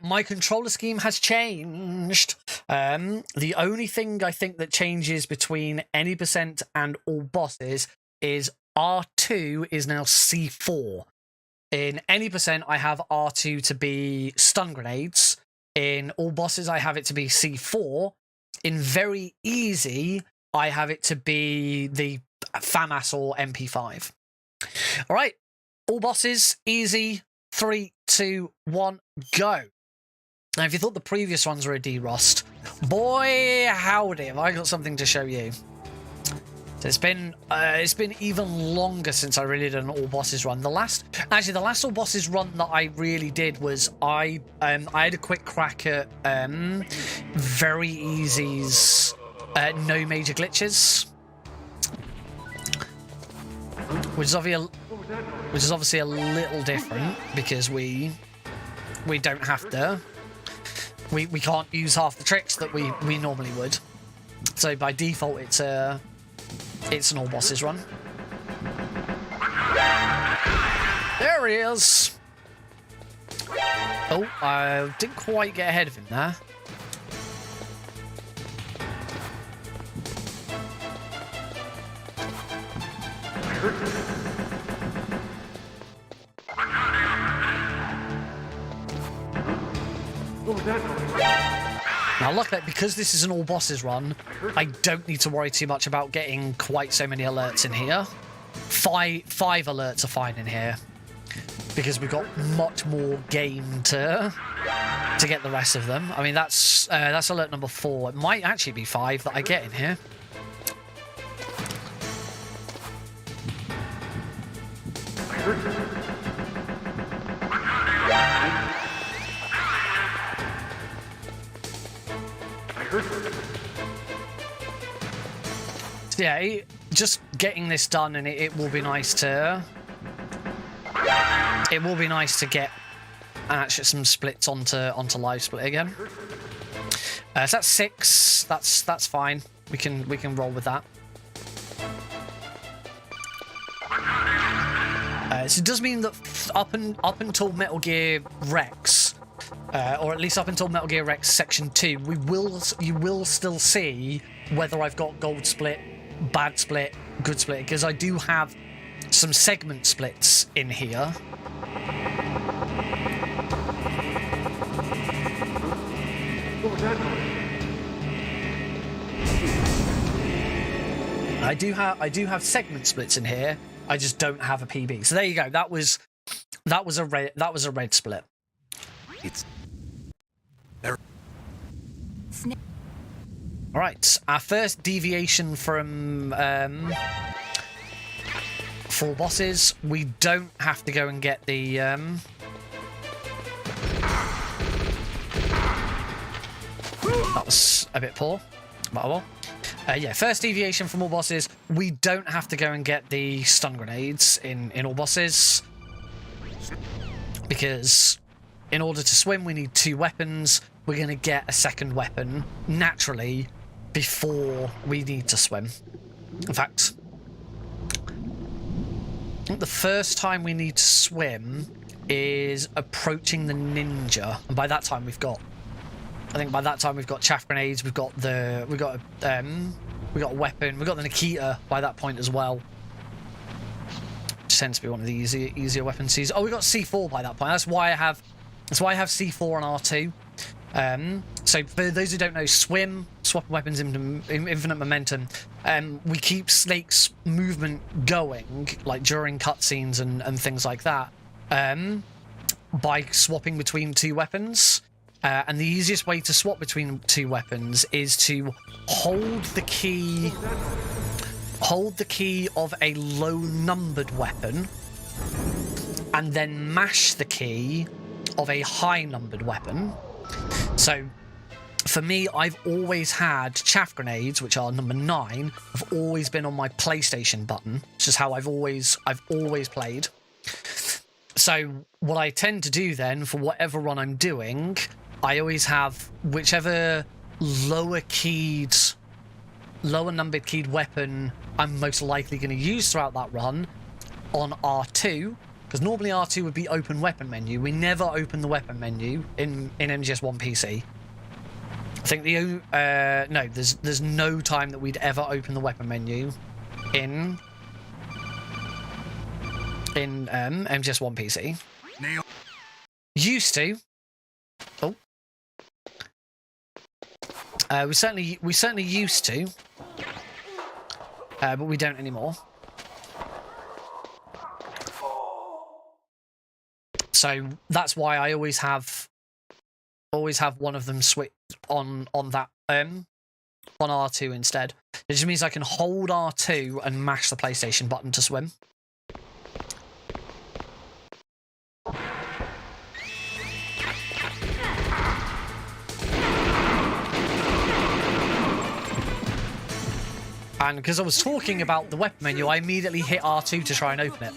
My controller scheme has changed. The only thing I think that changes between any percent and all bosses is R2 is now C4. In any percent, I have R2 to be stun grenades. In all bosses, I have it to be C4. In very easy, I have it to be the FAMAS or MP5. All right. All bosses, easy. 3, 2, 1, go. Now, if you thought the previous ones were a derust, boy, howdy, have I got something to show you. So it's been even longer since I really did an all bosses run. The last all bosses run that I really did was I had a quick crack at very easy's no major glitches, which is obviously a little different because we don't have to. We can't use half the tricks that we normally would. So by default, it's an all bosses run. There he is. Oh, I didn't quite get ahead of him there. Now luckily, because this is an all bosses run, I don't need to worry too much about getting quite so many alerts in here. Five alerts are fine in here because we've got much more game to get the rest of them. I mean, that's alert number 4. It might actually be 5 that I get in here. So yeah, just getting this done, and it will be nice to get actually some splits onto live split again. So that's 6. That's fine. We can roll with that. So it does mean that up until Metal Gear Rex, or at least up until Metal Gear Rex Section 2, you will still see whether I've got gold split, bad split, good split, because I do have some segment splits in here. What was that noise? I do have segment splits in here. I just don't have a PB. So there you go. That was a red split. It's All right. Our first deviation from 4 bosses. We don't have to go and get the that was a bit poor. But well. Yeah, first deviation from all bosses. We don't have to go and get the stun grenades in all bosses. Because in order to swim, we need 2 weapons. We're going to get a second weapon naturally before we need to swim. In fact, I think the first time we need to swim is approaching the ninja. And by that time, we've got... I think by that time we've got chaff grenades, we've got a weapon, we've got the Nikita by that point as well. Which tends to be one of the easier weapons to use. Oh, we got C4 by that point. That's why I have C4 and R2. So for those who don't know, swap weapons into infinite momentum. We keep Snake's movement going, like during cutscenes and things like that, by swapping between 2 weapons. And the easiest way to swap between 2 weapons is to hold the key of a low-numbered weapon, and then mash the key of a high-numbered weapon. So, for me, I've always had chaff grenades, which are number 9, have always been on my PlayStation button. It's just how I've always played. So, what I tend to do then, for whatever run I'm doing, I always have whichever lower numbered keyed weapon I'm most likely going to use throughout that run on R2, because normally R2 would be open weapon menu. We never open the weapon menu in MGS1 PC. I think no, there's no time that we'd ever open the weapon menu in MGS1 PC. Used to. Oh. We certainly used to, but we don't anymore. So that's why I always have one of them switch on that on R2 instead. It just means I can hold R2 and mash the PlayStation button to swim. And because I was talking about the weapon menu, I immediately hit R2 to try and open it.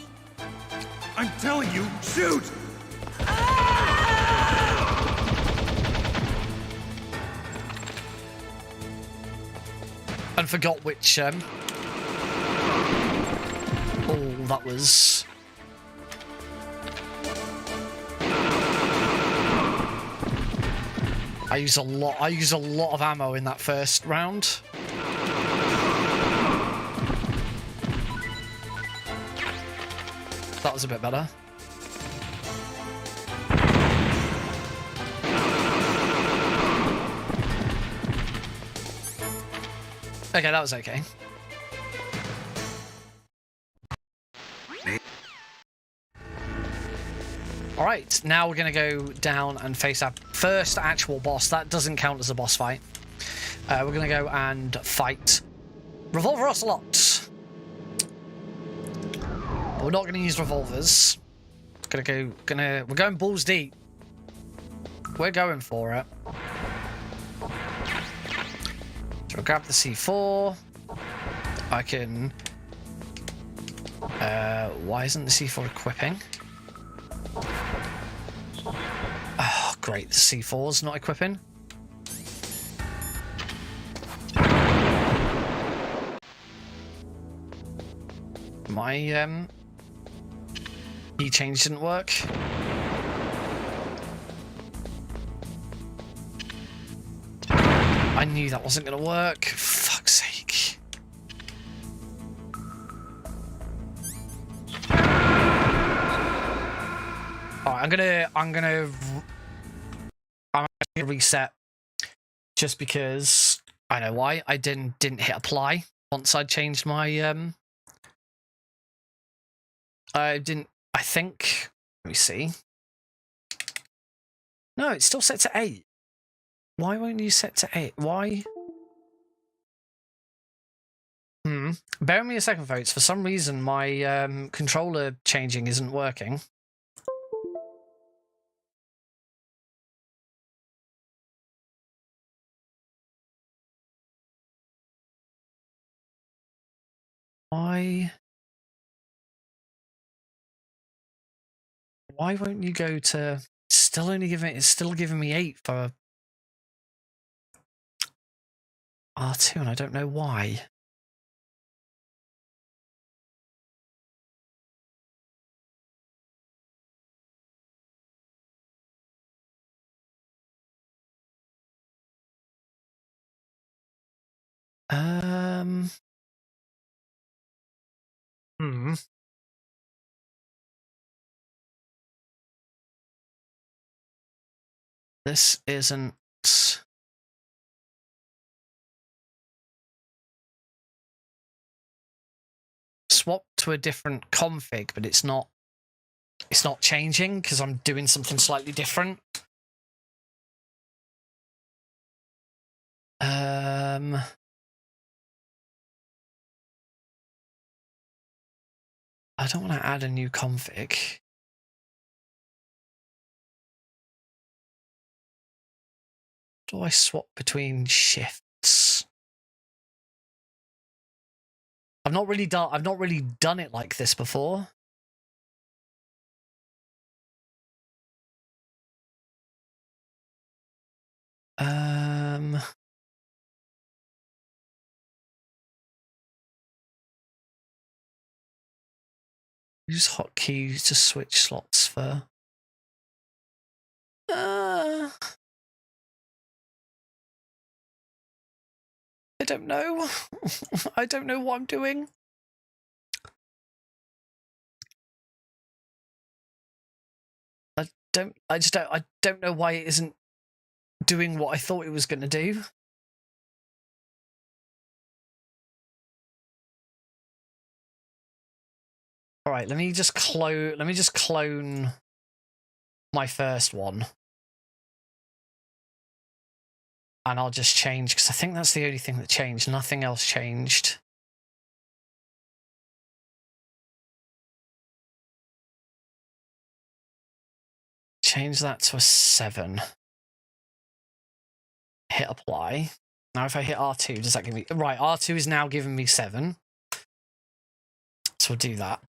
I'm telling you, shoot! And forgot which, oh, that was... I used a lot of ammo in that first round. That was a bit better. Okay, that was okay. Alright, now we're going to go down and face our first actual boss. That doesn't count as a boss fight. We're going to go and fight Revolver Ocelot. But we're not going to use revolvers. We're going balls deep. We're going for it. So we'll grab the C4. I can... why isn't the C4 equipping? great. The C4's not equipping. My key change didn't work. I knew that wasn't gonna work. Fuck's sake. Alright, I'm gonna reset just because I know why. I didn't hit apply once I changed my I think, let me see. No, it's still set to 8. Why won't you set to 8? Why? Bear with me a second, folks. For some reason, my controller changing isn't working. Why won't you go to... It's still giving me 8 for R2, and I don't know why. This isn't... Swap to a different config, but it's not changing because I'm doing something slightly different. I don't want to add a new config. Do I swap between shifts? I've not really done it like this before. Use hotkeys to switch slots for... I don't know. I don't know what I'm doing. I don't know why it isn't doing what I thought it was going to do. All right, let me just clone my first one. And I'll just change, because I think that's the only thing that changed. Nothing else changed. Change that to a 7. Hit apply. Now if I hit R2, does that give me... Right, R2 is now giving me 7. So we'll do that.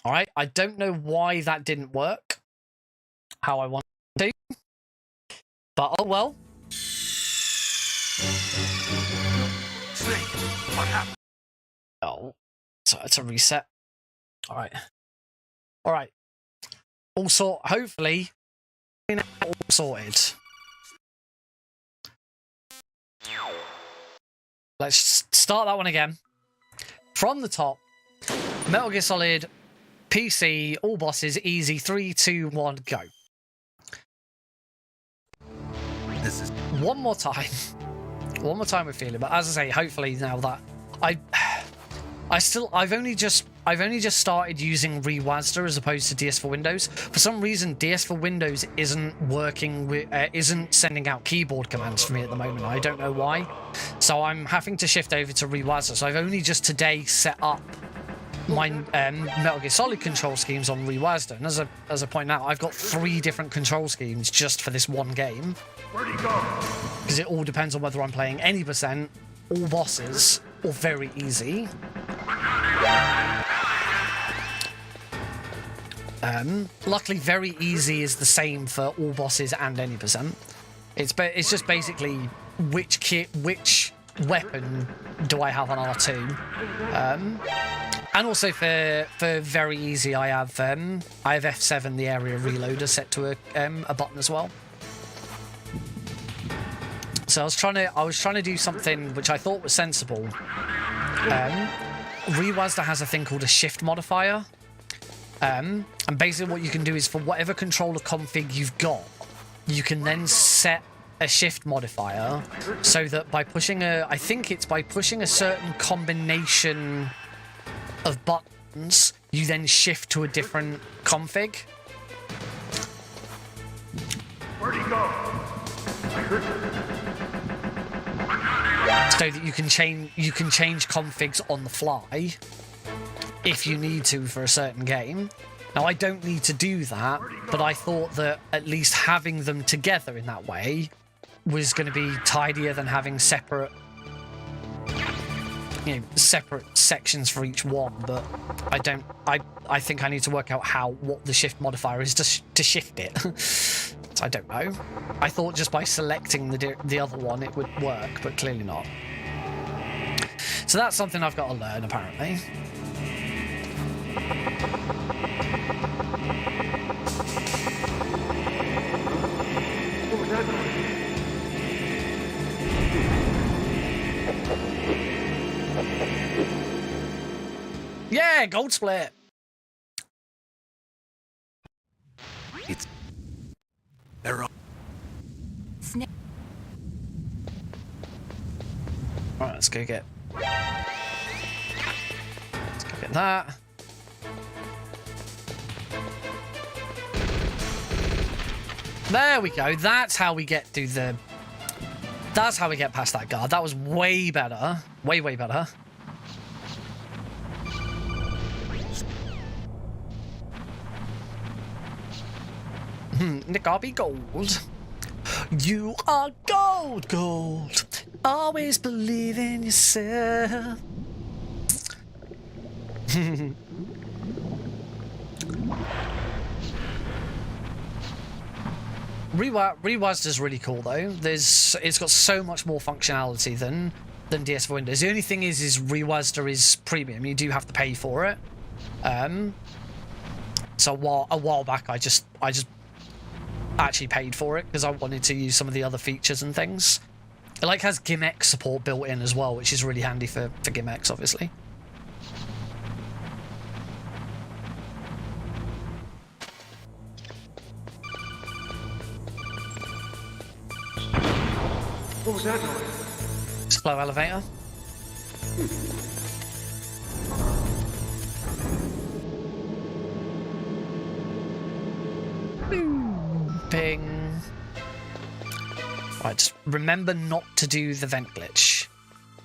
All right, I don't know why that didn't work. How I want to do. But oh well. What happened? Oh, so it's a reset. All right. All right. Hopefully, all sorted. Let's start that one again. From the top, Metal Gear Solid, PC, all bosses, easy, 3, 2, 1, go. This is... One more time. One more time with feeling, but as I say, hopefully now that I've only just started using ReWASD as opposed to DS for Windows. For some reason, DS for Windows isn't working with, isn't sending out keyboard commands for me at the moment. I don't know why. So I'm having to shift over to ReWASD. So I've only just today set up my Metal Gear Solid control schemes on ReWASD. And as I point out, I've got 3 different control schemes just for this one game. Where'd he go? Because it all depends on whether I'm playing any %, all bosses, or very easy. Luckily, very easy is the same for all bosses and any percent. It's just basically which weapon do I have on R2, and also for very easy, I have F7, the area reloader, set to a button as well. So I was trying to do something which I thought was sensible. Rewazda has a thing called a shift modifier. And basically what you can do is for whatever controller config you've got, you can then set a shift modifier so that by pushing I think it's by pushing a certain combination of buttons, you then shift to a different config. Where'd he go? I heard him. So that you can change configs on the fly if you need to for a certain game. Now, I don't need to do that, but I thought that at least having them together in that way was going to be tidier than having separate sections for each one. But I think I need to work out what the shift modifier is to shift it. So I don't know. I thought just by selecting the other one it would work, but clearly not. So that's something I've got to learn, apparently. What was that noise? Yeah, gold split. They're all Alright, let's go get that. There we go. That's how we get past that guard. That was way better. Way better. Nick, I'll be gold. You are gold. Always believe in yourself. Rewazda's really cool though. It's got so much more functionality than DS for Windows. The only thing is Rewazda is premium. You do have to pay for it. So a while back, I just actually paid for it because I wanted to use some of the other features and things. It has GIMX support built in as well, which is really handy for GIMX, obviously. What was that noise? Slow elevator. Ping. Right, just remember not to do the vent glitch.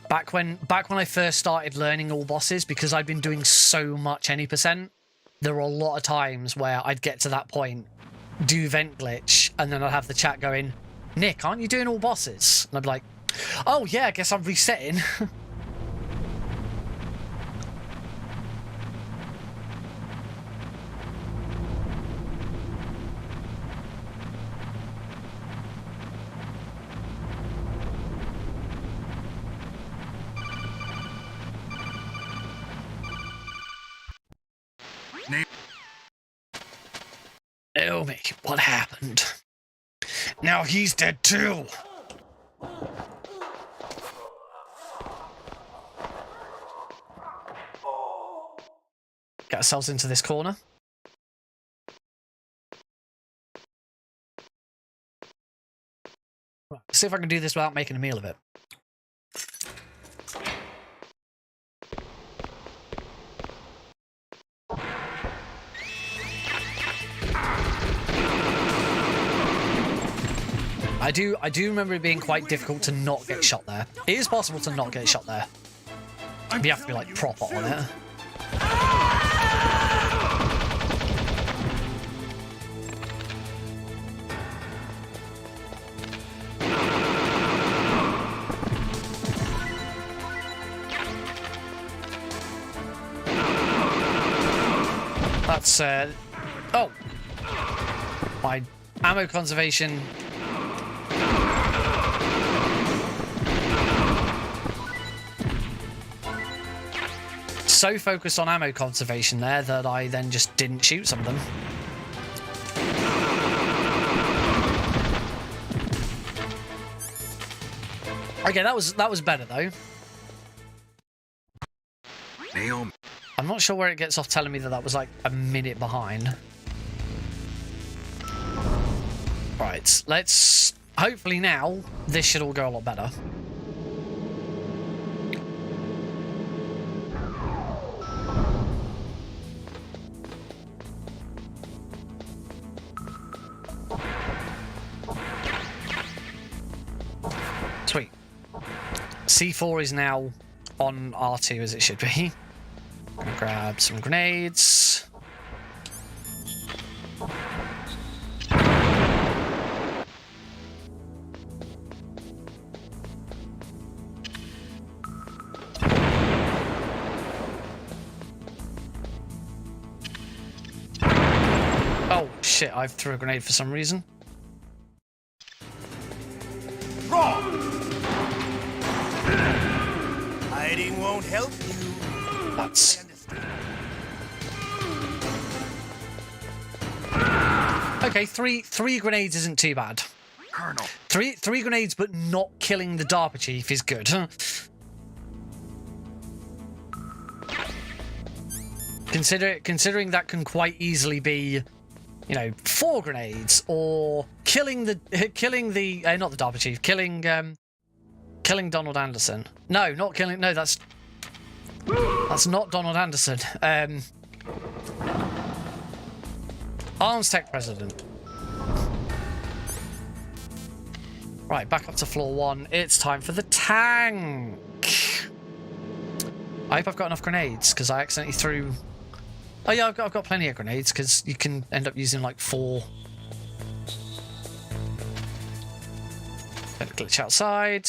Back when I first started learning all bosses, because I'd been doing so much any percent, there were a lot of times where I'd get to that point, do vent glitch, and then I'd have the chat going, Nick, aren't you doing all bosses? And I'd be like, oh yeah, I guess I'm resetting. Oh, Mick, what happened? Now he's dead too. Get ourselves into this corner. Right, see if I can do this without making a meal of it. I do remember it being quite difficult to not get shot there. It is possible to not get shot there. But you have to be like proper on it. That's Oh! My ammo conservation. So focused on ammo conservation there that I then just didn't shoot some of them. Okay, that was better though. Naomi. I'm not sure where it gets off telling me that was like a minute behind. Right, let's... Hopefully now, this should all go a lot better. Sweet. C4 is now on R2 as it should be. Gonna grab some grenades. Oh shit, I threw a grenade for some reason. Hiding won't help you. That's... Okay, three grenades isn't too bad. Colonel. Three grenades, but not killing the DARPA chief is good. Considering that can quite easily be, you know, 4 grenades or killing the not the DARPA chief, killing Donald Anderson. No, not killing. No, that's not Donald Anderson. Arms Tech President. Right, back up to floor 1. It's time for the tank. I hope I've got enough grenades because I accidentally threw. Oh yeah, I've got plenty of grenades because you can end up using like 4. Don't glitch outside.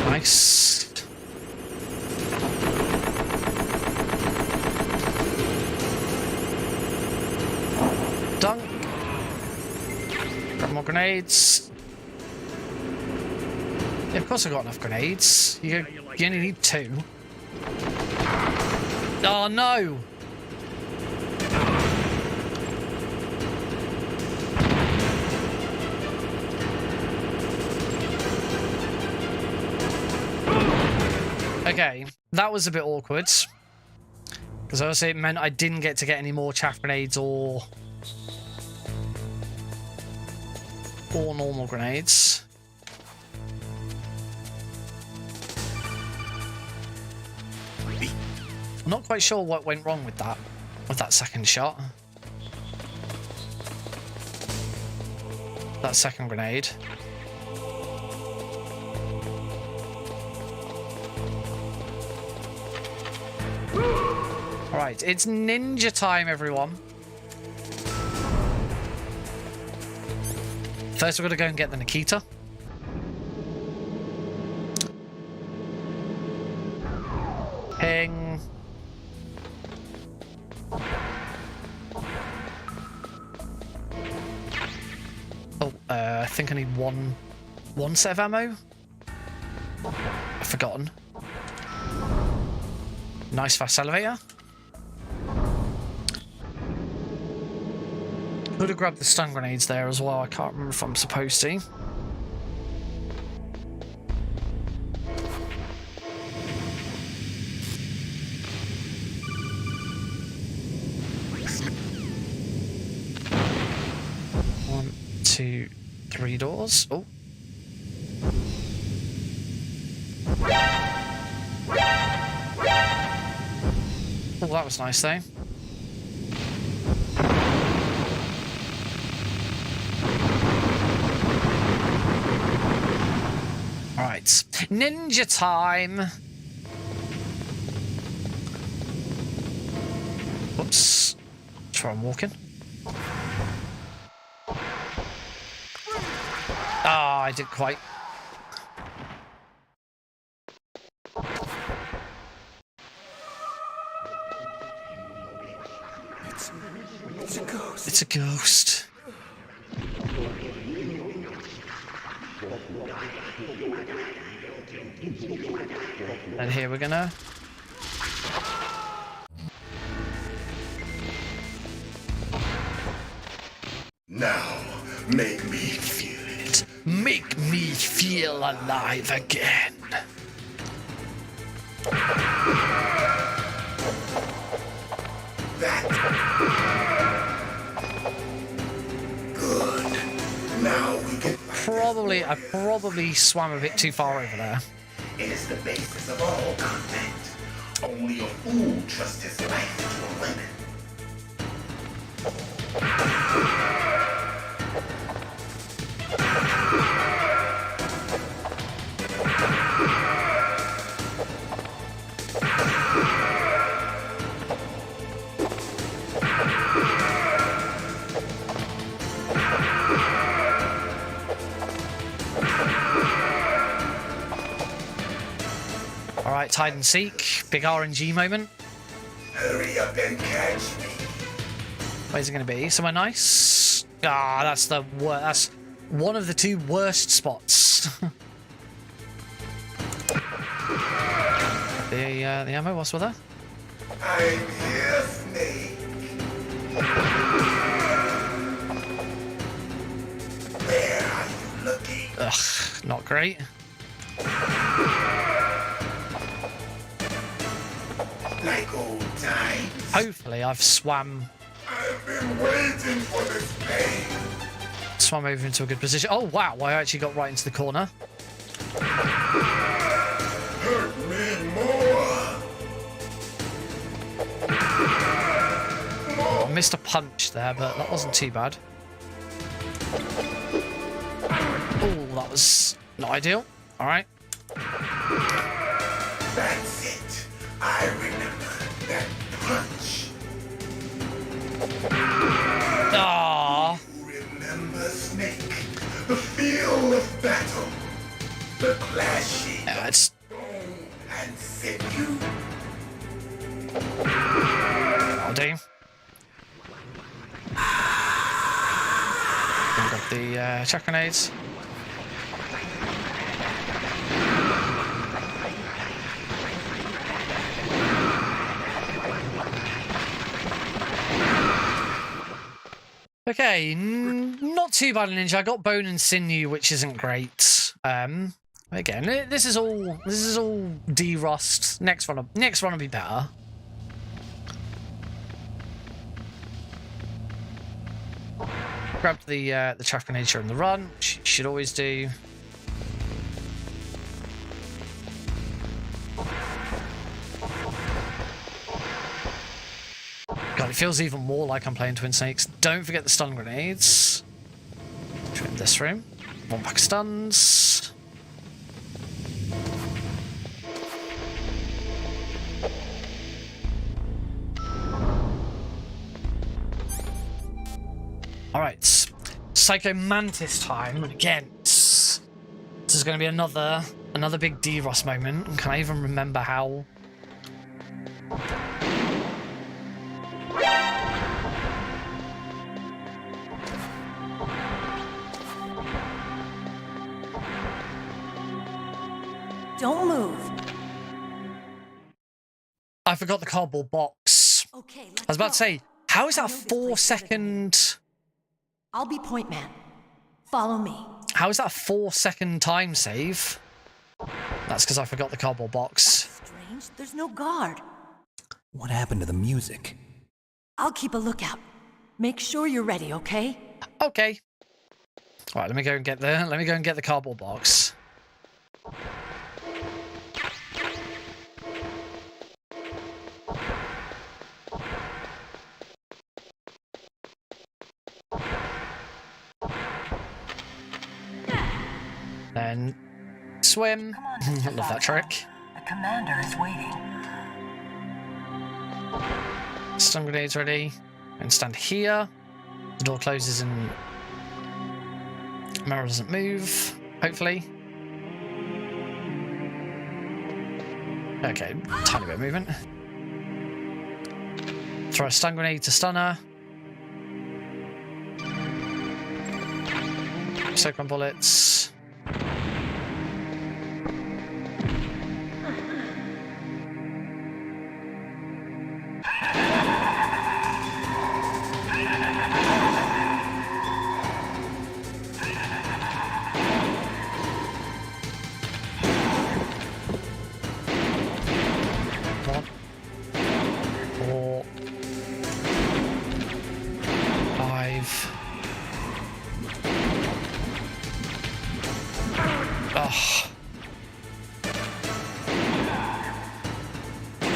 Nice. Dunk. Got more grenades. Yeah, of course I got enough grenades. You only need 2. Oh no! Okay, that was a bit awkward. Because obviously it meant I didn't get to get any more chaff grenades or normal grenades. I'm not quite sure what went wrong with that second shot. That second grenade. Alright, it's ninja time, everyone. First, we're going to go and get the Nikita. Ping. Oh, I think I need one set of ammo. I've forgotten. Nice fast elevator. Could have grabbed the stun grenades there as well. I can't remember if I'm supposed to. One, 2, 3 doors. Oh. Oh, that was nice though. right, ninja time. Whoops. Try and walk in. Ah, I did quite. It's a ghost. It's a ghost. And here we're gonna. Now, make me feel it. Make me feel alive again. That. Good. Now we can. I probably swam a bit too far over there. It is the basis of all contact. Only a fool trusts his life to a weapon. Alright, hide and seek. Big RNG moment. Hurry up and catch me. Where's it going to be? Somewhere nice? Ah, that's the worst. That's one of the two worst spots. the ammo, what's with that? I'm here, Snake. Where are you looking? Ugh, not great. Like old times. Hopefully I've swam I've been waiting for this pain. over into a good position. Oh wow, I actually got right into the corner. Hurt me more. I missed a punch there, but that wasn't too bad. Oh, that was not ideal. Alright. That's it. I remember that punch. Ah, Remember, Snake? The feel of battle. The clashing yeah, it's bone and sinew. that'll do. We've got the chuck grenades. Okay, not too bad in ninja. I got bone and sinew, which isn't great. Again, this is all de-rust. Next run will be better. Grabbed the chuck grenade during the run, which you should always do. God, it feels even more like I'm playing Twin Snakes. Don't forget the stun grenades. Trim this room. One pack of stuns. Alright. Psycho Mantis time. And again, this is going to be another big D-Ross moment. And can I even remember how? Don't move. I forgot the cardboard box. Okay, I was about to say, how is that I a know this place better than 4-second? I'll be point man. Follow me. How is that a 4-second time save? That's because I forgot the cardboard box. Strange, there's no guard. What happened to the music? I'll keep a lookout. Make sure you're ready, okay? Okay. All right, let me go and get the cardboard box. Then swim. I love that trick. The commander is waiting. Stun grenades ready. And stand here. The door closes and Meryl doesn't move, hopefully. Okay, tiny bit of movement. Throw a stun grenade to stun her. Soak on bullets. Oh.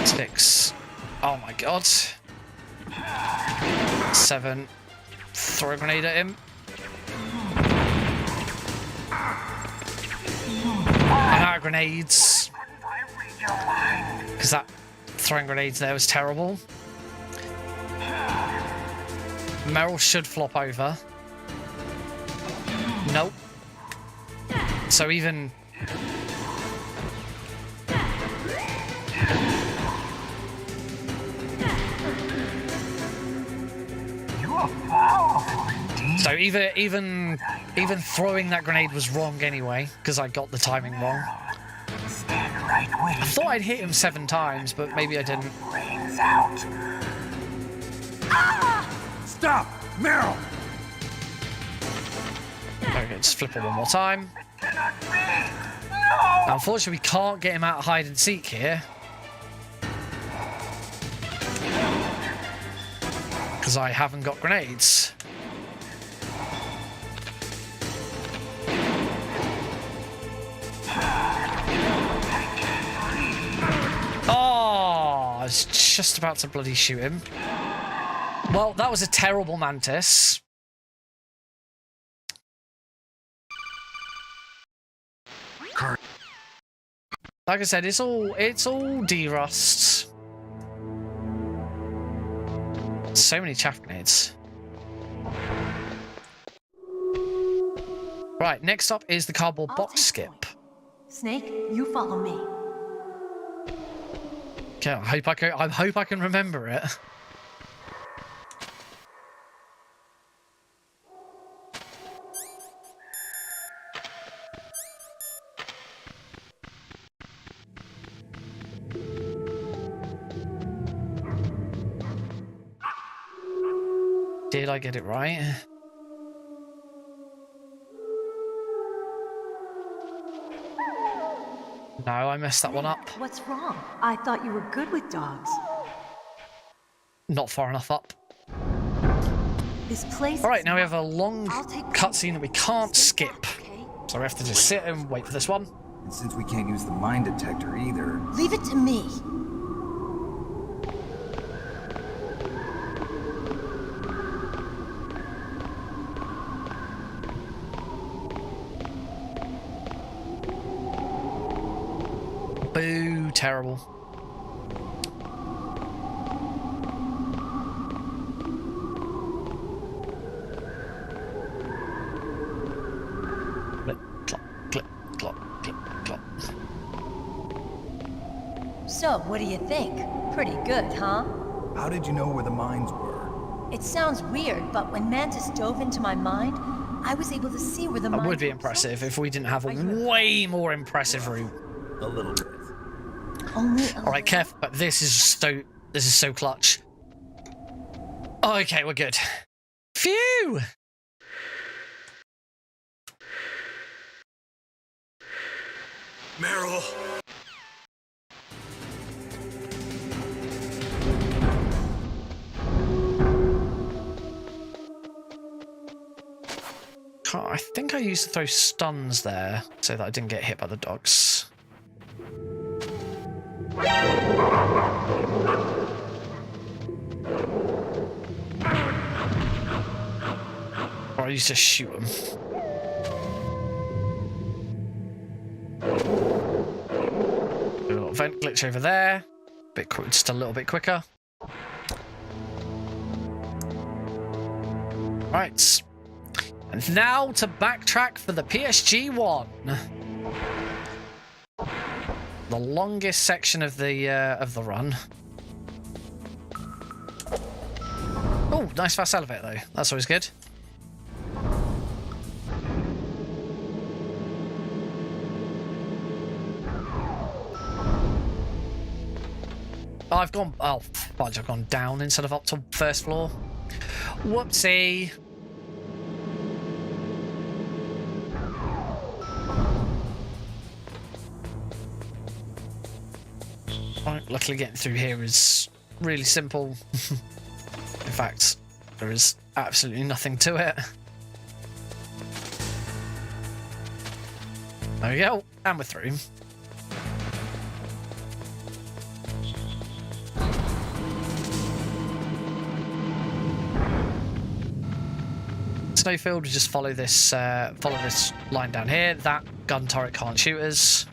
6. Oh my god. 7. Throw a grenade at him. I'm out of grenades. Because that throwing grenades there was terrible. Meryl should flop over. Nope. So even... So even throwing that grenade was wrong anyway, because I got the timing wrong. I thought I'd hit him 7 times, but maybe I didn't. Stop! Meryl! Okay, just flip it one more time. Now, unfortunately, we can't get him out of hide and seek here. Because I haven't got grenades. Oh, I was just about to bloody shoot him. Well, that was a terrible mantis. Like I said, it's all de-rust. So many chaff grenades. Right, next up is the cardboard box skip. Snake, you follow me. Okay, I hope I can remember it. Did I get it right? No, I messed that one up. What's wrong? I thought you were good with dogs. Not far enough up. This place. Alright, now we have a long take cutscene that we can't skip. Okay? So we have to just sit and wait for this one. And since we can't use the mine detector either... Leave it to me. Boo, terrible. Clip, clop, clip, clop, clip, clop. So, what do you think? Pretty good, huh? How did you know where the mines were? It sounds weird, but when Mantis dove into my mind, I was able to see where the That mine would be impressive if we didn't have a way more impressive route. A little bit. Only a Alright, careful, but this is so clutch. Okay, we're good. Phew! Meryl! I think I used to throw stuns there so that I didn't get hit by the dogs. Or I used to shoot them. vent glitch over there. Just a little bit quicker. Right. And now to backtrack for the PSG1. The longest section of the run. Oh, nice fast elevator though. That's always good. Oh, I've gone down instead of up to first floor. Whoopsie. Luckily getting through here is really simple. In fact, there is absolutely nothing to it. There we go, and we're through. Snowfield, we just follow this line down here. That gun turret can't shoot us.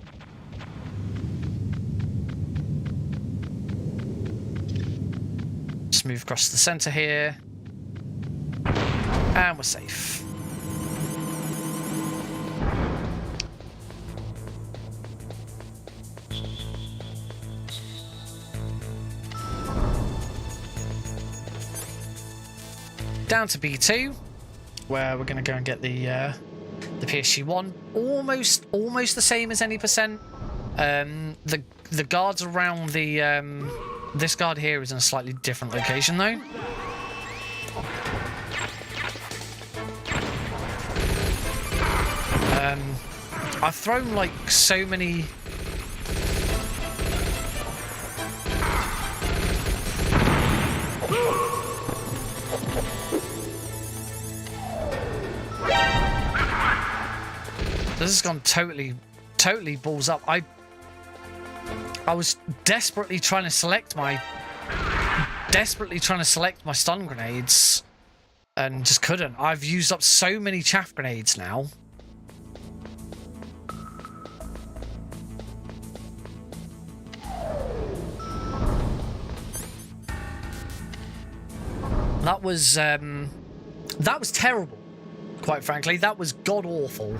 Just move across the center here, and we're safe. Down to B2, where we're going to go and get the PSG1. Almost the same as any percent. The guards around the this guard here is in a slightly different location though. I've thrown like so many. This has gone totally balls up. I was desperately trying to select my stun grenades and just couldn't. I've used up so many chaff grenades now. That was terrible, quite frankly. That was god awful.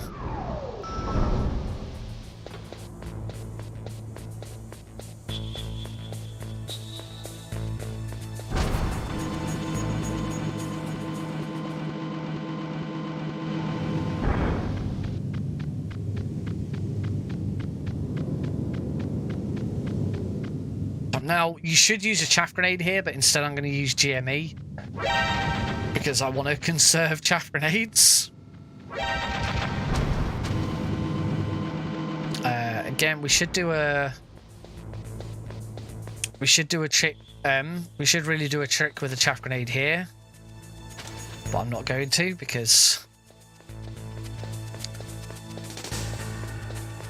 Now, you should use a chaff grenade here, but instead I'm going to use GME. Because I want to conserve chaff grenades. Again, we should do a trick. We should really do a trick with a chaff grenade here. But I'm not going to, because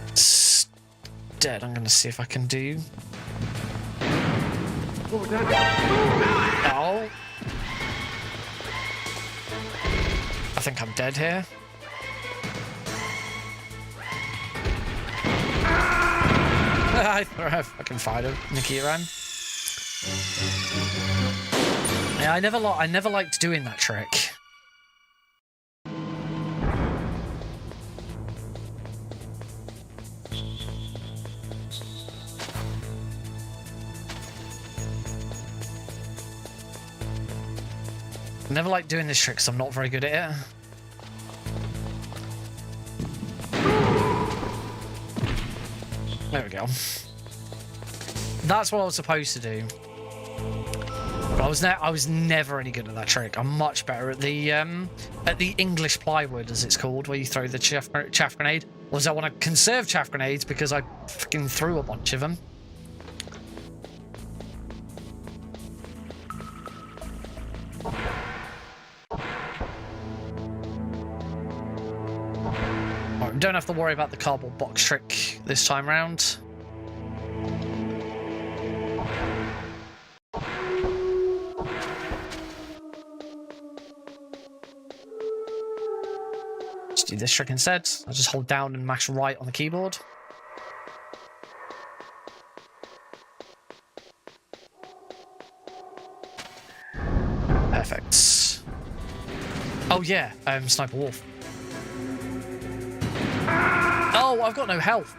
instead I'm going to see if I can do... What was that? Oh. I think I'm dead here. I fucking fired him. Nikki ran. Yeah, I never liked doing that trick. I never liked doing this trick because I'm not very good at it. There we go. That's what I was supposed to do. But I was never any good at that trick. I'm much better at the English plywood, as it's called, where you throw the chaff grenade. Or I want to conserve chaff grenades because I fucking threw a bunch of them. Right, don't have to worry about the cardboard box trick this time round. Let's do this trick instead. I'll just hold down and mash right on the keyboard. Oh yeah, Sniper Wolf. Oh, I've got no health.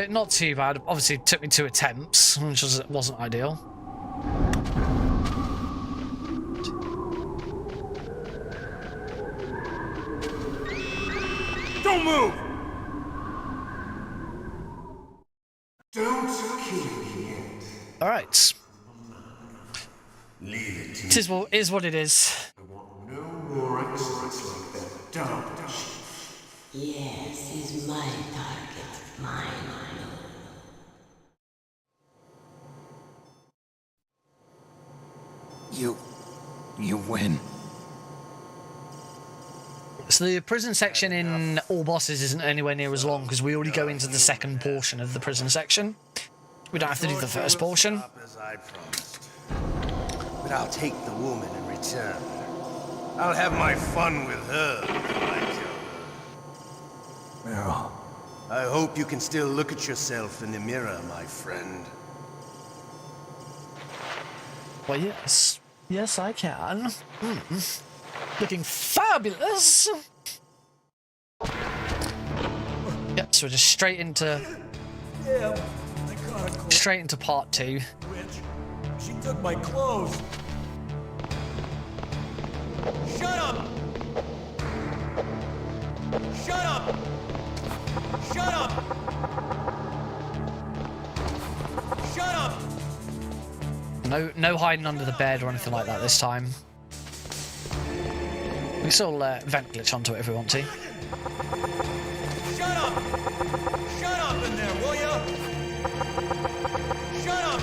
Not too bad. Obviously, it took me 2 attempts, which wasn't ideal. Don't move! Don't kill me yet. All right. Leave it to It is what it is. I want no more accidents like that. Don't. Yes, he's my target. Mine. You win. So the prison section in all bosses isn't anywhere near as long because we already go into the second portion of the prison section. We don't have to do the first portion. As I promised. But I'll take the woman in return. I'll have my fun with her before I kill her. Well, I hope you can still look at yourself in the mirror, my friend. Well, yes. Yes, I can. Looking fabulous. Yep, so we're just straight into part 2. She took my clothes. Shut up! Shut up! Shut up! Shut up! No hiding under the bed or anything like that this time. We can still vent glitch onto it if we want to. Shut up! Shut up in there, will ya? Shut up!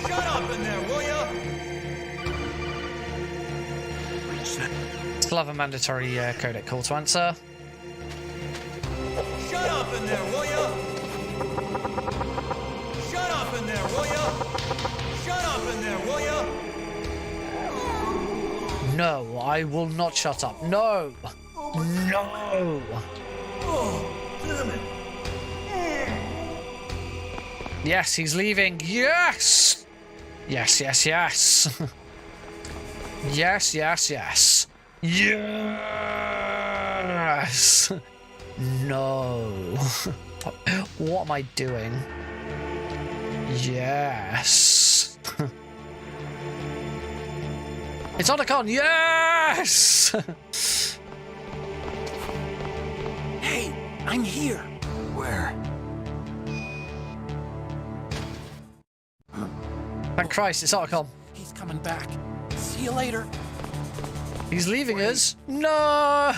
Shut up in there, will ya? Still have a mandatory codec call to answer. Shut up in there, will ya? Shut up in there, will ya? Shut up in there, will ya? No, I will not shut up. No! No! Yes, he's leaving. Yes! Yes, yes, yes. Yes, yes, yes. Yes! No. What am I doing? Yes. It's on a con. Yes! Hey, I'm here. where? Thank Christ, it's Otacon. He's coming back. See you later. He's leaving us. No!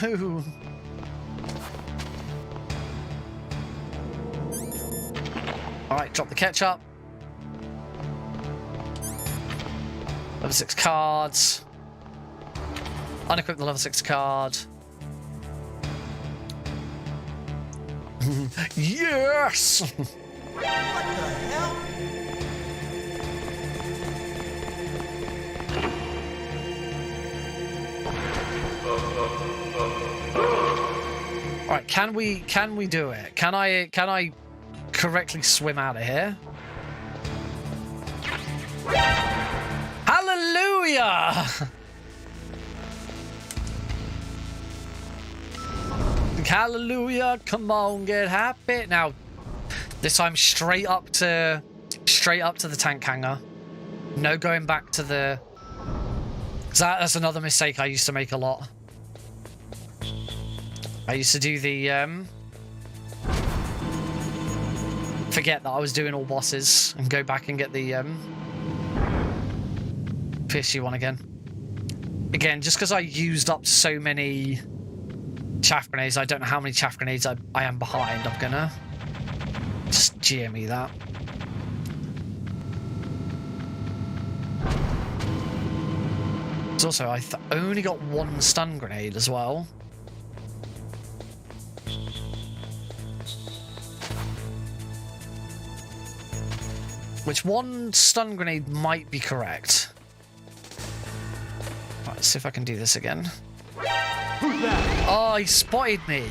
Alright, drop the ketchup. Level 6 cards. Unequip the level 6 card. Yes! What the hell? Alright, can we do it? Can I correctly swim out of here? Hallelujah! Hallelujah, come on, get happy. Now, this time straight up to the tank hangar. No going back to the... That's another mistake I used to make a lot. I used to do the, forget that I was doing all bosses and go back and get the, fishy one again. Again, just because I used up so many chaff grenades, I don't know how many chaff grenades I am behind. I'm gonna just GME that. It's also, I only got one stun grenade as well. Which one stun grenade might be correct. Right, let's see if I can do this again. Who's that? Oh, he spotted me.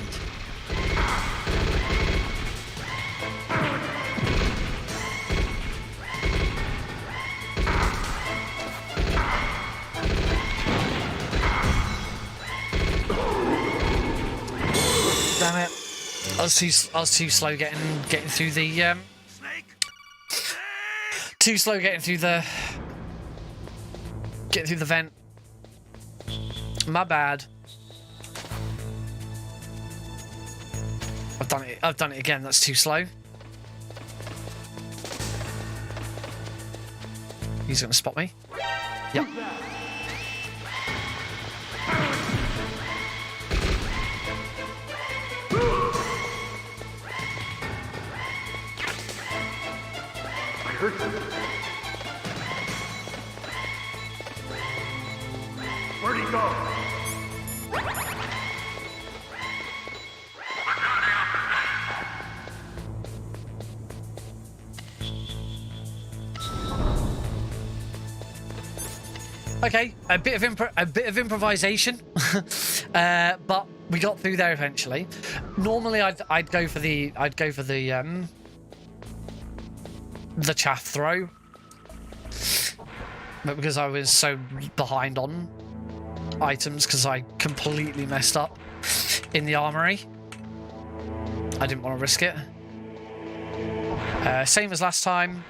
Damn it. I was too slow getting through the too slow getting through the vent. My bad. I've done it again. That's too slow. He's gonna spot me. Yep. Where'd he go? Okay, a bit of improvisation, but we got through there eventually. Normally, I'd go for the chaff throw, but because I was so behind on items because I completely messed up in the armory, I didn't want to risk it. Same as last time.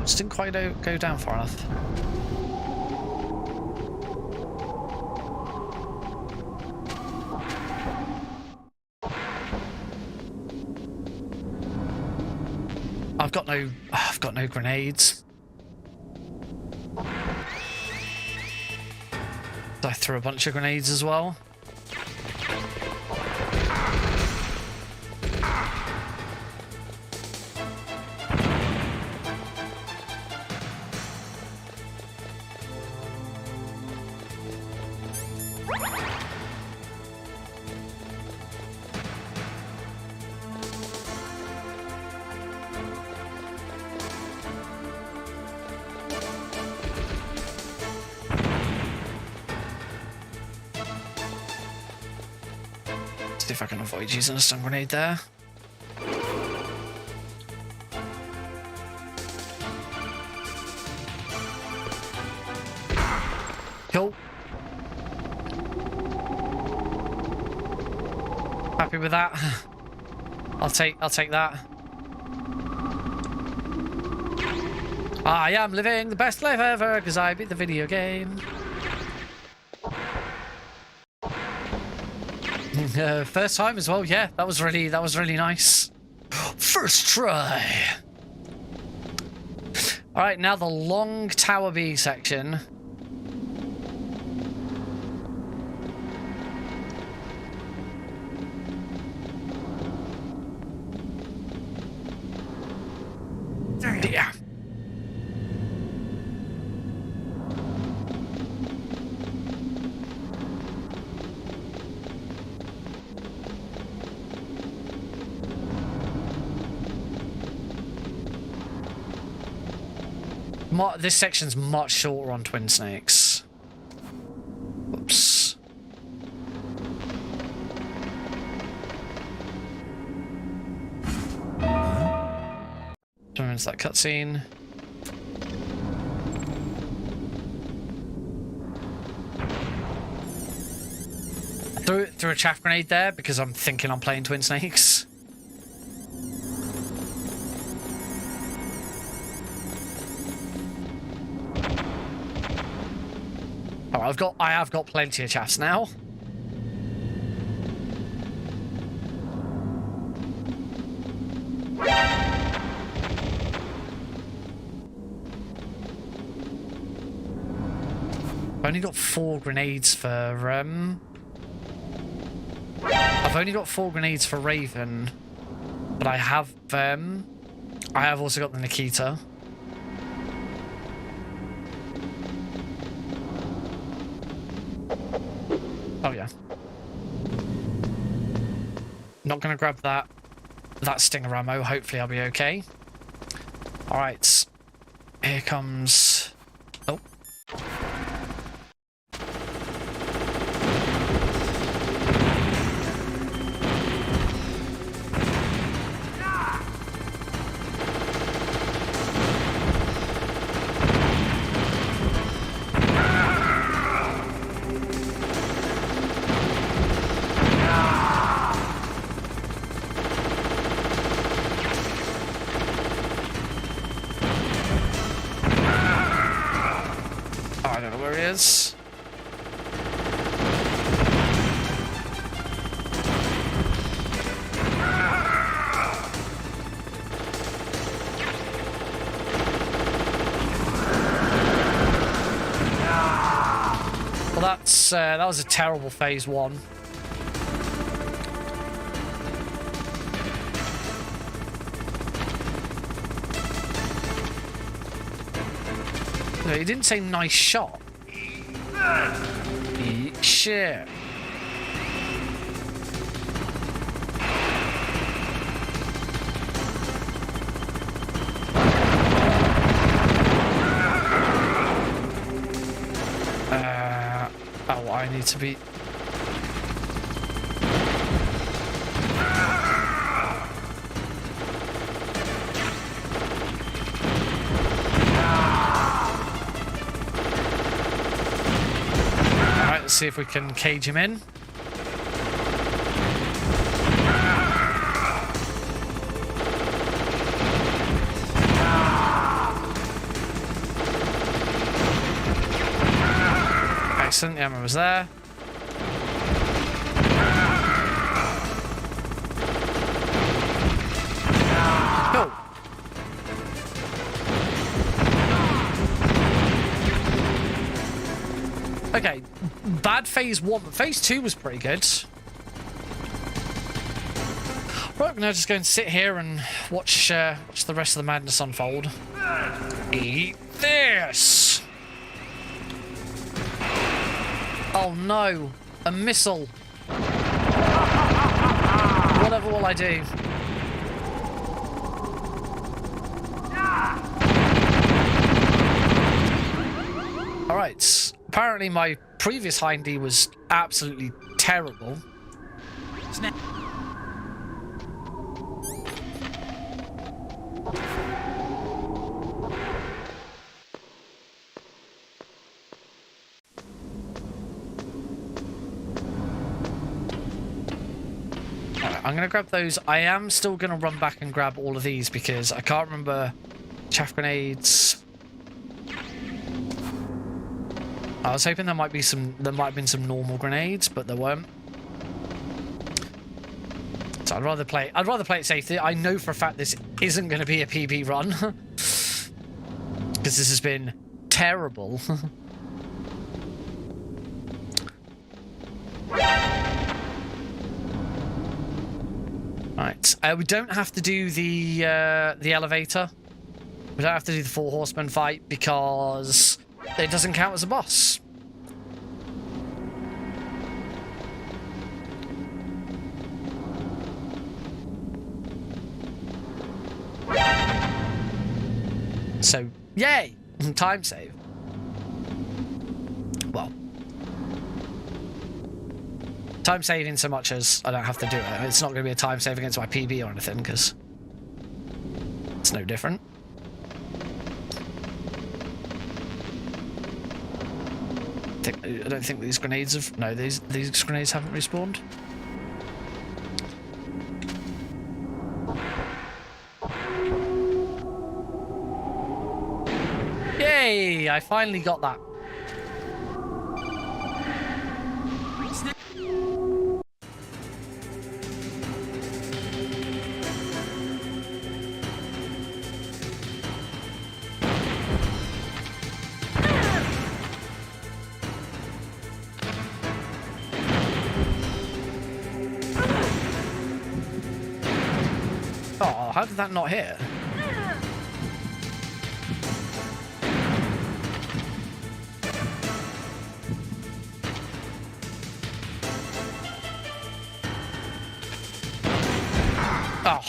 Just didn't quite go down far enough. I've got no grenades. I threw a bunch of grenades as well. See if I can avoid using a stun grenade there. Cool. Happy with that. I'll take that. I am living the best life ever because I beat the video game. First time as well, yeah. That was really nice. First try. All right, now the long Tower B section. Yeah. This section's much shorter on Twin Snakes. Whoops. Turn into that cutscene. Threw a chaff grenade there because I'm thinking I'm playing Twin Snakes. Oh, I have got plenty of chaffs now. I've only got 4 grenades for I've only got 4 grenades for Raven, but I have also got the Nikita. Oh yeah. Not gonna grab that stinger ammo. Hopefully I'll be okay. All right. Here comes. Oh. I don't know where he is. Well, that was a terrible phase 1. No, he didn't say nice shot. Eat shit. Oh, I need to be... Alright, let's see if we can cage him in. Excellent, the ammo was there. Go. Okay, bad phase 1, but phase 2 was pretty good. Right, we're now just going to sit here and watch the rest of the madness unfold. Eat this! Oh no, a missile. Whatever will I do? Alright, apparently my previous Hindy was absolutely terrible. Snap. I'm going to grab those. I am still going to run back and grab all of these because I can't remember chaff grenades. I was hoping there might have been some normal grenades, but there weren't. So I'd rather play it safe. I know for a fact this isn't going to be a PB run because this has been terrible. Right, we don't have to do the elevator. We don't have to do the 4 horsemen fight because it doesn't count as a boss. So, yay! Time save. Well, time saving so much as I don't have to do it. It's not going to be a time save against my PB or anything because it's no different. I don't think these grenades have... No, these grenades haven't respawned. Yay! I finally got that. that not hit? Oh.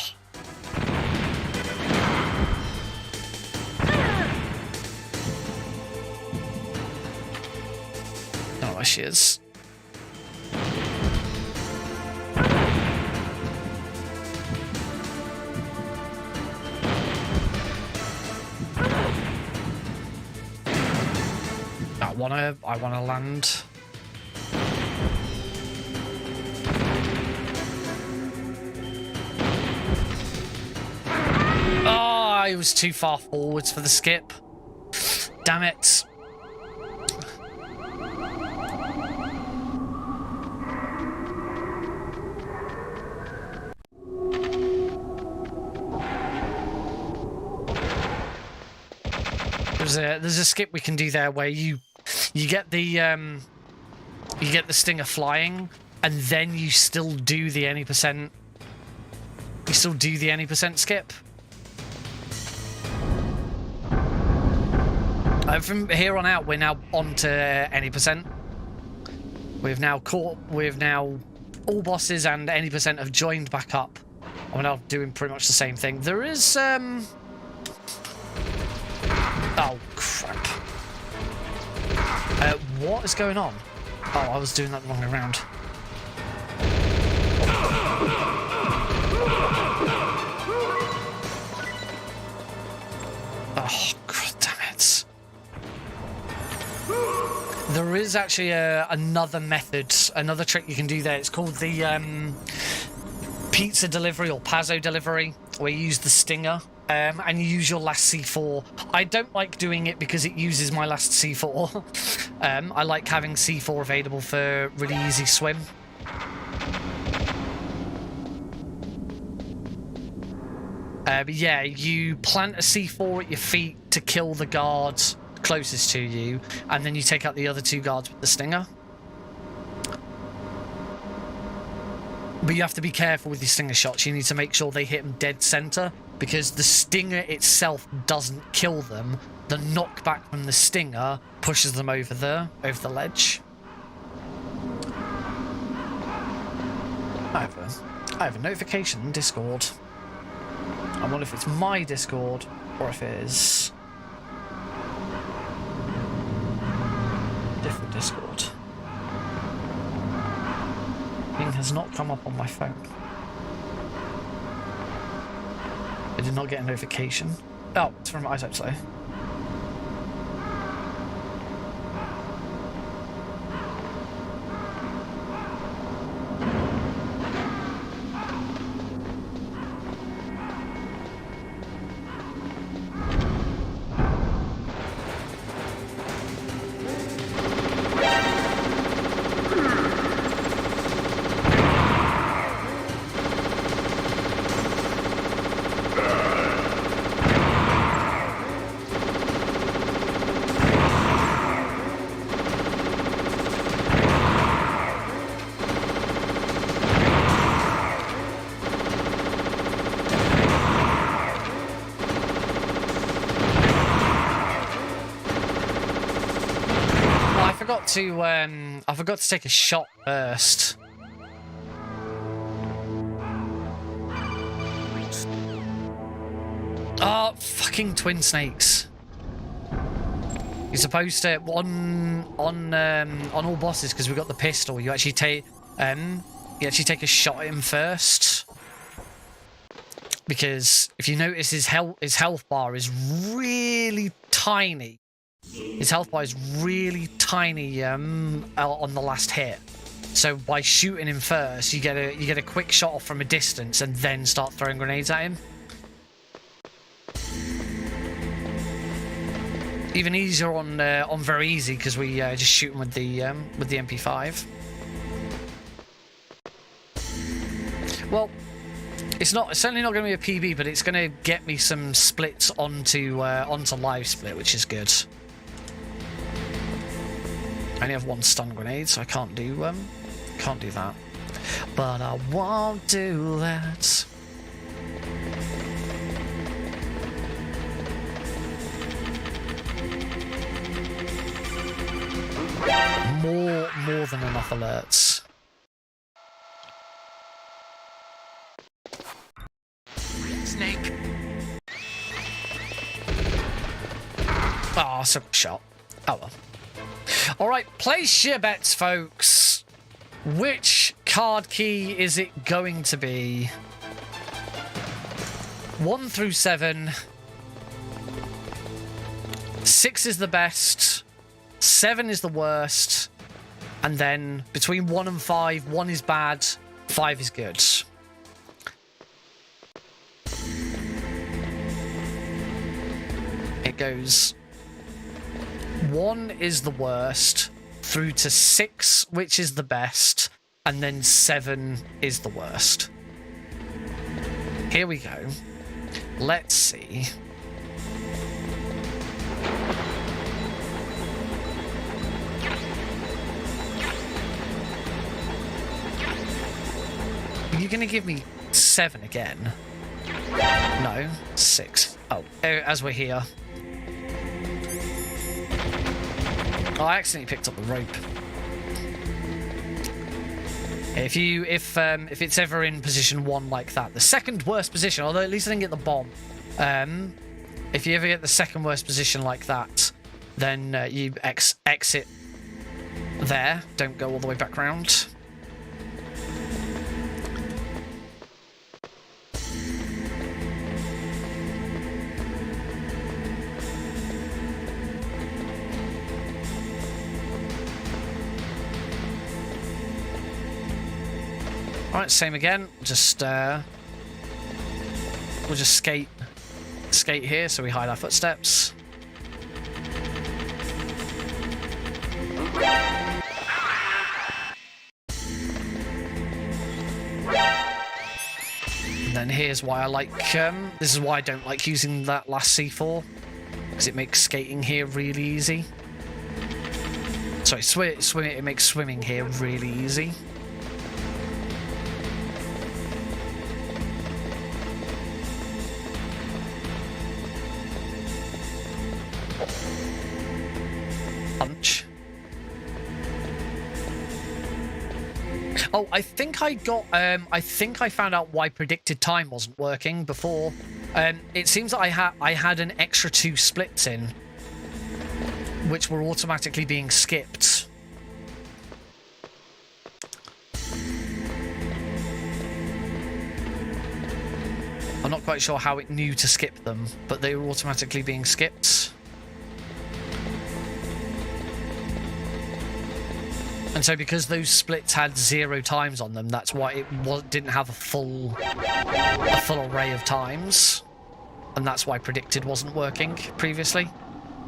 Oh, there she is. I wanna land. Oh, I was too far forwards for the skip. Damn it. There's a skip we can do there where you get the stinger flying, and then you still do the any percent. You still do the any percent skip. From here on out, we're now on to any percent. We've now all bosses and any percent have joined back up. We're now doing pretty much the same thing. There is oh crap. What is going on? Oh, I was doing that the wrong way around. Oh, God damn it. There is actually another method, another trick you can do there. It's called the pizza delivery or Pazzo delivery, where you use the stinger and you use your last C4. I don't like doing it because it uses my last C4. I like having C4 available for really easy swim. But yeah, you plant a C4 at your feet to kill the guards closest to you, and then you take out the other two guards with the stinger. But you have to be careful with your stinger shots. You need to make sure they hit them dead center, because the stinger itself doesn't kill them. The knockback from the stinger pushes them over the ledge. I have a notification in Discord. I wonder if it's my Discord or if it is different Discord. Thing has not come up on my phone. I did not get a notification. Oh, it's from iType Slay. I forgot to take a shot first. Oh, fucking twin snakes! You're supposed to on all bosses, because we got the pistol. You actually take a shot at him first, because if you notice, his health bar is really tiny. His health bar is really tiny on the last hit. So by shooting him first, you get a quick shot off from a distance, and then start throwing grenades at him. Even easier on very easy, because we just shoot him with the MP5. Well, it's certainly not going to be a PB, but it's going to get me some splits onto live split, which is good. I only have one stun grenade, so I can't do that. But I won't do that. more than enough alerts. Snake. Ah, so shot. Oh well. Alright, place your bets, folks. Which card key is it going to be? 1 through 7. 6 is the best. 7 is the worst. And then between 1 and 5, 1 is bad, 5 is good. It goes 1 is the worst, through to 6, which is the best, and then 7 is the worst. Here we go. Let's see. Are you going to give me 7 again? No, 6. Oh, as we're here. Oh, I accidentally picked up the rope. If it's ever in position 1 like that, the second worst position, although at least I didn't get the bomb. If you ever get the second worst position like that, then you exit there. Don't go all the way back round. Alright, same again. Just we'll just skate here so we hide our footsteps. And then here's why I like this is why I don't like using that last C4, because it makes skating here really easy. Sorry, it makes swimming here really easy. Punch. Oh, I think I found out why predicted time wasn't working before. It seems that I had an extra 2 splits in, which were automatically being skipped. I'm not quite sure how it knew to skip them, but they were automatically being skipped. And so because those splits had 0 times on them, that's why it didn't have a full array of times. And that's why predicted wasn't working previously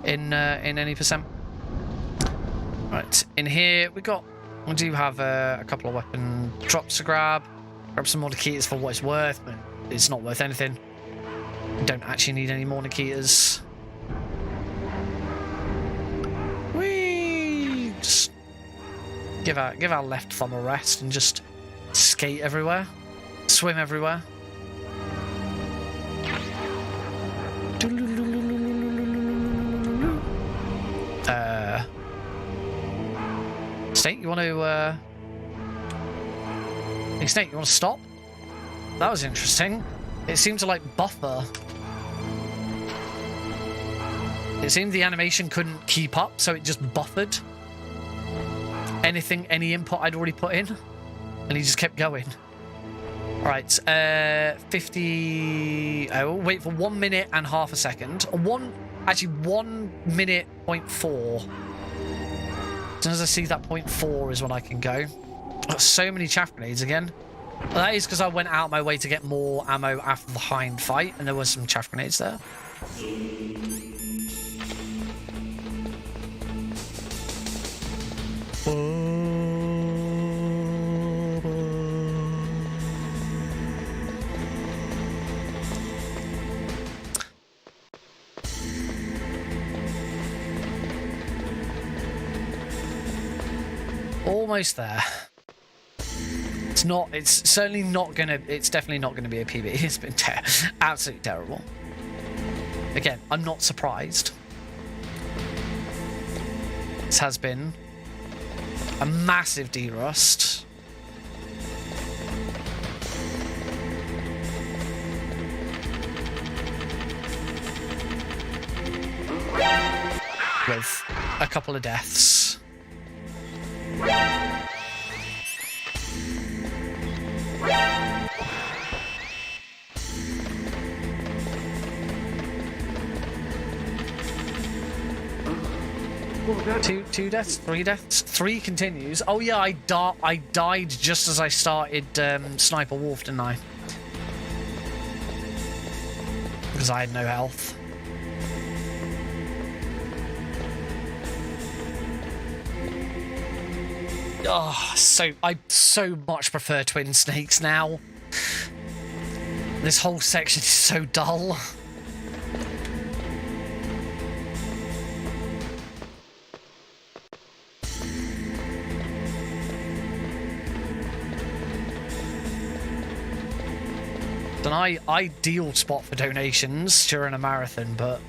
in any percent. Right, in here we do have a couple of weapon drops to grab. Grab some more Nikitas for what it's worth, but it's not worth anything. We don't actually need any more Nikitas. Whee! Just give our left thumb a rest and just skate everywhere, swim everywhere. Snake, you want to? Hey, Snake, you want to stop? That was interesting. It seemed to like buffer. It seemed the animation couldn't keep up, so it just buffered any input I'd already put in, and he just kept going. Right, 50. I will wait for 1 minute and half a second. 1 minute 0.4. As soon as I see that 0.4 is when I can go. Got so many chaff grenades again. Well, that is because I went out my way to get more ammo after the hind fight, and there was some chaff grenades there. Almost there. It's definitely not gonna be a PB. It's been absolutely terrible. Again, I'm not surprised. This has been A massive derust. With a couple of deaths. Two deaths, 3 deaths, 3 continues. Oh yeah, I died just as I started Sniper Wolf, didn't I? Because I had no health. Oh, I so much prefer Twin Snakes now. This whole section is so dull. An ideal spot for donations during a marathon, but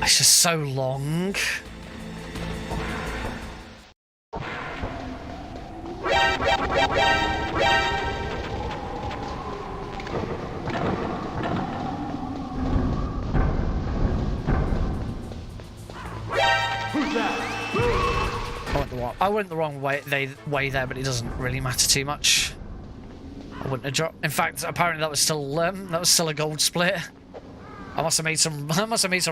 it's just so long. I went the wrong way there, but it doesn't really matter too much. I wouldn't have dropped. In fact, apparently that was still a gold split. I must have made some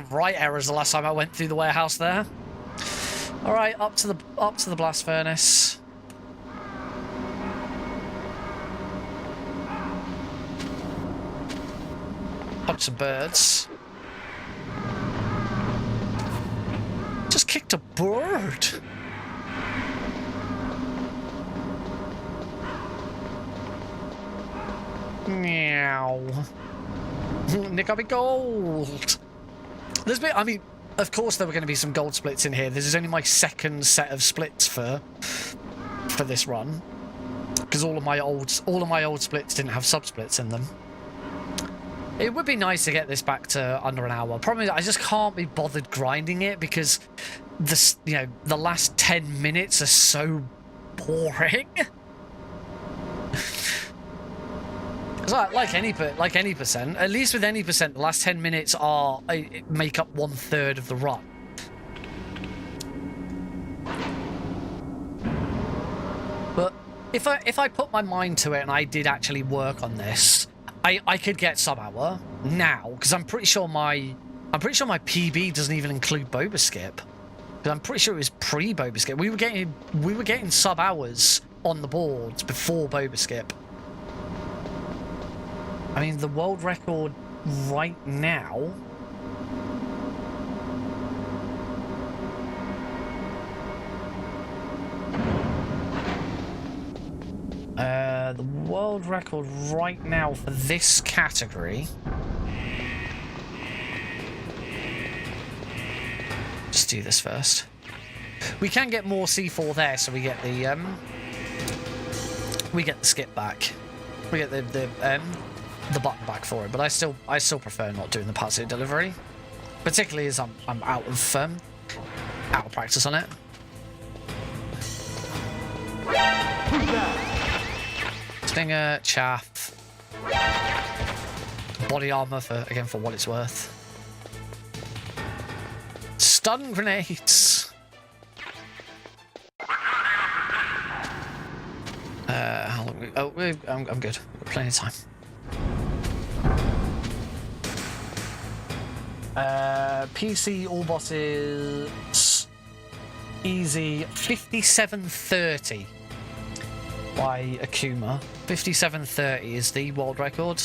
right errors the last time I went through the warehouse there. All right, up to the blast furnace. Punch some birds. Just kicked a bird. Meow. Nick up a gold. I mean, of course there were going to be some gold splits in here. This is only my second set of splits for this run, because all of my old splits didn't have sub splits in them. It would be nice to get this back to under an hour. Problem is, I just can't be bothered grinding it because the last 10 minutes are so boring. Like any percent, at least with any percent, the last 10 minutes make up 1/3 of the run. But if I put my mind to it and I did actually work on this, I could get sub hour now, because I'm pretty sure my PB doesn't even include Boba Skip. Because I'm pretty sure it was pre Boba Skip. We were getting sub hours on the boards before Boba Skip. I mean, the world record right now... the world record right now for this category... Just do this first. We can get more C4 there, so we get the skip back. We get the button back for it, but I still prefer not doing the passive delivery, particularly as I'm out of practice on it. Stinger, chaff, body armor for what it's worth. Stun grenades. How long? Oh, I'm good. We've got plenty of time. PC all bosses easy 57:30 by Akuma. 57:30 is the world record.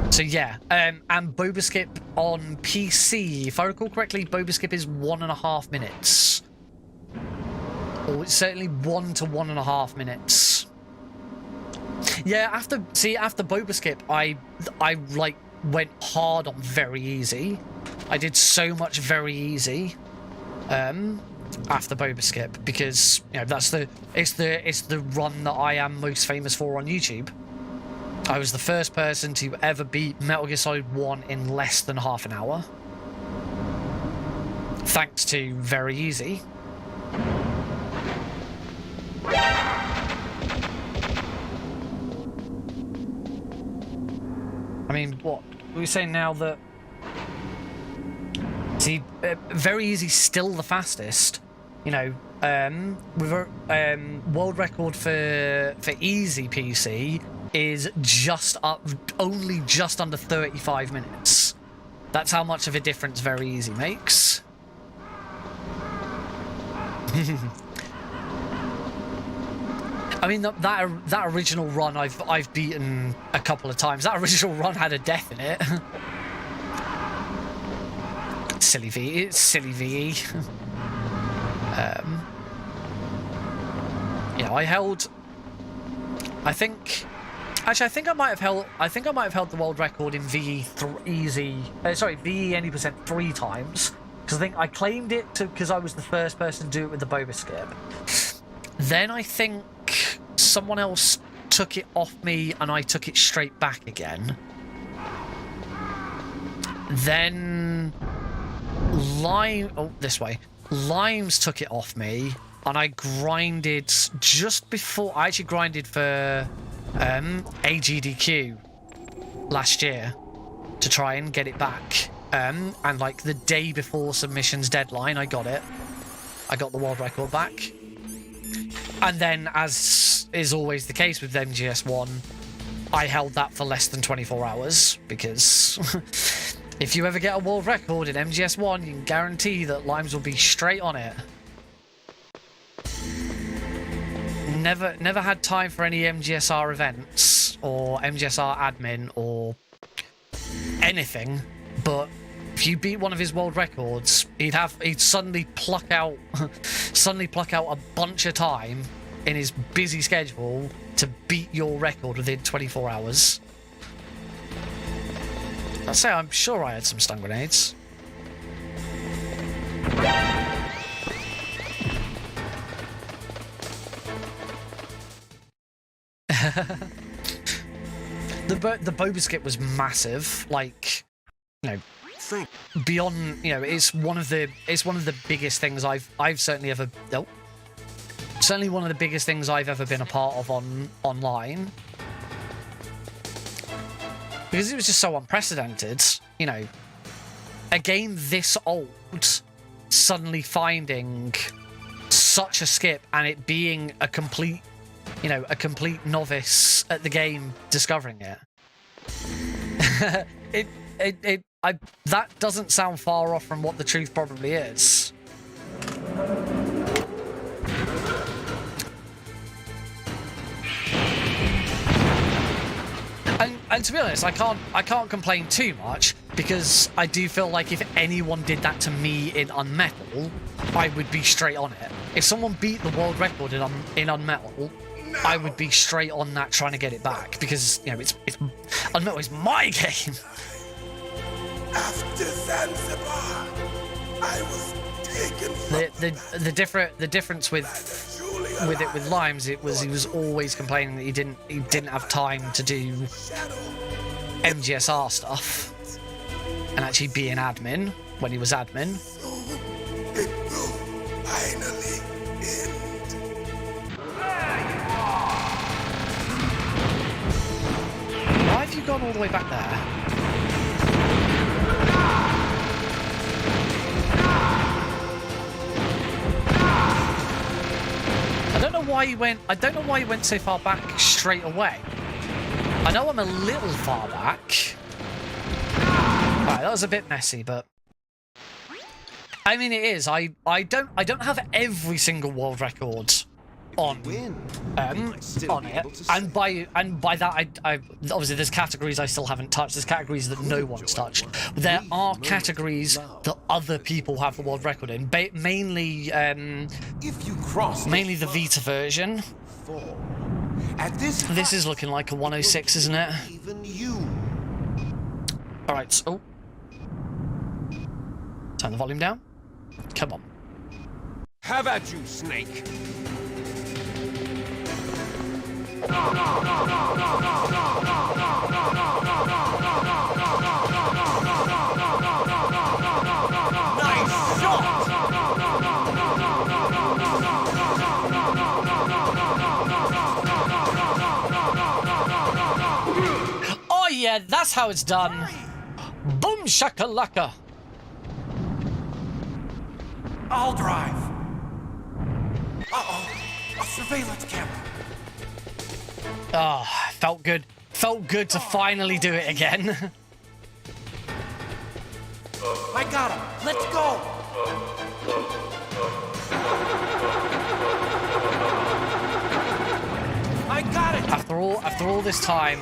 So yeah, and Boba Skip on PC, if I recall correctly, Boba Skip is 1.5 minutes, or it's certainly 1 to 1.5 minutes. Yeah, after Boba Skip, I like went hard on very easy. I did so much very easy after Boba Skip, because it's the run that I am most famous for on YouTube. I was the first person to ever beat Metal Gear Solid 1 in less than half an hour. thanks to Very Easy. I mean, what? We're saying now that... See, Very Easy still the fastest. You know, with a world record for easy PC is only just under 35 minutes. That's how much of a difference Very Easy makes. I mean, that original run I've beaten a couple of times. That original run had a death in it. Silly V. It's silly VE. Yeah, I held. I think I might have held the world record in VE VE any percent 3 times, because I think I claimed it because I was the first person to do it with the Boba Skip. Then I think someone else took it off me and I took it straight back again. Then Limes took it off me and I grinded just before. I actually grinded for AGDQ last year to try and get it back. And like the day before submission's deadline, I got it. I got the world record back. And then, as is always the case with MGS1, I held that for less than 24 hours, because if you ever get a world record in MGS1, you can guarantee that Limes will be straight on it. Never had time for any MGSR events, or MGSR admin, or anything, but if you beat one of his world records, he'd suddenly pluck out a bunch of time in his busy schedule to beat your record within 24 hours. I'll say I'm sure I had some stun grenades. The Boba Skip was massive, like, you know, beyond, you know, it's one of the biggest things I've certainly ever certainly one of the biggest things I've ever been a part of online, because it was just so unprecedented. You know, a game this old suddenly finding such a skip and it being a complete novice at the game discovering it. That doesn't sound far off from what the truth probably is. And to be honest, I can't complain too much, because I do feel like if anyone did that to me in Unmetal, I would be straight on it. If someone beat the world record in Unmetal, I would be straight on that trying to get it back, because, you know, it's Unmetal is my game. After Zanzibar, I was taken from the difference with Limes, he was always complaining that he didn't have time to do MGSR stuff and actually be an admin when he was admin. It will finally end. Why have you gone all the way back there? I don't know why you went so far back straight away. I know I'm a little far back. Alright, that was a bit messy, but I mean, it is. I don't have every single world record on it, and by that I obviously there's categories I still haven't touched. There's categories that no one's touched. There are categories that other people have the world record in, mainly the Vita version. This is looking like a 106, isn't it? All right. So, turn the volume down. Come on. How about you, Snake? Nice shot! Yeah, that's how it's done. Boom shakalaka. I'll drive. Uh-oh. A surveillance camera. Oh, felt good. Felt good to finally do it again. I got him. Let's go. I got it. After all this time,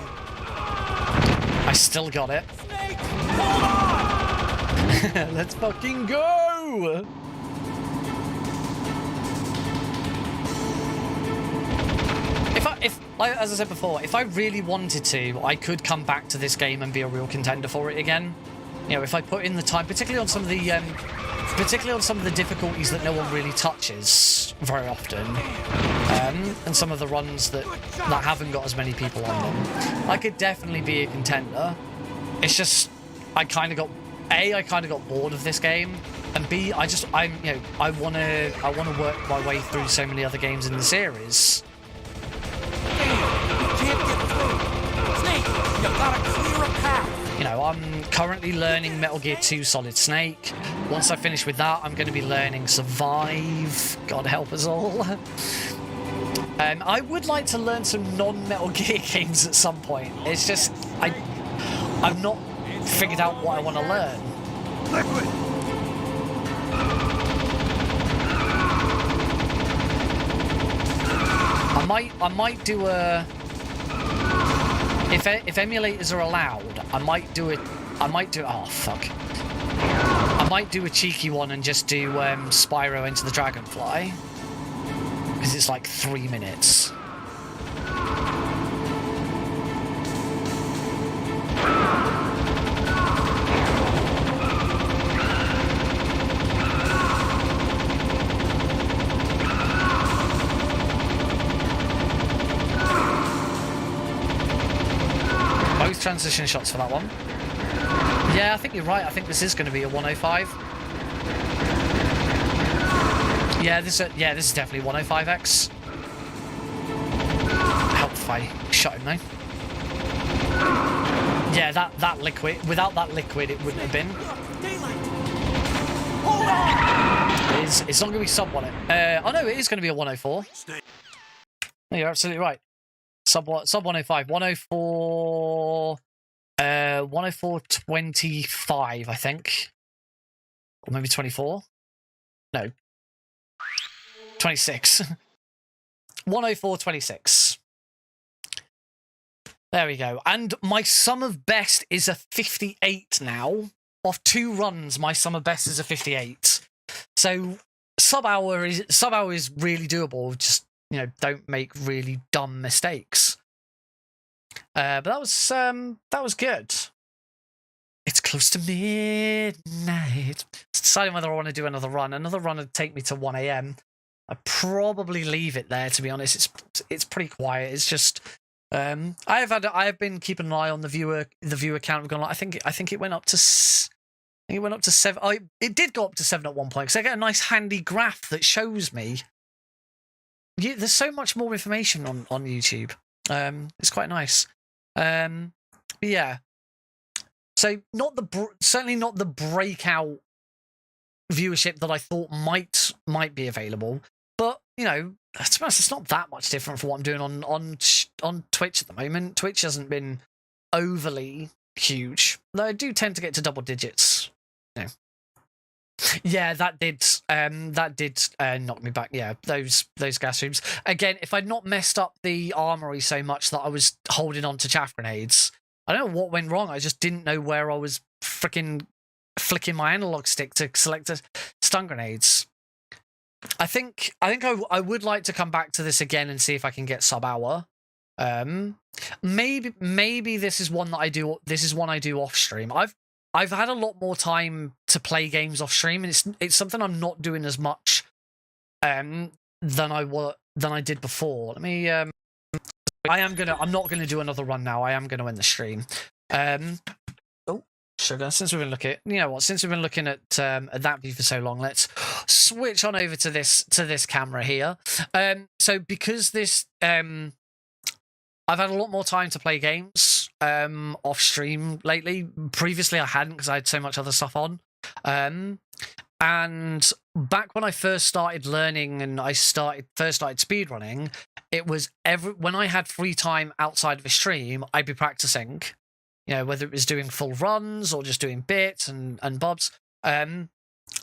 I still got it. Snake, hold on. Let's fucking go! Like, as I said before, if I really wanted to, I could come back to this game and be a real contender for it again. You know, if I put in the time, particularly on some of the difficulties that no one really touches very often, and some of the runs that haven't got as many people on them, I could definitely be a contender. It's just I kind of got bored of this game, and B, I want to work my way through so many other games in the series. You gotta clear a path. You know, I'm currently learning Metal Gear 2 Solid Snake. Once I finish with that, I'm going to be learning Survive. God help us all. I would like to learn some non-Metal Gear games at some point. It's just I've not figured out what I want to learn. Liquid! I might do a. If emulators are allowed, I might do. Oh fuck! I might do a cheeky one and just do Spyro Into the Dragonfly, because it's like 3 minutes. Transition shots for that one. Yeah, I think you're right. I think this is going to be a 105. Yeah, this is definitely 105X. Help if I shot him though. Yeah, that liquid. Without that liquid, it wouldn't have been. It's not going to be sub 1. Oh no, it is going to be a 104. No, you're absolutely right. Sub 105, 104, 104.25, I think, or maybe 24. No, 26. 104.26. There we go. And my sum of best is a 58 now. Off 2 runs, my sum of best is a 58. So sub hour is really doable. Just, you know, don't make really dumb mistakes. But that was good. It's close to midnight. Deciding whether I want to do another run. Another run would take me to 1 AM. I'd probably leave it there, to be honest. It's pretty quiet. It's just I have been keeping an eye on the viewer count. We've gone. I think it went up to. I think it went up to 7. Oh, it did go up to 7 at one point because I get a nice handy graph that shows me. There's so much more information on YouTube. It's quite nice. Yeah. So certainly not the breakout viewership that I thought might be available. But you know, to be honest, it's not that much different from what I'm doing on Twitch at the moment. Twitch hasn't been overly huge, though I do tend to get to double digits. You know. Yeah, that did knock me back. Yeah, those gas tubes. Again, if I'd not messed up the armory so much that I was holding on to chaff grenades, I don't know what went wrong. I just didn't know where I was freaking flicking my analog stick to select the stun grenades. I think I would like to come back to this again and see if I can get sub hour. Maybe this is one that I do. This is one I do off stream. I've had a lot more time to play games off stream, and it's something I'm not doing as much than I did before. Let me I'm not gonna do another run now. I am gonna end the stream. Oh, sugar. Since we've been looking at that view for so long, let's switch on over to this camera here. So because this I've had a lot more time to play games. off stream lately. Previously, I hadn't because I had so much other stuff on. And back when I first started learning and I first started speedrunning, it was when I had free time outside of a stream, I'd be practicing. You know, whether it was doing full runs or just doing bits and bobs. And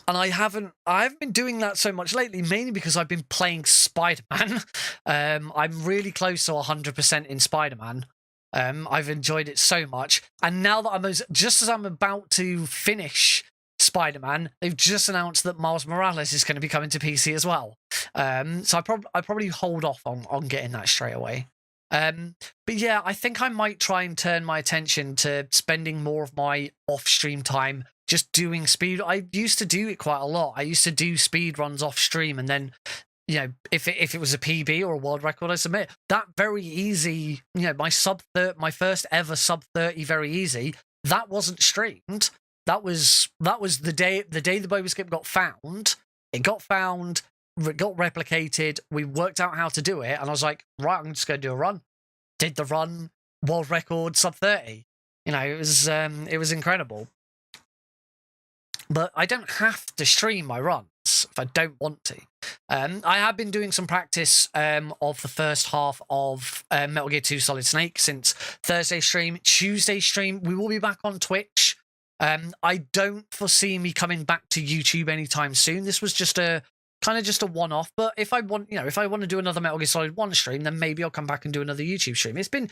I haven't been doing that so much lately, mainly because I've been playing Spider-Man. I'm really close to 100% in Spider-Man. I've enjoyed it so much. And now that just as I'm about to finish Spider-Man, they've just announced that Miles Morales is going to be coming to PC as well. So I probably hold off on getting that straight away. But yeah, I think I might try and turn my attention to spending more of my off-stream time just doing speed. I used to do it quite a lot. I used to do speed runs off stream, and then, you know, if it was a PB or a world record I submit, that very easy, you know, my first ever sub 30 very easy, that wasn't streamed. That was the day the Boba Skip got found. It got found, it got replicated, we worked out how to do it, and I was like, right, I'm just going to do a run. Did the run, world record, sub 30. You know, it was incredible. But I don't have to stream my runs if I don't want to. I have been doing some practice of the first half of Metal Gear 2 Solid Snake since Thursday stream. Tuesday stream, we will be back on Twitch. I don't foresee me coming back to YouTube anytime soon. This was just a one-off, but if I want to do another Metal Gear Solid 1 stream, then maybe I'll come back and do another YouTube stream. It's been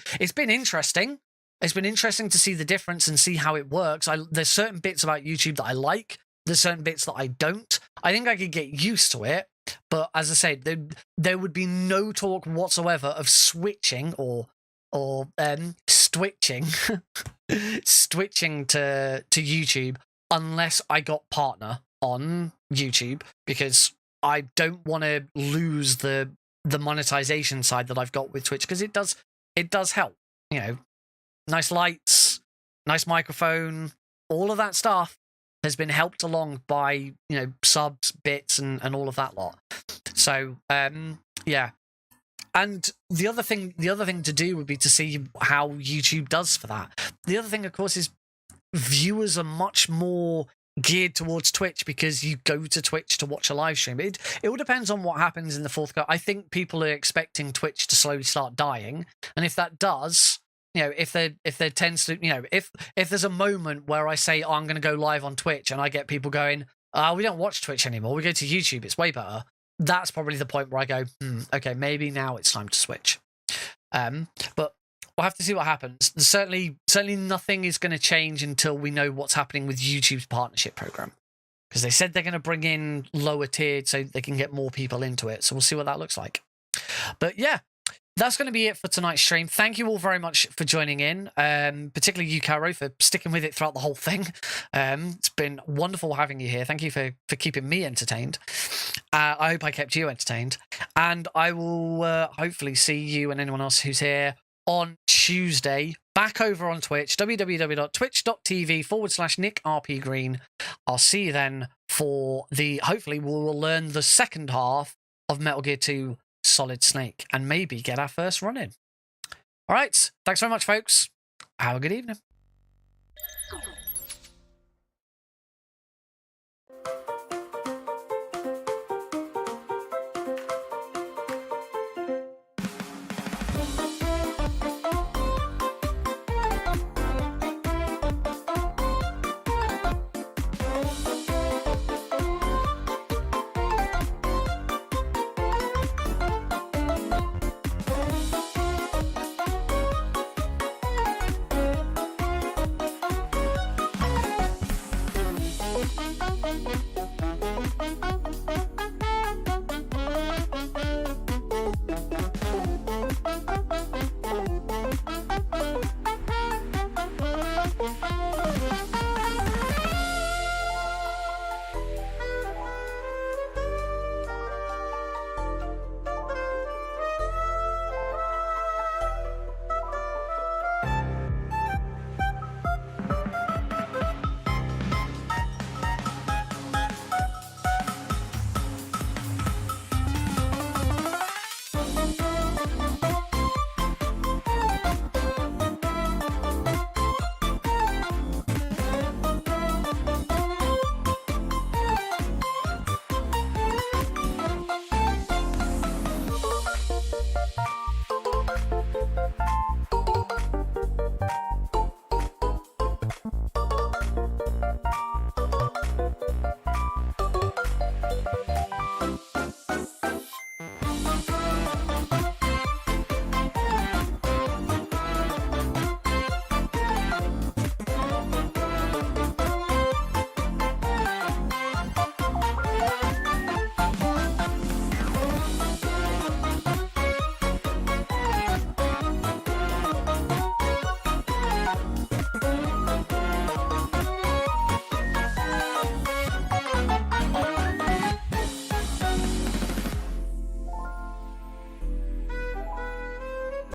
interesting. It's been interesting to see the difference and see how it works. There's certain bits about YouTube that I like. There's certain bits that I don't. I think I could get used to it, but as I said, there would be no talk whatsoever of switching or switching to YouTube unless I got partner on YouTube, because I don't want to lose the monetization side that I've got with Twitch, because it does help. You know, nice lights, nice microphone, all of that stuff has been helped along by, you know, subs, bits, and all of that lot. So yeah. And the other thing to do would be to see how YouTube does for that. The other thing, of course, is viewers are much more geared towards Twitch because you go to Twitch to watch a live stream. It all depends on what happens in the forthcoming. I think people are expecting Twitch to slowly start dying, and if that does, you know, if there tends to, you know, if there's a moment where I say, oh, I'm going to go live on Twitch, and I get people going, we don't watch Twitch anymore, we go to YouTube, it's way better. That's probably the point where I go, okay, maybe now it's time to switch. But we'll have to see what happens. Certainly nothing is going to change until we know what's happening with YouTube's partnership program, because they said they're going to bring in lower tiered so they can get more people into it. So we'll see what that looks like. But yeah, that's going to be it for tonight's stream. Thank you all very much for joining in, particularly you, Caro, for sticking with it throughout the whole thing. It's been wonderful having you here. Thank you for keeping me entertained. I hope I kept you entertained. And I will hopefully see you and anyone else who's here on Tuesday, back over on Twitch, www.twitch.tv/NickRPGreen. I'll see you then for hopefully we'll learn the second half of Metal Gear 2 Solid Snake and maybe get our first run in. All right, thanks very much, folks. Have a good evening.